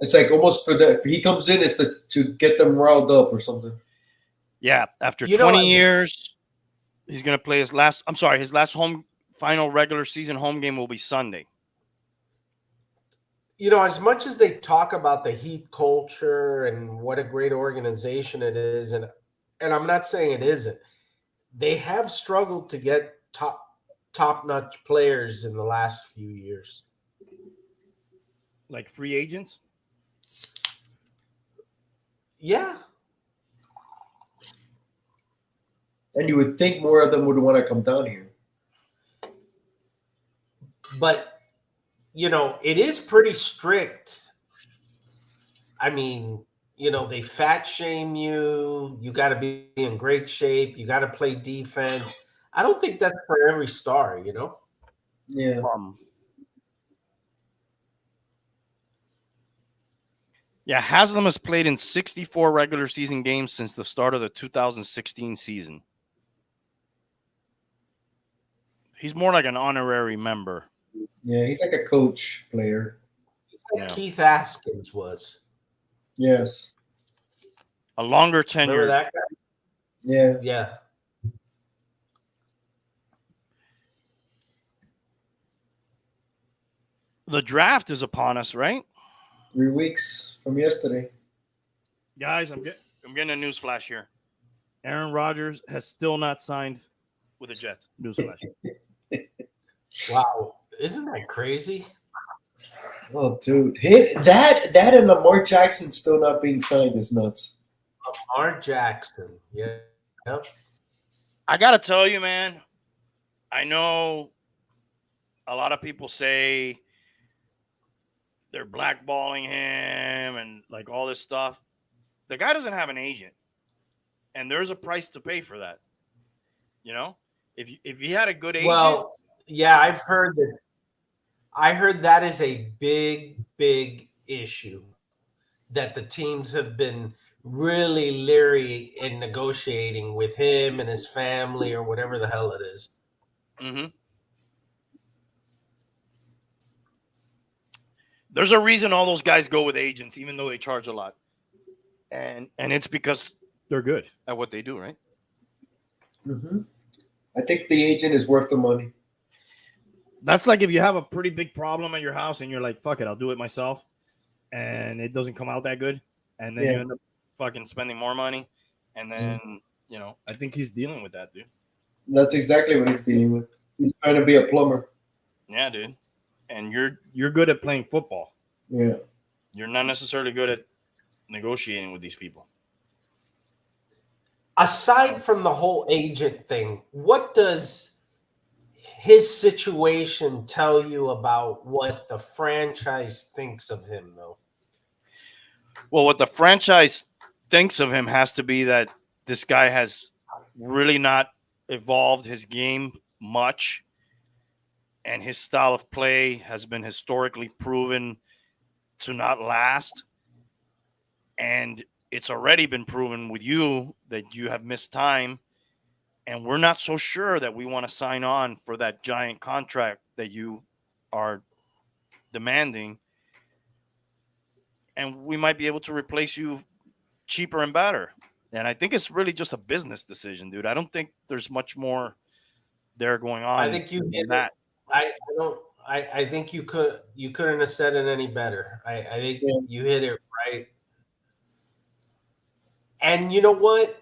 B: it's like almost if he comes in, it's to get them riled up or something.
A: Yeah, after 20 years, he's going to play his last home final regular season home game will be Sunday.
C: You know, as much as they talk about the Heat culture and what a great organization it is, and I'm not saying it isn't, they have struggled to get top-notch players in the last few years.
A: Like free agents?
C: Yeah.
B: And you would think more of them would want to come down here.
C: But, it is pretty strict. I mean, they fat shame you. You got to be in great shape. You got to play defense. I don't think that's for every star,
B: Yeah.
A: Yeah, Haslam has played in 64 regular season games since the start of the 2016 season. He's more like an honorary member.
B: Yeah, he's like a coach player.
C: Like Keith Askins was.
B: Yes.
A: A longer tenure.
C: Remember that guy?
B: Yeah.
C: Yeah.
A: The draft is upon us, right?
B: 3 weeks from yesterday.
A: Guys, I'm getting a news flash here. Aaron Rodgers has still not signed with the Jets. Newsflash.
C: Wow. Isn't that crazy?
B: Oh, dude. That and Lamar Jackson still not being signed is nuts.
C: Lamar Jackson. Yeah. Yep.
A: I got to tell you, man, I know a lot of people say they're blackballing him and like all this stuff. The guy doesn't have an agent, and there's a price to pay for that. If he had a good agent.
C: Well, yeah, I've heard that. I heard that is a big, big issue that the teams have been really leery in negotiating with him and his family or whatever the hell it is.
A: Mm-hmm. There's a reason all those guys go with agents, even though they charge a lot. And it's because they're good at what they do, right?
B: Mm-hmm. I think the agent is worth the money.
A: That's like if you have a pretty big problem at your house and you're like, fuck it, I'll do it myself. And it doesn't come out that good. And then you end up fucking spending more money. And then, I think he's dealing with that, dude.
B: That's exactly what he's dealing with. He's trying to be a plumber.
A: Yeah, dude. And you're good at playing football.
B: Yeah.
A: You're not necessarily good at negotiating with these people.
C: Aside from the whole agent thing, what does his situation tell you about what the franchise thinks of him, though?
A: Well, what the franchise thinks of him has to be that this guy has really not evolved his game much. And his style of play has been historically proven to not last. And it's already been proven with you that you have missed time. And we're not so sure that we want to sign on for that giant contract that you are demanding. And we might be able to replace you cheaper and better. And I think it's really just a business decision, dude. I don't think there's much more there going on.
C: I think you hit that. I think you couldn't have said it any better. I think you hit it right. And you know what?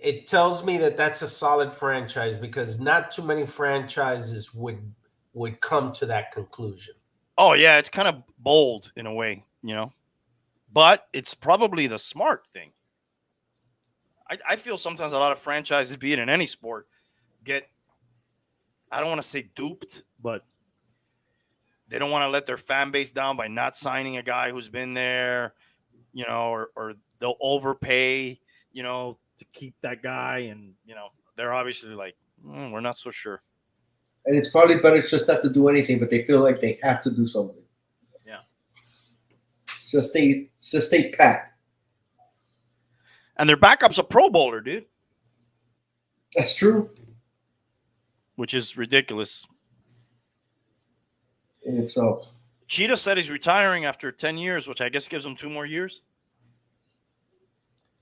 C: It tells me that that's a solid franchise because not too many franchises would come to that conclusion.
A: Oh yeah, it's kind of bold in a way, but it's probably the smart thing. I feel sometimes a lot of franchises, be it in any sport, get, I don't want to say duped, but they don't want to let their fan base down by not signing a guy who's been there, or they'll overpay, to keep that guy. And, they're obviously like, we're not so sure.
B: And it's probably better just not to do anything, but they feel like they have to do something.
A: Yeah.
B: Just stay pat.
A: And their backup's a Pro Bowler, dude.
B: That's true.
A: Which is ridiculous.
B: In itself.
A: Cheetah said he's retiring after 10 years, which I guess gives him 2 more years.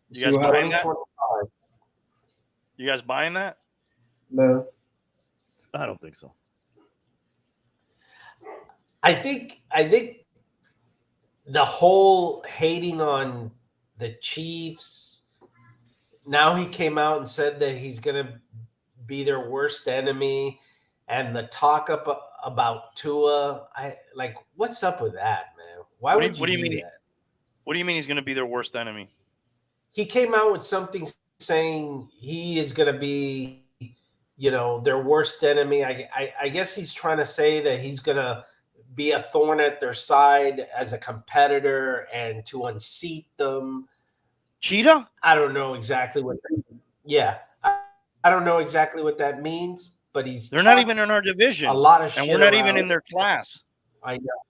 A: You guys buying that? You guys buying that?
B: No.
A: I don't think so.
C: I think the whole hating on the Chiefs. Now he came out and said that he's going to be their worst enemy, and the talk about Tua. What's up with that, man? Why would you do that?
A: What do you mean he's going to be their worst enemy?
C: he came out with something saying he is going to be, their worst enemy. I guess he's trying to say that he's going to be a thorn at their side as a competitor and to unseat them.
A: Cheetah?
C: I don't know exactly what. Yeah, I don't know exactly what that means, but
A: they're not even in our division.
C: A lot of shit,
A: and we're not even in their class.
C: I know.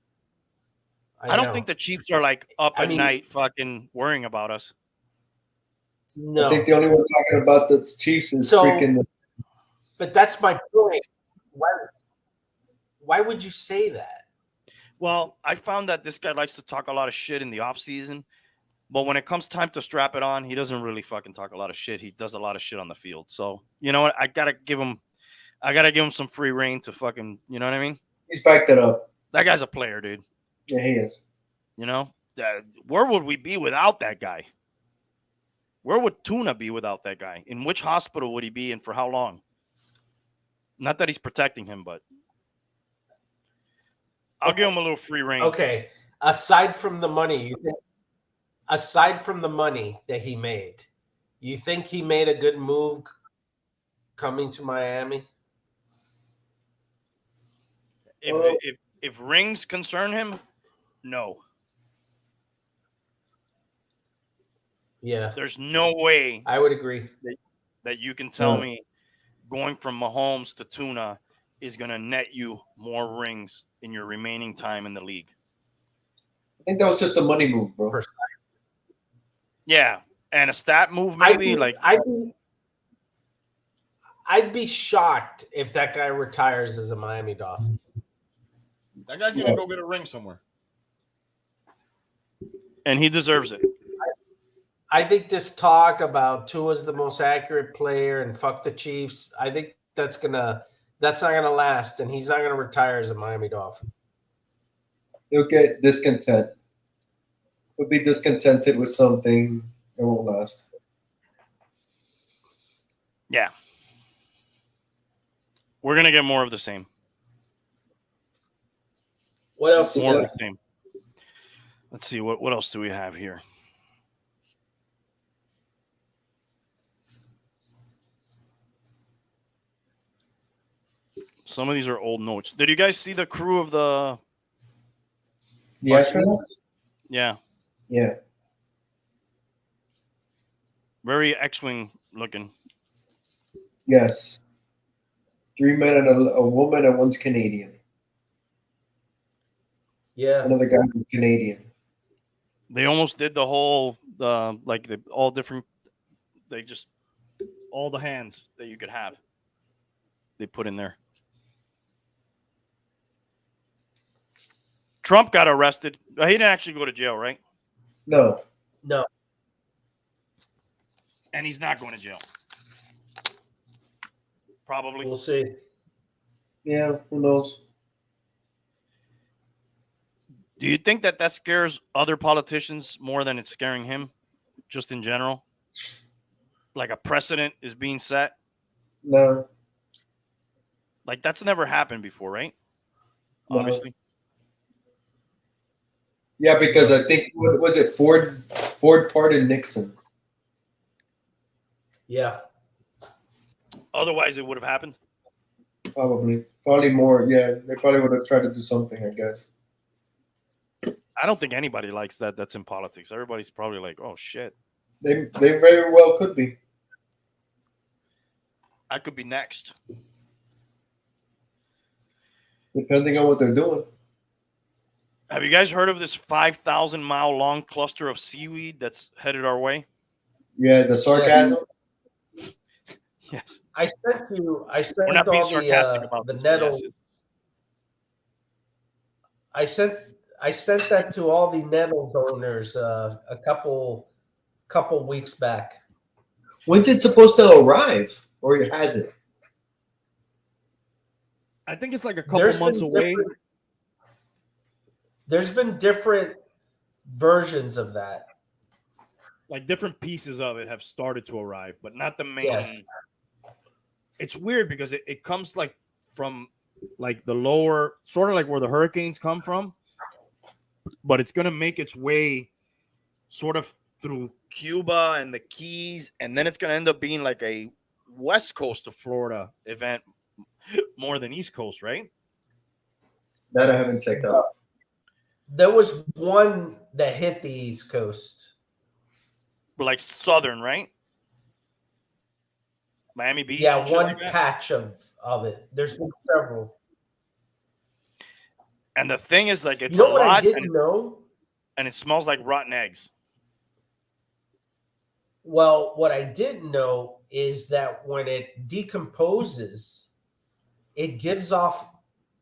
A: I don't think the Chiefs are like up at night fucking worrying about us.
C: No.
B: I think the only one talking about the Chiefs is freaking.
C: But that's my point. Why would you say that?
A: Well, I found that this guy likes to talk a lot of shit in the offseason, but when it comes time to strap it on, he doesn't really fucking talk a lot of shit. He does a lot of shit on the field. So, you know what? I gotta give him some free reign to fucking, you know what I mean?
B: He's backed it up.
A: That guy's a player, dude.
B: Yeah, he is.
A: You know, where would we be without that guy? Where would Tuna be without that guy? In which hospital would he be and for how long? Not that he's protecting him, but I'll give him a little free reign.
C: Okay. Aside from the money that he made, you think he made a good move coming to Miami?
A: If rings concern him, no.
C: Yeah.
A: There's no way
C: I would agree
A: that you can tell me going from Mahomes to Tuna is going to net you more rings in your remaining time in the league.
B: I think that was just a money move, bro.
A: Yeah, and a stat move maybe.
C: I'd be shocked if that guy retires as a Miami Dolphin.
A: That guy's going to go get a ring somewhere. And he deserves it.
C: I think this talk about Tua's the most accurate player and fuck the Chiefs, I think that's not gonna last, and he's not gonna retire as a Miami Dolphin.
B: He'll get discontent. He'll be discontented with something. It won't last.
A: Yeah. We're gonna get more of the same.
C: What else?
A: More of the same. Let's see, what else do we have here? Some of these are old notes. Did you guys see the crew of the
B: astronauts?
A: Yeah.
B: Yeah.
A: Very X-Wing looking.
B: Yes. 3 men and a woman, and one's Canadian.
C: Yeah.
B: Another guy who's Canadian.
A: They almost did the whole, all different, all the hands that you could have. They put in there. Trump got arrested. He didn't actually go to jail, right?
B: No.
A: And he's not going to jail. Probably.
C: We'll see.
B: Yeah, who knows?
A: Do you think that scares other politicians more than it's scaring him, just in general? Like a precedent is being set?
B: No.
A: Like that's never happened before, right?
B: No.
A: Obviously.
B: Yeah, because I think, what was it, Ford pardoned Nixon.
C: Yeah.
A: Otherwise, it would have happened.
B: Probably more. Yeah, they probably would have tried to do something, I guess.
A: I don't think anybody likes that. That's in politics. Everybody's probably like, "Oh shit."
B: They very well could be.
A: I could be next.
B: Depending on what they're doing.
A: Have you guys heard of this 5,000-mile long cluster of seaweed that's headed our way?
B: Yeah, the sarcasm.
A: Yes.
C: I sent
A: We're not being sarcastic about
C: the
A: this,
C: nettles.
A: yes.
C: I sent that to all the Nettles owners a couple weeks back.
B: When's it supposed to arrive, or has it?
A: I think it's like a couple months away.
C: There's been different versions of that.
A: Like different pieces of it have started to arrive, but not the main.
C: Yes.
A: It's weird because it comes like from like the lower, sort of like where the hurricanes come from, but it's going to make its way sort of through Cuba and the Keys, and then it's going to end up being like a West Coast of Florida event more than East Coast, right?
B: That I haven't checked out.
C: There was one that hit the East Coast.
A: But like Southern, right? Miami Beach.
C: Yeah,
A: and shit
C: one
A: like that.
C: patch of it. There's been several.
A: And the thing is, like, it's
C: You know
A: a
C: what I
A: lot,
C: didn't know?
A: and it smells like rotten eggs.
C: Well, what I didn't know is that when it decomposes, it gives off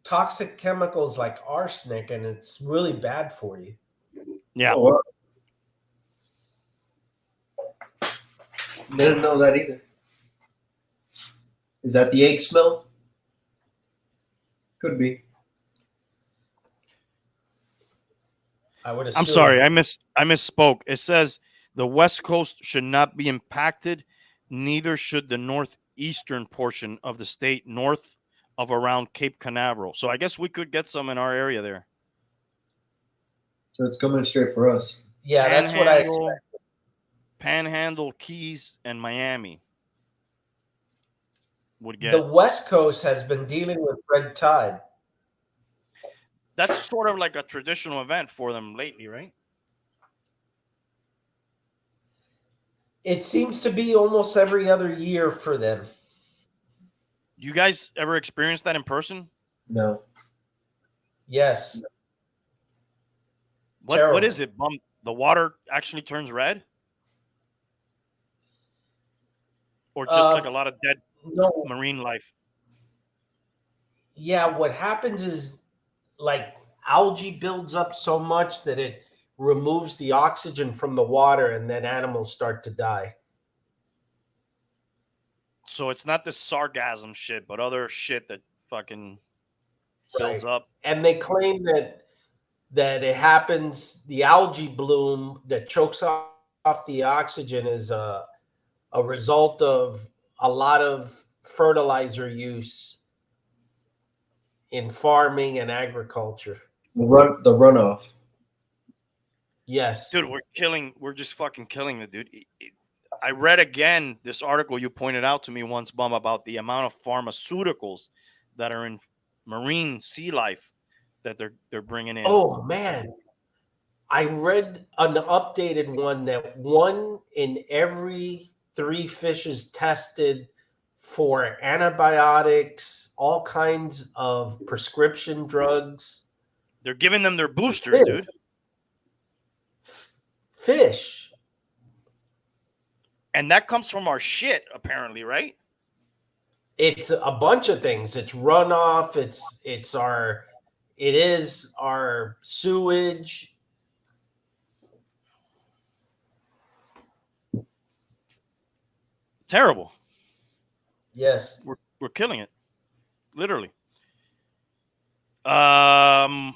C: toxic chemicals like arsenic, and it's really bad for you.
A: Yeah.
B: Oh, wow. Didn't know that either. Is that the egg smell? Could be.
C: I would assume.
A: I'm sorry, I misspoke. It says the West Coast should not be impacted, neither should the northeastern portion of the state north of around Cape Canaveral. So I guess we could get some in our area there.
B: So it's coming straight for us.
C: Yeah, that's what I
A: Panhandle,
C: expect.
A: Panhandle, Keys, and Miami would get.
C: The West Coast has been dealing with red tide.
A: That's sort of like a traditional event for them lately, right?
C: It seems to be almost every other year for them.
A: You guys ever experienced that in person?
B: No.
C: Yes.
A: What
C: Terrible.
A: is it? The water actually turns red? Or just like a lot of dead
C: No.
A: marine life?
C: Yeah, what happens is like algae builds up so much that it removes the oxygen from the water, and then animals start to die.
A: So it's not this sargassum shit, but other shit that fucking builds up.
C: And they claim that it happens, the algae bloom that chokes off the oxygen is a result of a lot of fertilizer use in farming and agriculture.
B: The runoff.
C: Yes.
A: Dude, we're just fucking killing the dude. I read again this article you pointed out to me once, Bum, about the amount of pharmaceuticals that are in marine sea life that they're bringing in.
C: Oh man, I read an updated one that 1 in every 3 fishes tested for antibiotics, all kinds of prescription drugs.
A: They're giving them their boosters, dude.
C: Fish.
A: And that comes from our shit, apparently, right?
C: It's a bunch of things. It's runoff. It is our sewage.
A: Terrible.
C: Yes.
A: We're killing it. Literally. Any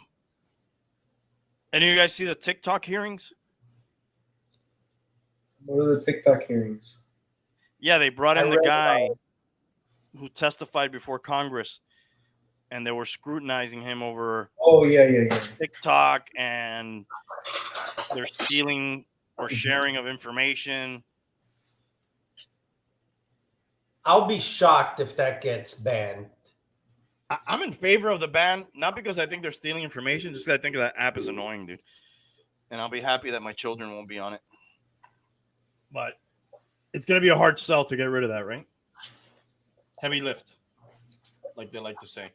A: of you guys see the TikTok hearings?
B: What are the TikTok hearings?
A: Yeah, they brought in
C: I
A: the
C: read
A: guy
C: about
A: who testified before Congress, and they were scrutinizing him over
B: Oh yeah.
A: TikTok, and they're stealing or sharing of information.
C: I'll be shocked if that gets banned.
A: I'm in favor of the ban, not because I think they're stealing information, just because I think that app is annoying, dude. And I'll be happy that my children won't be on it. But it's going to be a hard sell to get rid of that, right? Heavy lift, like they like to say.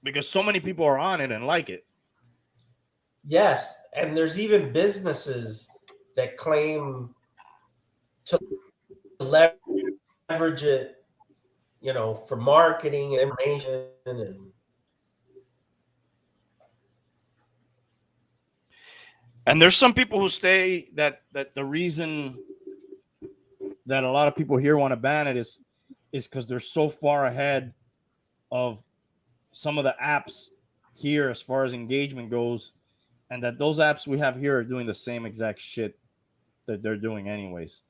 A: Because so many people are on it and like it.
C: Yes, and there's even businesses that claim to leverage it, for marketing and information.
A: And there's some people who say that the reason that a lot of people here want to ban it is because they're so far ahead of some of the apps here as far as engagement goes, and that those apps we have here are doing the same exact shit that they're doing anyways.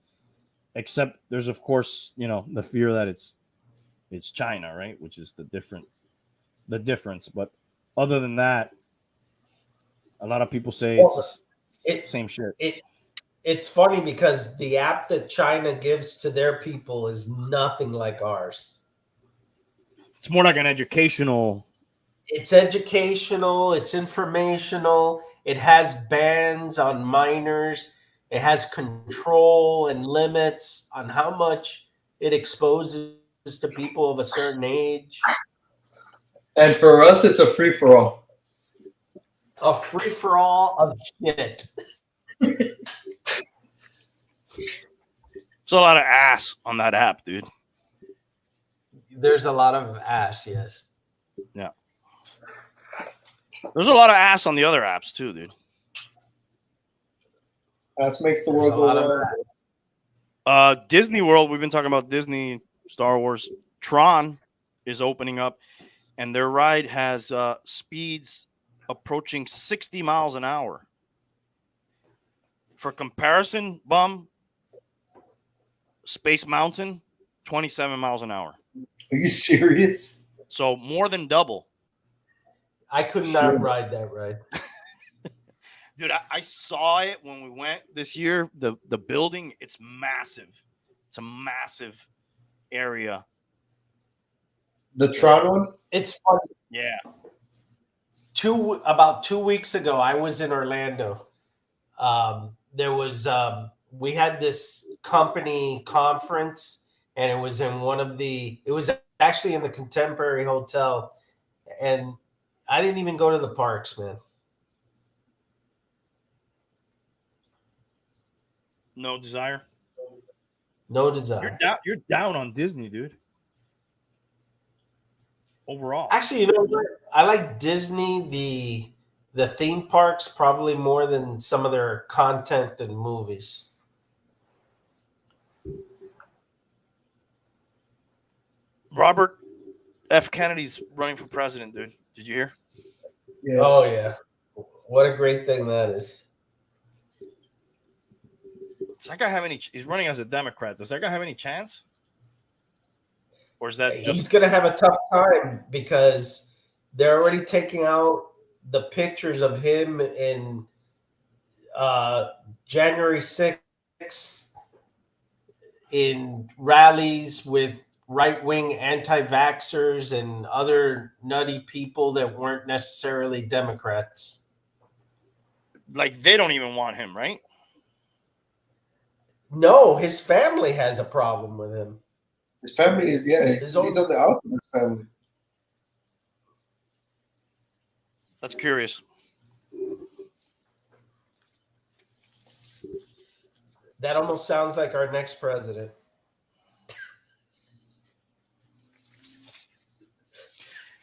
A: Except there's, of course, the fear that it's China, right? Which is the difference. But other than that, a lot of people say it's same shit.
C: It's funny because the app that China gives to their people is nothing like ours.
A: It's more like an educational.
C: It's educational, it's informational, it has bans on minors, it has control and limits on how much it exposes to people of a certain age.
B: And for us, it's a free for all.
C: A free for all of shit.
A: There's a lot of ass on that app, dude.
C: There's a lot of ass, yes.
A: Yeah. There's a lot of ass on the other apps too, dude.
B: That makes the
C: There's
B: world
C: a
B: go
C: lot of
B: round.
C: ass.
A: Disney World, we've been talking about Disney, Star Wars. Tron is opening up, and their ride has speeds approaching 60 miles an hour. For comparison, Space Mountain, 27 miles an hour.
B: Are you serious?
A: So more than double.
C: I could not ride that ride.
A: Dude, I saw it when we went this year. The building, it's massive. It's a massive area.
B: The Tron one?
C: It's funny.
A: Yeah.
C: About 2 weeks ago, I was in Orlando. There was we had this company conference, and it was in it was actually in the Contemporary Hotel, and I didn't even go to the parks, man.
A: No desire.
C: No desire.
A: You're down on Disney, dude. Overall.
C: Actually, you know what? I like Disney, the theme parks, probably more than some of their content and movies.
A: Robert F. Kennedy's running for president, dude. Did you hear?
B: Yes.
C: Oh yeah, what a great thing that is.
A: Does that guy have any? He's running as a Democrat. Does that guy have any chance? Or is that
C: He's
A: just
C: going to have a tough time because they're already taking out the pictures of him in January 6th in rallies with right-wing anti-vaxxers and other nutty people that weren't necessarily Democrats?
A: like they don't even want him, right?
C: No, his family has a problem with him.
B: His family is, he's on the out for his family.
A: That's curious.
C: That almost sounds like our next president.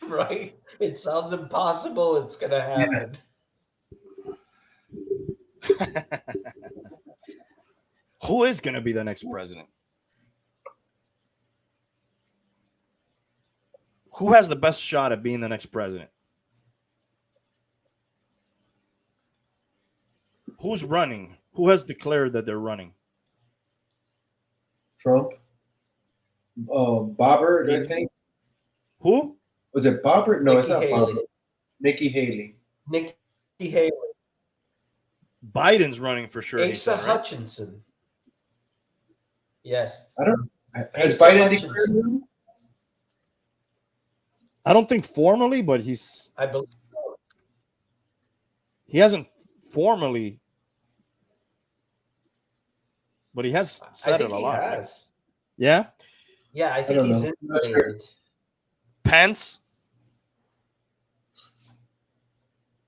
C: Right? It sounds impossible. It's going to happen.
A: Who is going to be the next president? Who has the best shot at being the next president? Who's running? Who has declared that they're running?
B: Trump. Bobbert, I think.
A: Who?
B: Was it Bobbert? No, it's not
C: Nikki Haley.
B: Bobbert. Nikki Haley.
C: Nikki Haley.
A: Biden's running for sure. he
C: Asa
A: said, right?
C: Hutchinson. Yes.
B: I don't. Has
C: Asa
B: Biden
C: Hutchinson.
B: declared him?
A: I don't think formally, but
C: I believe so.
A: he hasn't formally, but he has
C: I
A: said
C: think
A: it a
C: he
A: lot. right?
C: has.
A: Yeah.
C: Yeah, I think
B: don't
C: he's
B: know.
C: in
B: I'm not sure.
C: it.
A: Pence.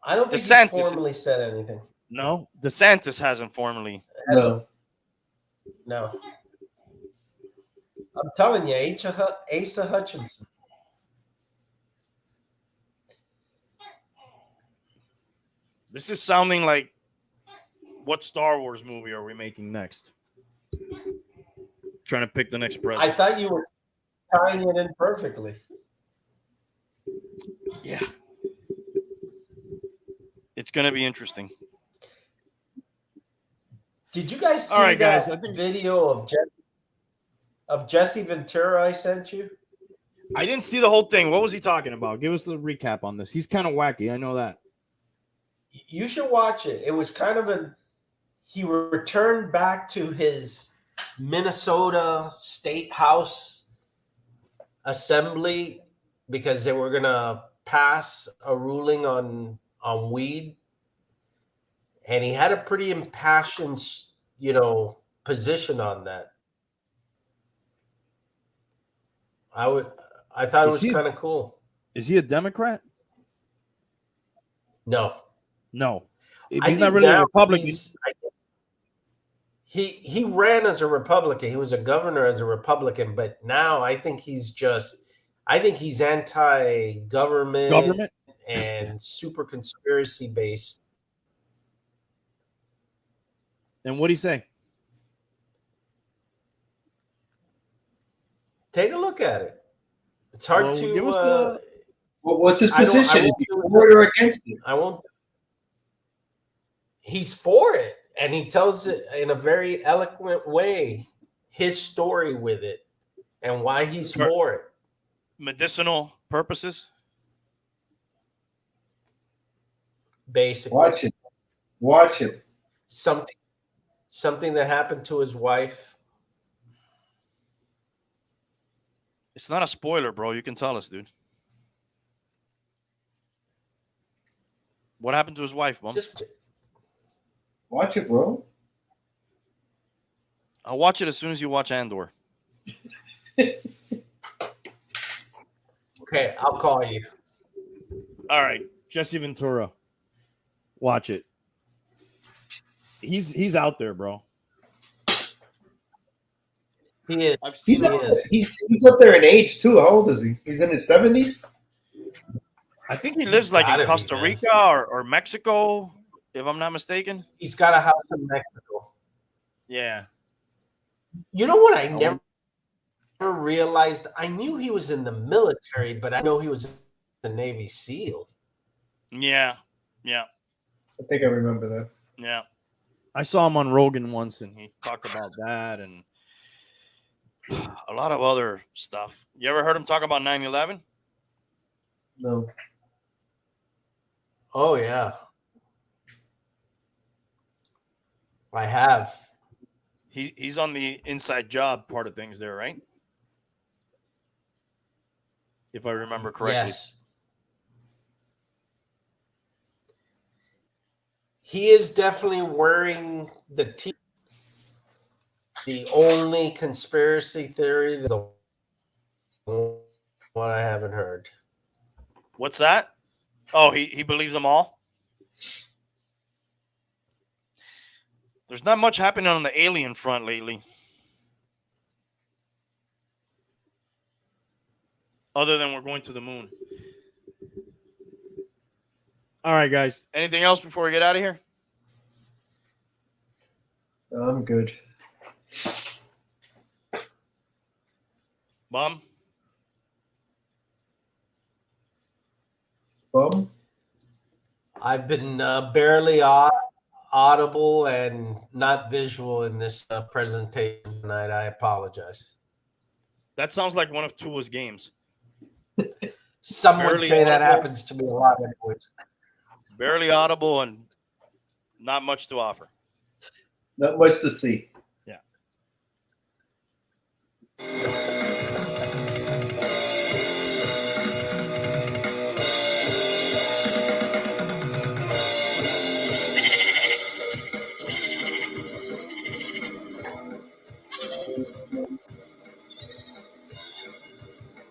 C: I don't think
A: DeSantis
C: he
A: is-
C: formally said anything.
A: No, DeSantis hasn't formally.
B: No.
C: No. I'm telling you, Asa Hutchinson.
A: This is sounding like what Star Wars movie are we making next? Trying to pick the next
C: I
A: president.
C: thought you were tying it in perfectly.
A: Yeah. It's going to be interesting.
C: Did you guys see
A: All right,
C: that
A: guys, I think-
C: video of Jesse Ventura I sent you?
A: I didn't see the whole thing. What was he talking about? Give us a recap on this. He's kind of wacky. I know that.
C: You should watch it. It was kind of he returned back to his Minnesota State House assembly because they were gonna pass a ruling on weed, and he had a pretty impassioned, position on that. I thought it was kind of cool.
A: Is he a Democrat?
C: No,
A: No.
C: I
A: He's not
C: think
A: really a
C: now
A: Republican.
C: He ran as a Republican. He was a governor as a Republican, but now I think he's anti-government
A: Government?
C: and super conspiracy based.
A: And what'd he say?
C: Take a look at it. It's hard
A: Well,
C: to
A: give us the-
B: Well, what's his
C: I don't- I
B: position?
C: won't
B: Is he
C: do it.
B: for it or against it?
C: I won't. He's for it, and he tells it in a very eloquent way, his story with it, and why he's for it.
A: Medicinal purposes?
C: Basically,
B: Watch it.
C: something that happened to his wife.
A: It's not a spoiler, bro. You can tell us, dude. What happened to his wife, Mom?
C: Just
B: Watch it, bro.
A: I'll watch it as soon as you watch Andor.
C: okay. I'll call you.
A: All right, Jesse Ventura. Watch it. He's out there, bro.
C: He is.
B: He's
C: He
B: up,
C: is.
B: he's up there in age too. How old is he? He's in his 70s.
A: I think he lives like
C: Gotta
A: in
C: be,
A: Costa
C: man.
A: Rica or Mexico, if I'm not mistaken.
C: He's got a house in Mexico.
A: Yeah.
C: You know what? I never realized. I knew he was in the military, but I know he was a Navy SEAL.
A: Yeah. Yeah.
B: I think I remember that.
A: Yeah. I saw him on Rogan once and he talked about that and a lot of other stuff. You ever heard him talk about 9/11?
B: No.
C: Oh yeah, I have.
A: He's on the inside job part of things there, right? If I remember correctly.
C: Yes. He is definitely wearing the T. The only conspiracy theory, the one I haven't heard.
A: What's that? Oh, he believes them all? There's not much happening on the alien front lately. Other than we're going to the moon. All right, guys. Anything else before we get out of here?
B: I'm good.
A: Bum?
B: Bum?
C: I've been barely audible and not visual in this presentation tonight. I apologize.
A: That sounds like one of Tua's games.
C: Some would
A: Barely
C: say that
A: audible.
C: happens to me a lot anyways.
A: Barely audible and not much to offer.
B: Not much to see.
A: Yeah.